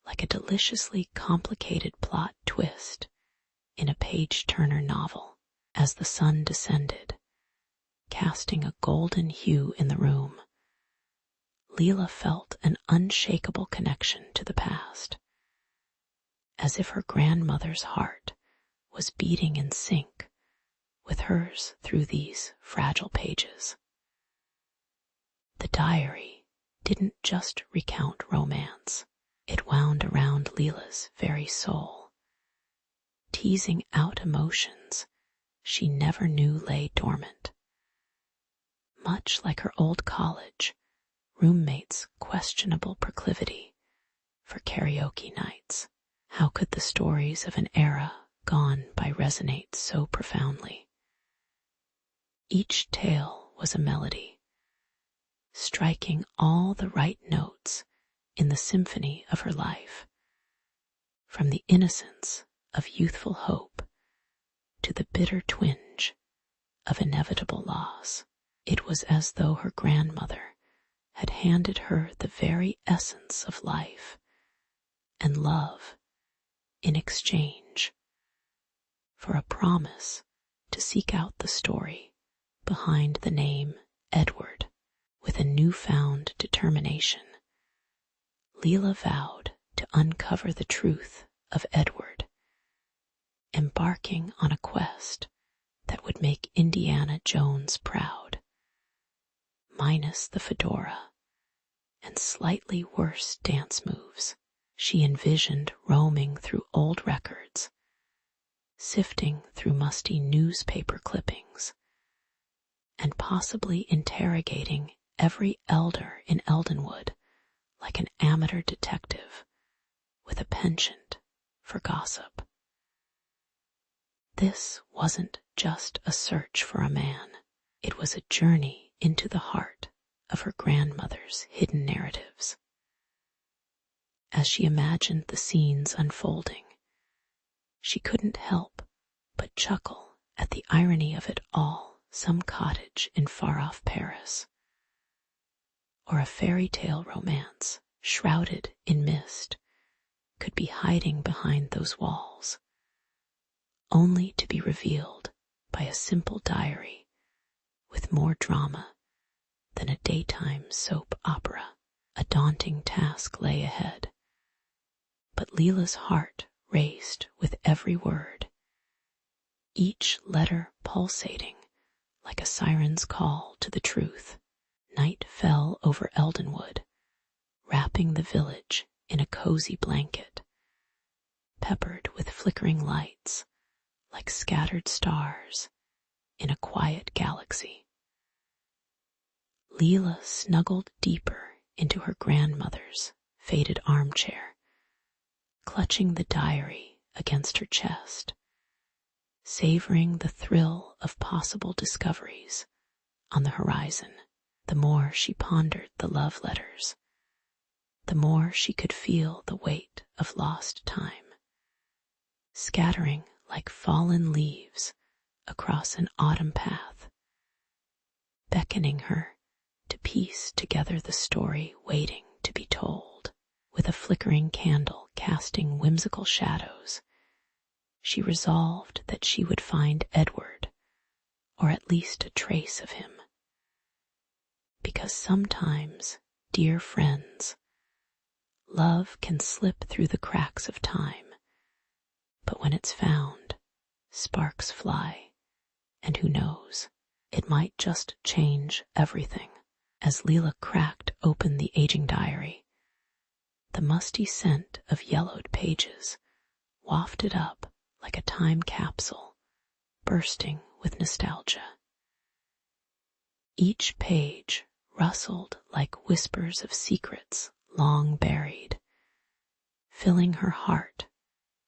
like a deliciously complicated plot twist in a page-turner novel. As the sun descended, casting a golden hue in the room, Leela felt an unshakable connection to the past, as if her grandmother's heart was beating in sync with hers through these fragile pages. The diary didn't just recount romance. It wound around Leela's very soul, teasing out emotions she never knew lay dormant. Much like her old college roommate's questionable proclivity for karaoke nights. How could the stories of an era gone by resonate so profoundly? Each tale was a melody, striking all the right notes in the symphony of her life, from the innocence of youthful hope to the bitter twinge of inevitable loss. It was as though her grandmother had handed her the very essence of life and love in exchange for a promise to seek out the story behind the name Edward. With a newfound determination, Leela vowed to uncover the truth of Edward, embarking on a quest that would make Indiana Jones proud, minus the fedora and slightly worse dance moves. She envisioned roaming through old records, sifting through musty newspaper clippings, and possibly interrogating every elder in Eldenwood like an amateur detective with a penchant for gossip. This wasn't just a search for a man. It was a journey into the heart of her grandmother's hidden narratives. As she imagined the scenes unfolding, she couldn't help but chuckle at the irony of it all. Some cottage in far-off Paris, or a fairy tale romance shrouded in mist, could be hiding behind those walls, only to be revealed by a simple diary with more drama than a daytime soap opera. A daunting task lay ahead, but Leela's heart raced with every word, each letter pulsating like a siren's call to the truth. Night fell over Eldenwood, wrapping the village in a cozy blanket, peppered with flickering lights like scattered stars in a quiet galaxy. Leela snuggled deeper into her grandmother's faded armchair, clutching the diary against her chest, savoring the thrill of possible discoveries on the horizon. The more she pondered the love letters, the more she could feel the weight of lost time, scattering like fallen leaves across an autumn path, beckoning her to piece together the story waiting to be told. With a flickering candle casting whimsical shadows, she resolved that she would find Edward, or at least a trace of him. Because sometimes, dear friends, love can slip through the cracks of time, but when it's found, sparks fly, and who knows, it might just change everything. As Leela cracked open the aging diary, the musty scent of yellowed pages wafted up like a time capsule, bursting with nostalgia. Each page rustled like whispers of secrets long buried, filling her heart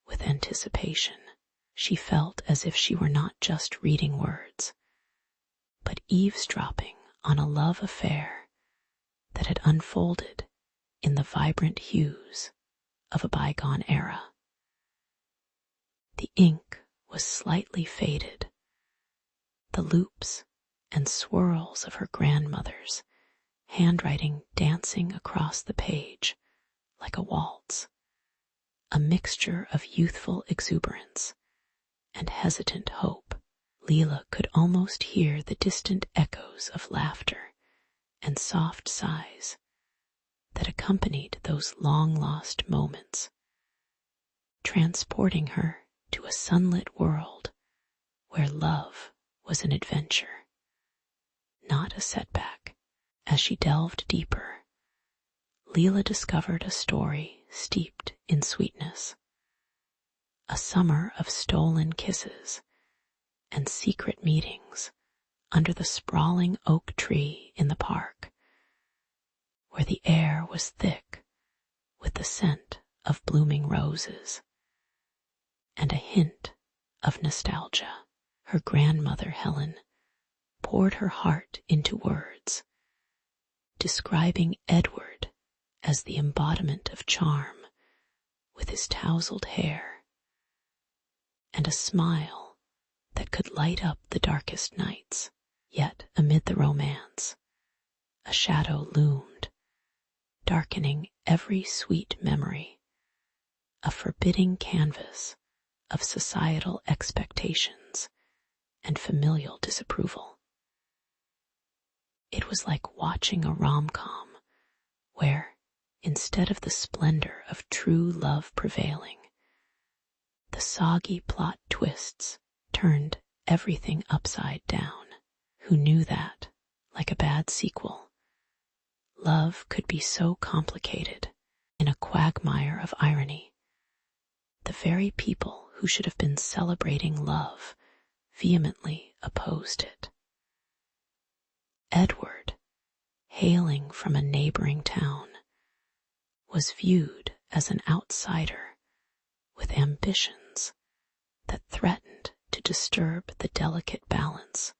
with anticipation. She felt as if she were not just reading words, but eavesdropping on a love affair that had unfolded in the vibrant hues of a bygone era. The ink was slightly faded, the loops and swirls of her grandmother's handwriting dancing across the page like a waltz, a mixture of youthful exuberance and hesitant hope. Leela could almost hear the distant echoes of laughter and soft sighs that accompanied those long-lost moments, transporting her to a sunlit world where love was an adventure, not a setback. As she delved deeper, Leela discovered a story steeped in sweetness, a summer of stolen kisses and secret meetings under the sprawling oak tree in the park, where the air was thick with the scent of blooming roses and a hint of nostalgia. Her grandmother, Helen, poured her heart into words, describing Edward as the embodiment of charm, with his tousled hair and a smile that could light up the darkest nights. Yet amid the romance, a shadow loomed, darkening every sweet memory, a forbidding canvas of societal expectations and familial disapproval. It was like watching a rom-com where, instead of the splendor of true love prevailing, the soggy plot twists turned everything upside down. Who knew that, like a bad sequel, love could be so complicated in a quagmire of irony? The very people who should have been celebrating love vehemently opposed it. Edward, hailing from a neighboring town, was viewed as an outsider with ambitions that threatened to disturb the delicate balance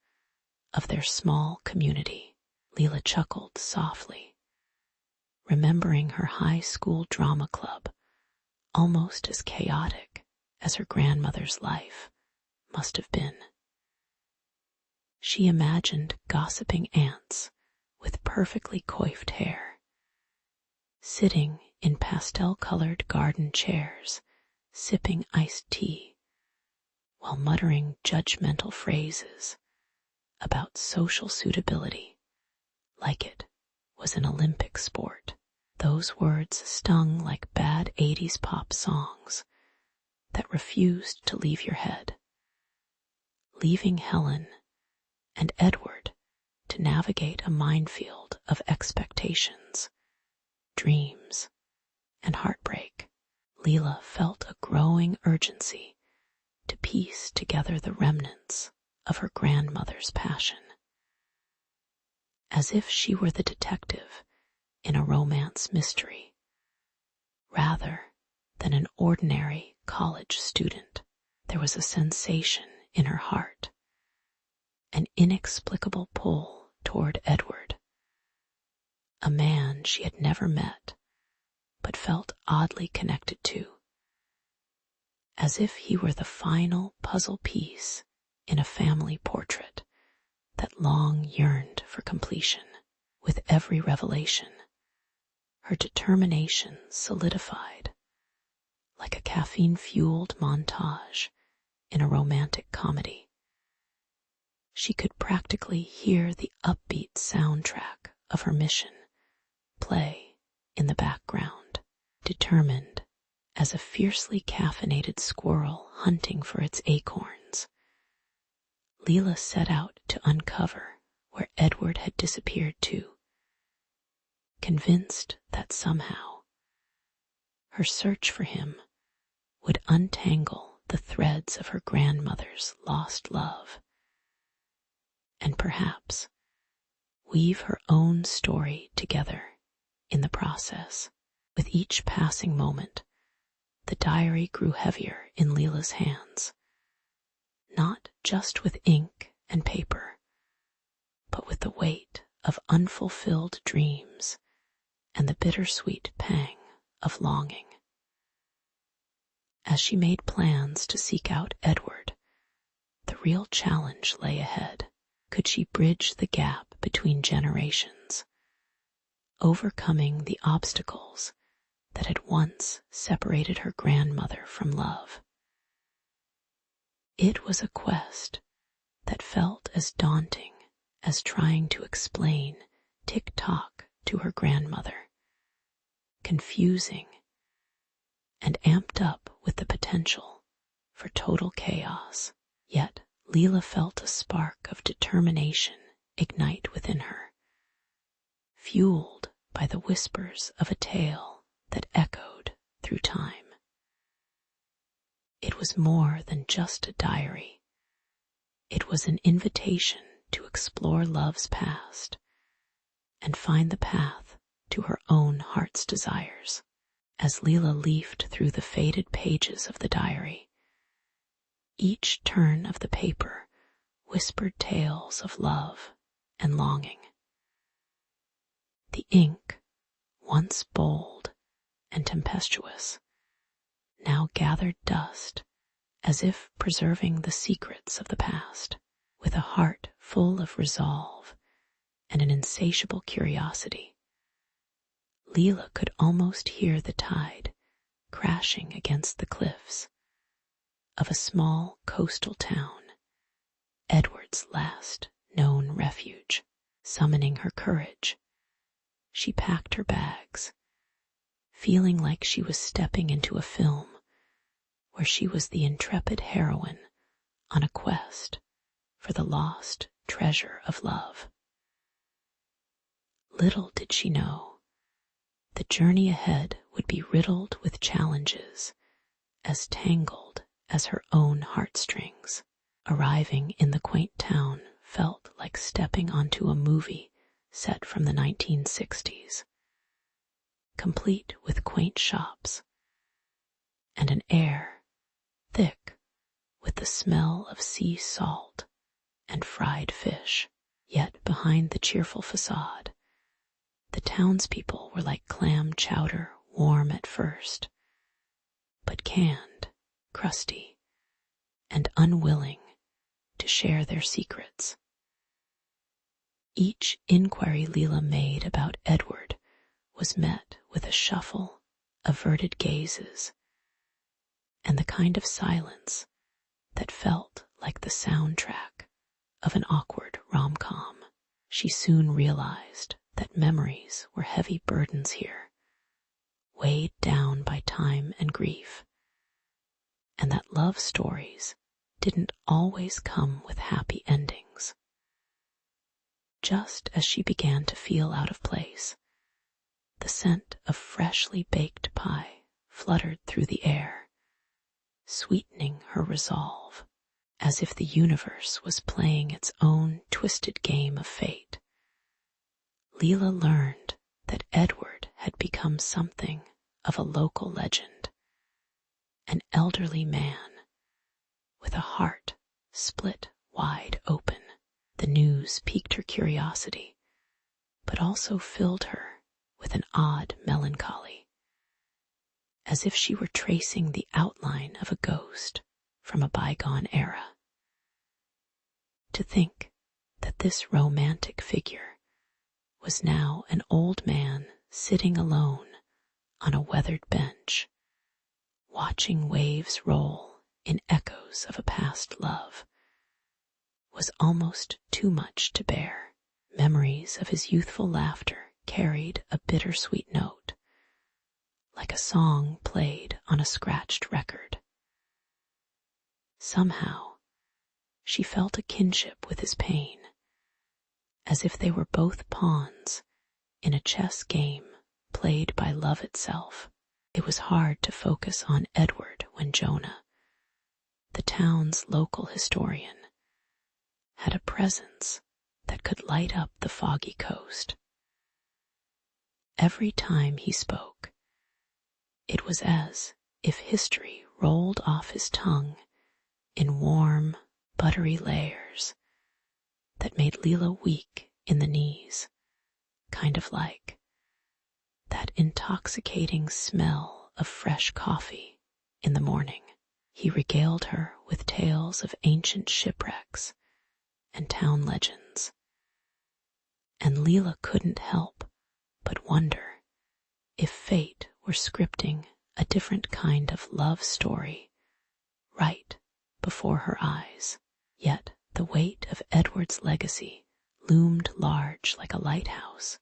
of their small community. Leela chuckled softly, remembering her high school drama club, almost as chaotic as her grandmother's life must have been. She imagined gossiping aunts with perfectly coiffed hair, sitting in pastel-colored garden chairs, sipping iced tea, while muttering judgmental phrases about social suitability, like it was an Olympic sport. Those words stung like bad 80s pop songs that refused to leave your head, leaving Helen and Edward to navigate a minefield of expectations, dreams, and heartbreak. Leela felt a growing urgency to piece together the remnants of her grandmother's passion, as if she were the detective in a romance mystery, rather than an ordinary college student. There was a sensation in her heart, an inexplicable pull toward Edward, a man she had never met but felt oddly connected to, as if he were the final puzzle piece in a family portrait that long yearned for completion. With every revelation, her determination solidified, like a caffeine-fueled montage in a romantic comedy. She could practically hear the upbeat soundtrack of her mission play in the background, determined as a fiercely caffeinated squirrel hunting for its acorns. Leela set out to uncover where Edward had disappeared to, convinced that somehow her search for him would untangle the threads of her grandmother's lost love, and perhaps weave her own story together in the process. With each passing moment, the diary grew heavier in Leela's hands, not just with ink and paper, but with the weight of unfulfilled dreams and the bittersweet pang of longing. As she made plans to seek out Edward, the real challenge lay ahead. Could she bridge the gap between generations, overcoming the obstacles that had once separated her grandmother from love? It was a quest that felt as daunting as trying to explain tick-tock to her grandmother, confusing and amped up with the potential for total chaos. Yet Leela felt a spark of determination ignite within her, fueled by the whispers of a tale that echoed through time. It was more than just a diary. It was an invitation to explore love's past and find the path to her own heart's desires. As Leela leafed through the faded pages of the diary, each turn of the paper whispered tales of love and longing. The ink, once bold and tempestuous, now gathered dust, as if preserving the secrets of the past. With a heart full of resolve and an insatiable curiosity, Leela could almost hear the tide crashing against the cliffs of a small coastal town, Edward's last known refuge. Summoning her courage, she packed her bags, feeling like she was stepping into a film where she was the intrepid heroine on a quest for the lost treasure of love. Little did she know, the journey ahead would be riddled with challenges as tangled as her own heartstrings. Arriving in the quaint town felt like stepping onto a movie set from the 1960s, complete with quaint shops and an air thick with the smell of sea salt and fried fish. Yet behind the cheerful facade, the townspeople were like clam chowder, warm at first, but canned, crusty, and unwilling to share their secrets. Each inquiry Leela made about Edward was met with a shuffle, averted gazes, and the kind of silence that felt like the soundtrack of an awkward rom-com. She soon realized that memories were heavy burdens here, weighed down by time and grief, and that love stories didn't always come with happy endings. Just as she began to feel out of place, the scent of freshly baked pie fluttered through the air, sweetening her resolve, as if the universe was playing its own twisted game of fate. Leela learned that Edward had become something of a local legend, an elderly man with a heart split wide open. The news piqued her curiosity, but also filled her with an odd melancholy, as if she were tracing the outline of a ghost from a bygone era. To think that this romantic figure was now an old man sitting alone on a weathered bench, watching waves roll in echoes of a past love, was almost too much to bear. Memories of his youthful laughter carried a bittersweet note, like a song played on a scratched record. Somehow, she felt a kinship with his pain, as if they were both pawns in a chess game played by love itself. It was hard to focus on Edward when Jonah, the town's local historian, had a presence that could light up the foggy coast. Every time he spoke, it was as if history rolled off his tongue in warm, buttery layers that made Leela weak in the knees, kind of like that intoxicating smell of fresh coffee in the morning. He regaled her with tales of ancient shipwrecks and town legends, and Leela couldn't help but wonder if fate were scripting a different kind of love story right before her eyes. Yet the weight of Edward's legacy loomed large like a lighthouse,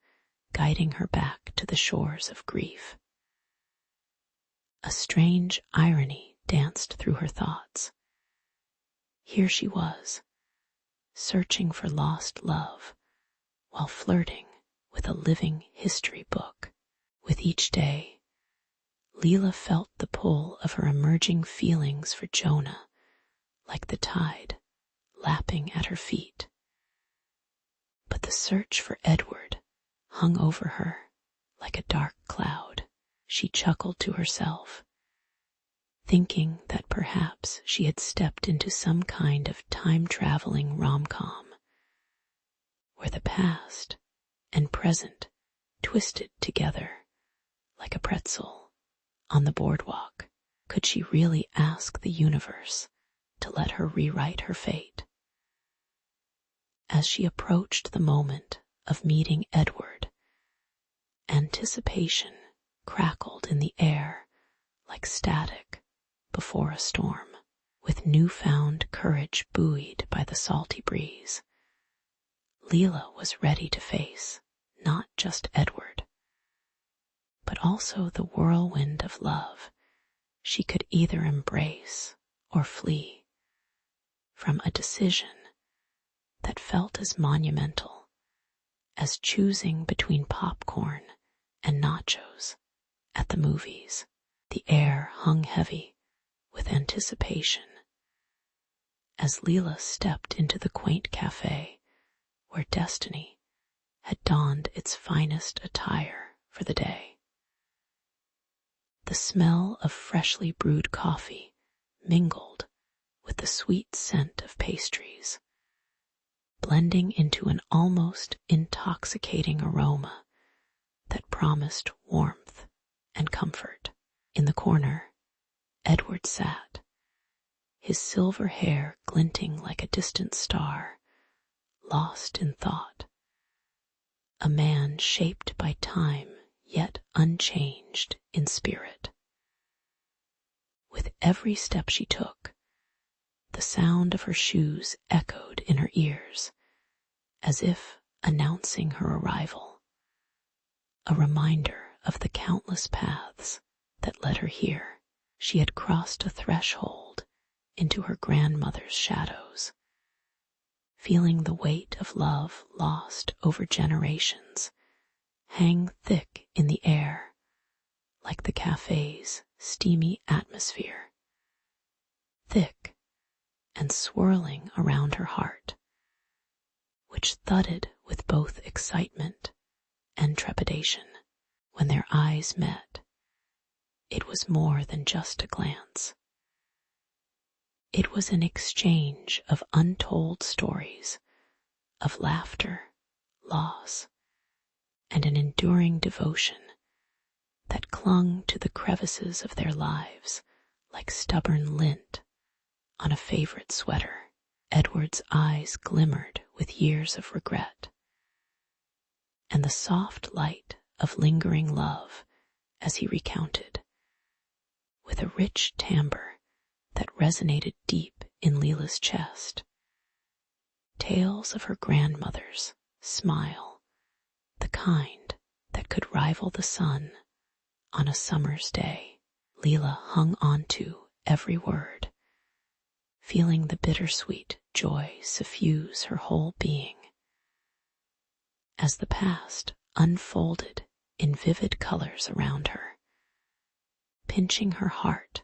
guiding her back to the shores of grief. A strange irony danced through her thoughts. Here she was, searching for lost love, while flirting with a living history book. With each day, Leela felt the pull of her emerging feelings for Jonah, like the tide lapping at her feet. But the search for Edward hung over her like a dark cloud. She chuckled to herself, thinking that perhaps she had stepped into some kind of time-traveling rom-com, where the past and present twisted together like a pretzel on the boardwalk. Could she really ask the universe to let her rewrite her fate? As she approached the moment of meeting Edward, anticipation crackled in the air like static before a storm. With newfound courage buoyed by the salty breeze, Leela was ready to face not just Edward, but also the whirlwind of love she could either embrace or flee from a decision that felt as monumental as choosing between popcorn and nachos at the movies. The air hung heavy with anticipation as Leela stepped into the quaint cafe where destiny had donned its finest attire for the day. The smell of freshly brewed coffee mingled with the sweet scent of pastries, blending into an almost intoxicating aroma that promised warmth and comfort. In the corner, Edward sat, his silver hair glinting like a distant star, lost in thought. A man shaped by time, yet unchanged in spirit. With every step she took, the sound of her shoes echoed in her ears, as if announcing her arrival, a reminder of the countless paths that led her here. She had crossed a threshold into her grandmother's shadows, feeling the weight of love lost over generations hang thick in the air like the cafe's steamy atmosphere, thick and swirling around her heart, which thudded with both excitement and trepidation. When their eyes met, it was more than just a glance. It was an exchange of untold stories, of laughter, loss, and an enduring devotion that clung to the crevices of their lives like stubborn lint on a favorite sweater. Edward's eyes glimmered with years of regret, and the soft light of lingering love as he recounted, with a rich timbre that resonated deep in Leila's chest, tales of her grandmother's smile, the kind that could rival the sun on a summer's day. Leila hung on to every word, feeling the bittersweet joy suffuse her whole being. As the past unfolded in vivid colors around her, pinching her heart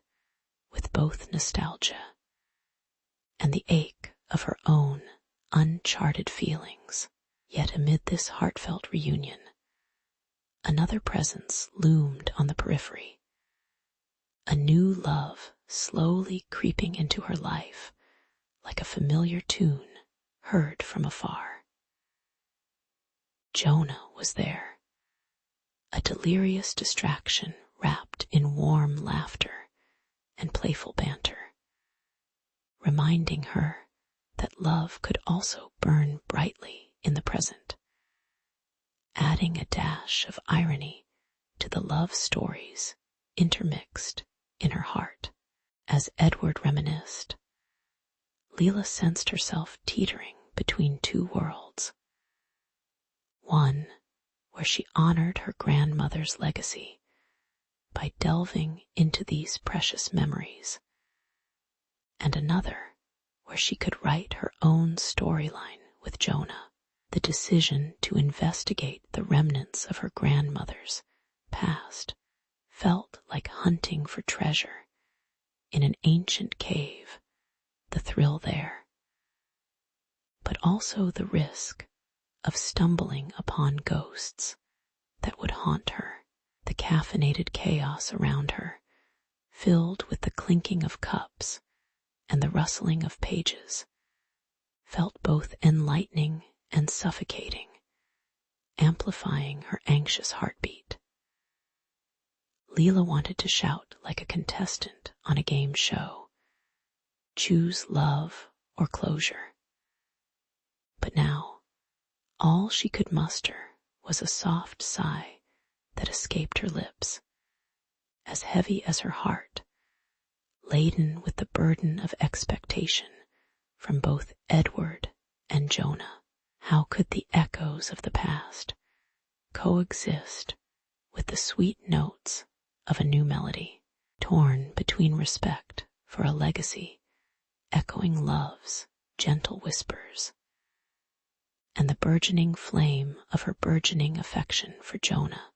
with both nostalgia and the ache of her own uncharted feelings. Yet amid this heartfelt reunion, another presence loomed on the periphery, a new love slowly creeping into her life like a familiar tune heard from afar. Jonah was there, a delirious distraction wrapped in warm laughter and playful banter, reminding her that love could also burn brightly in the present, adding a dash of irony to the love stories intermixed in her heart. As Edward reminisced, Leila sensed herself teetering between two worlds, one where she honored her grandmother's legacy by delving into these precious memories, and another where she could write her own storyline with Jonah. The decision to investigate the remnants of her grandmother's past felt like hunting for treasure in an ancient cave, the thrill there, but also the risk of stumbling upon ghosts that would haunt her. The caffeinated chaos around her, filled with the clinking of cups and the rustling of pages, felt both enlightening and suffocating, amplifying her anxious heartbeat. Leila wanted to shout like a contestant on a game show, choose love or closure. But now, all she could muster was a soft sigh that escaped her lips, as heavy as her heart, laden with the burden of expectation from both Edward and Jonah. How could the echoes of the past coexist with the sweet notes of a new melody, torn between respect for a legacy, echoing love's gentle whispers, and the burgeoning flame of her burgeoning affection for Jonah?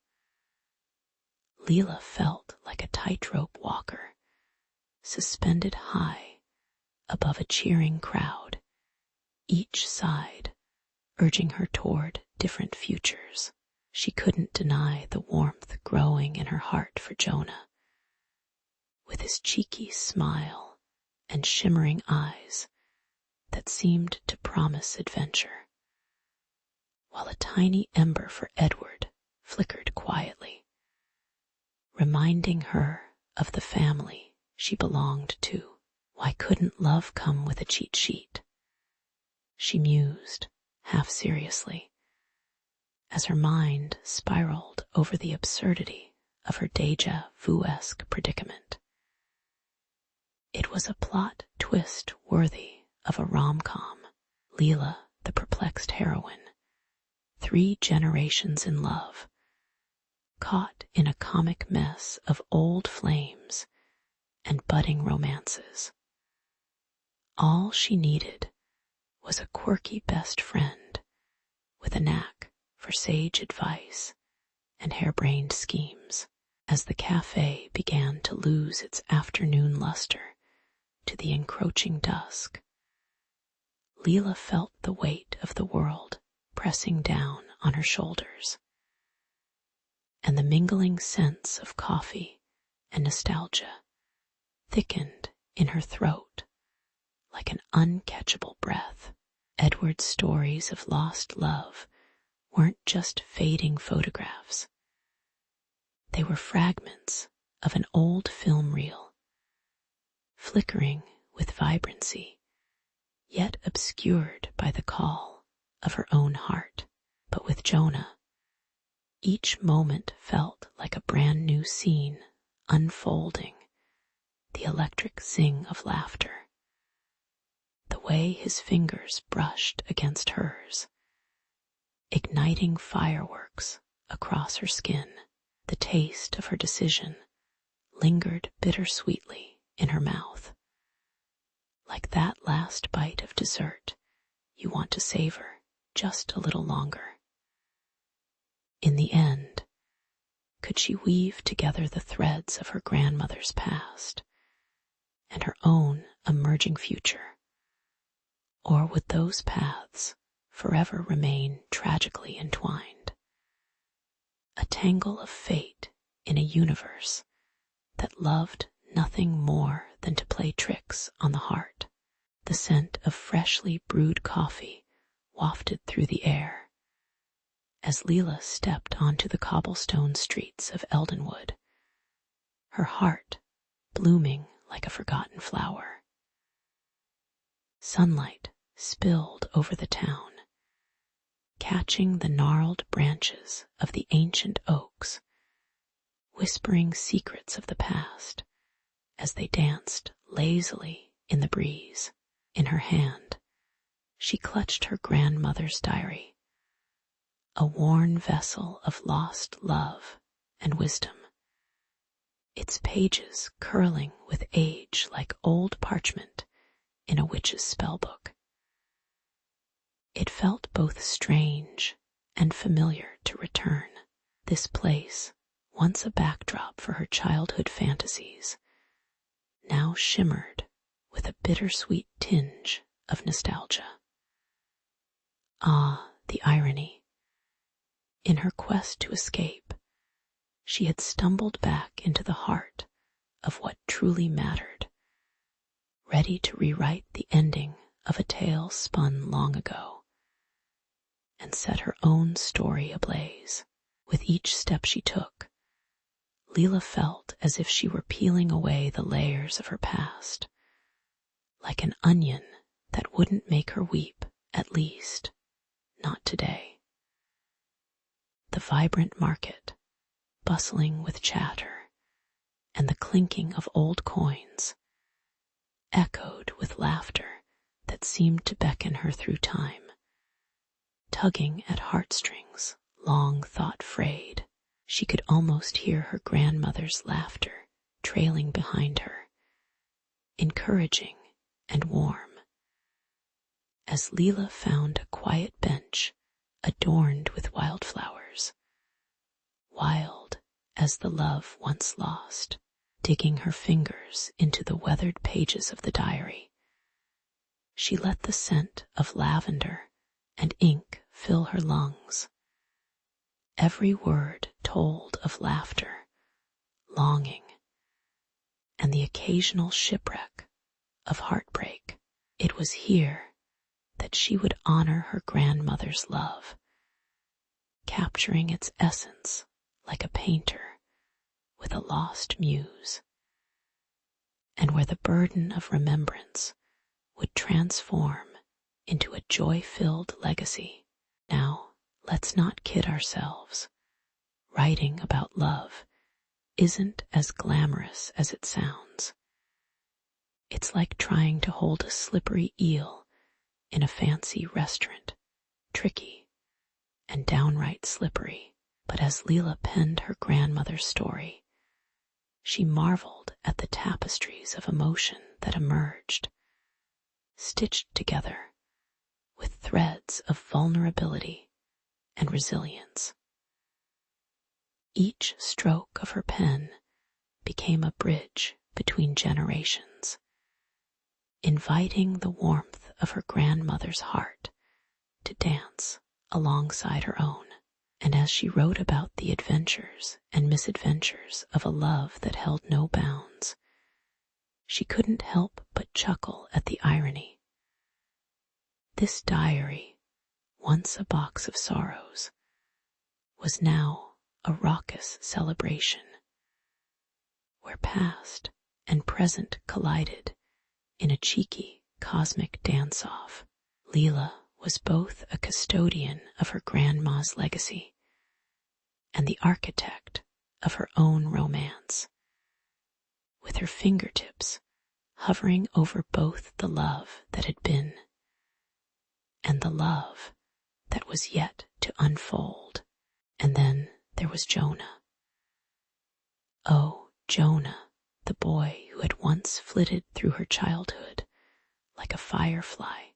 Leila felt like a tightrope walker, suspended high above a cheering crowd, each side urging her toward different futures. She couldn't deny the warmth growing in her heart for Jonah, with his cheeky smile and shimmering eyes that seemed to promise adventure, while a tiny ember for Edward flickered quietly, reminding her of the family she belonged to. Why couldn't love come with a cheat sheet? She mused, half seriously, as her mind spiraled over the absurdity of her deja vu-esque predicament. It was a plot twist worthy of a rom-com. Leela, the perplexed heroine, 3 generations in love, caught in a comic mess of old flames and budding romances. All she needed was a quirky best friend with a knack for sage advice and harebrained schemes. As the cafe began to lose its afternoon luster to the encroaching dusk, Leela felt the weight of the world pressing down on her shoulders, and the mingling sense of coffee and nostalgia thickened in her throat like an uncatchable breath. Edward's stories of lost love weren't just fading photographs. They were fragments of an old film reel, flickering with vibrancy, yet obscured by the call of her own heart. But with Jonah, each moment felt like a brand new scene unfolding, the electric zing of laughter, the way his fingers brushed against hers, igniting fireworks across her skin. The taste of her decision lingered bittersweetly in her mouth, like that last bite of dessert you want to savor just a little longer. In the end, could she weave together the threads of her grandmother's past and her own emerging future, or would those paths forever remain tragically entwined? A tangle of fate in a universe that loved nothing more than to play tricks on the heart. The scent of freshly brewed coffee wafted through the air as Leela stepped onto the cobblestone streets of Eldenwood, her heart blooming like a forgotten flower. Sunlight spilled over the town, catching the gnarled branches of the ancient oaks, whispering secrets of the past as they danced lazily in the breeze. In her hand, she clutched her grandmother's diary, a worn vessel of lost love and wisdom, its pages curling with age like old parchment in a witch's spellbook. It felt both strange and familiar to return. This place, once a backdrop for her childhood fantasies, now shimmered with a bittersweet tinge of nostalgia. Ah, the irony. In her quest to escape, she had stumbled back into the heart of what truly mattered, ready to rewrite the ending of a tale spun long ago, and set her own story ablaze. With each step she took, Leela felt as if she were peeling away the layers of her past, like an onion that wouldn't make her weep, at least, not today. The vibrant market, bustling with chatter, and the clinking of old coins, echoed with laughter that seemed to beckon her through time, tugging at heartstrings long thought frayed. She could almost hear her grandmother's laughter trailing behind her, encouraging and warm, as Leela found a quiet bench adorned with wildflowers, wild as the love once lost. Digging her fingers into the weathered pages of the diary, she let the scent of lavender and ink fill her lungs. Every word told of laughter, longing, and the occasional shipwreck of heartbreak. It was here that she would honor her grandmother's love, capturing its essence like a painter with a lost muse, and where the burden of remembrance would transform into a joy-filled legacy. Now, let's not kid ourselves. Writing about love isn't as glamorous as it sounds. It's like trying to hold a slippery eel in a fancy restaurant, tricky and downright slippery. But as Leela penned her grandmother's story, she marveled at the tapestries of emotion that emerged, stitched together with threads of vulnerability and resilience. Each stroke of her pen became a bridge between generations, inviting the warmth of her grandmother's heart to dance alongside her own. And as she wrote about the adventures and misadventures of a love that held no bounds, she couldn't help but chuckle at the irony. This diary, once a box of sorrows, was now a raucous celebration, where past and present collided in a cheeky cosmic dance-off. Leela was both a custodian of her grandma's legacy and the architect of her own romance, with her fingertips hovering over both the love that had been and the love that was yet to unfold. And then there was Jonah. Oh, Jonah, the boy who had once flitted through her childhood like a firefly,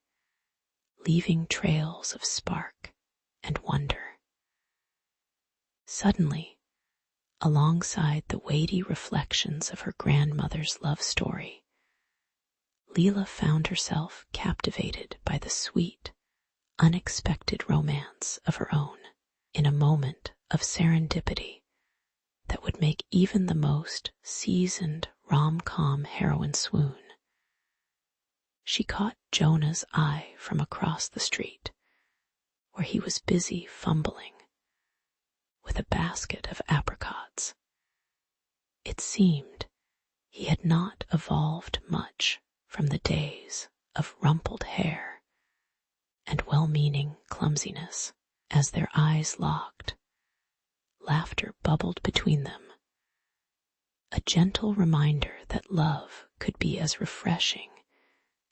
leaving trails of spark and wonder. Suddenly, alongside the weighty reflections of her grandmother's love story, Leela found herself captivated by the sweet, unexpected romance of her own, in a moment of serendipity that would make even the most seasoned rom-com heroine swoon. She caught Jonah's eye from across the street, where he was busy fumbling with a basket of apricots. It seemed he had not evolved much from the days of rumpled hair and well-meaning clumsiness. As their eyes locked, laughter bubbled between them, a gentle reminder that love could be as refreshing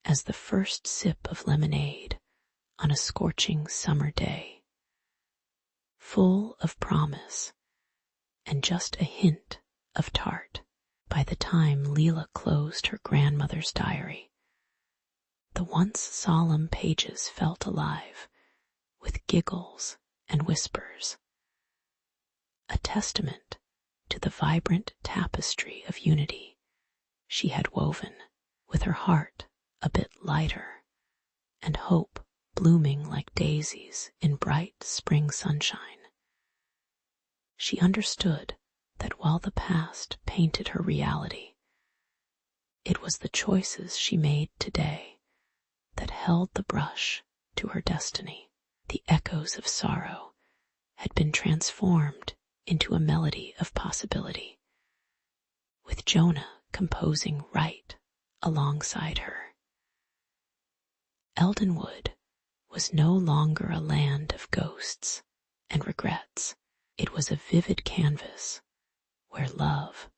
as the first sip of lemonade on a scorching summer day, full of promise and just a hint of tart. By the time Leela closed her grandmother's diary, the once solemn pages felt alive with giggles and whispers, a testament to the vibrant tapestry of unity she had woven, with her heart a bit lighter and hope blooming like daisies in bright spring sunshine. She understood that while the past painted her reality, it was the choices she made today that held the brush to her destiny. The echoes of sorrow had been transformed into a melody of possibility, with Jonah composing right alongside her. Eldenwood was no longer a land of ghosts and regrets. It was a vivid canvas where love,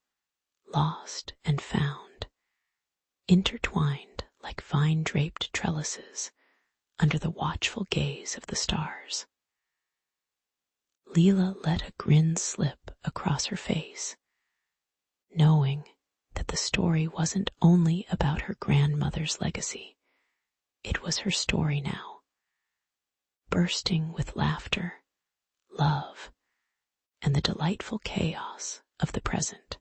lost and found, intertwined like vine-draped trellises under the watchful gaze of the stars. Leela let a grin slip across her face, knowing that the story wasn't only about her grandmother's legacy. It was her story now, bursting with laughter, love, and the delightful chaos of the present.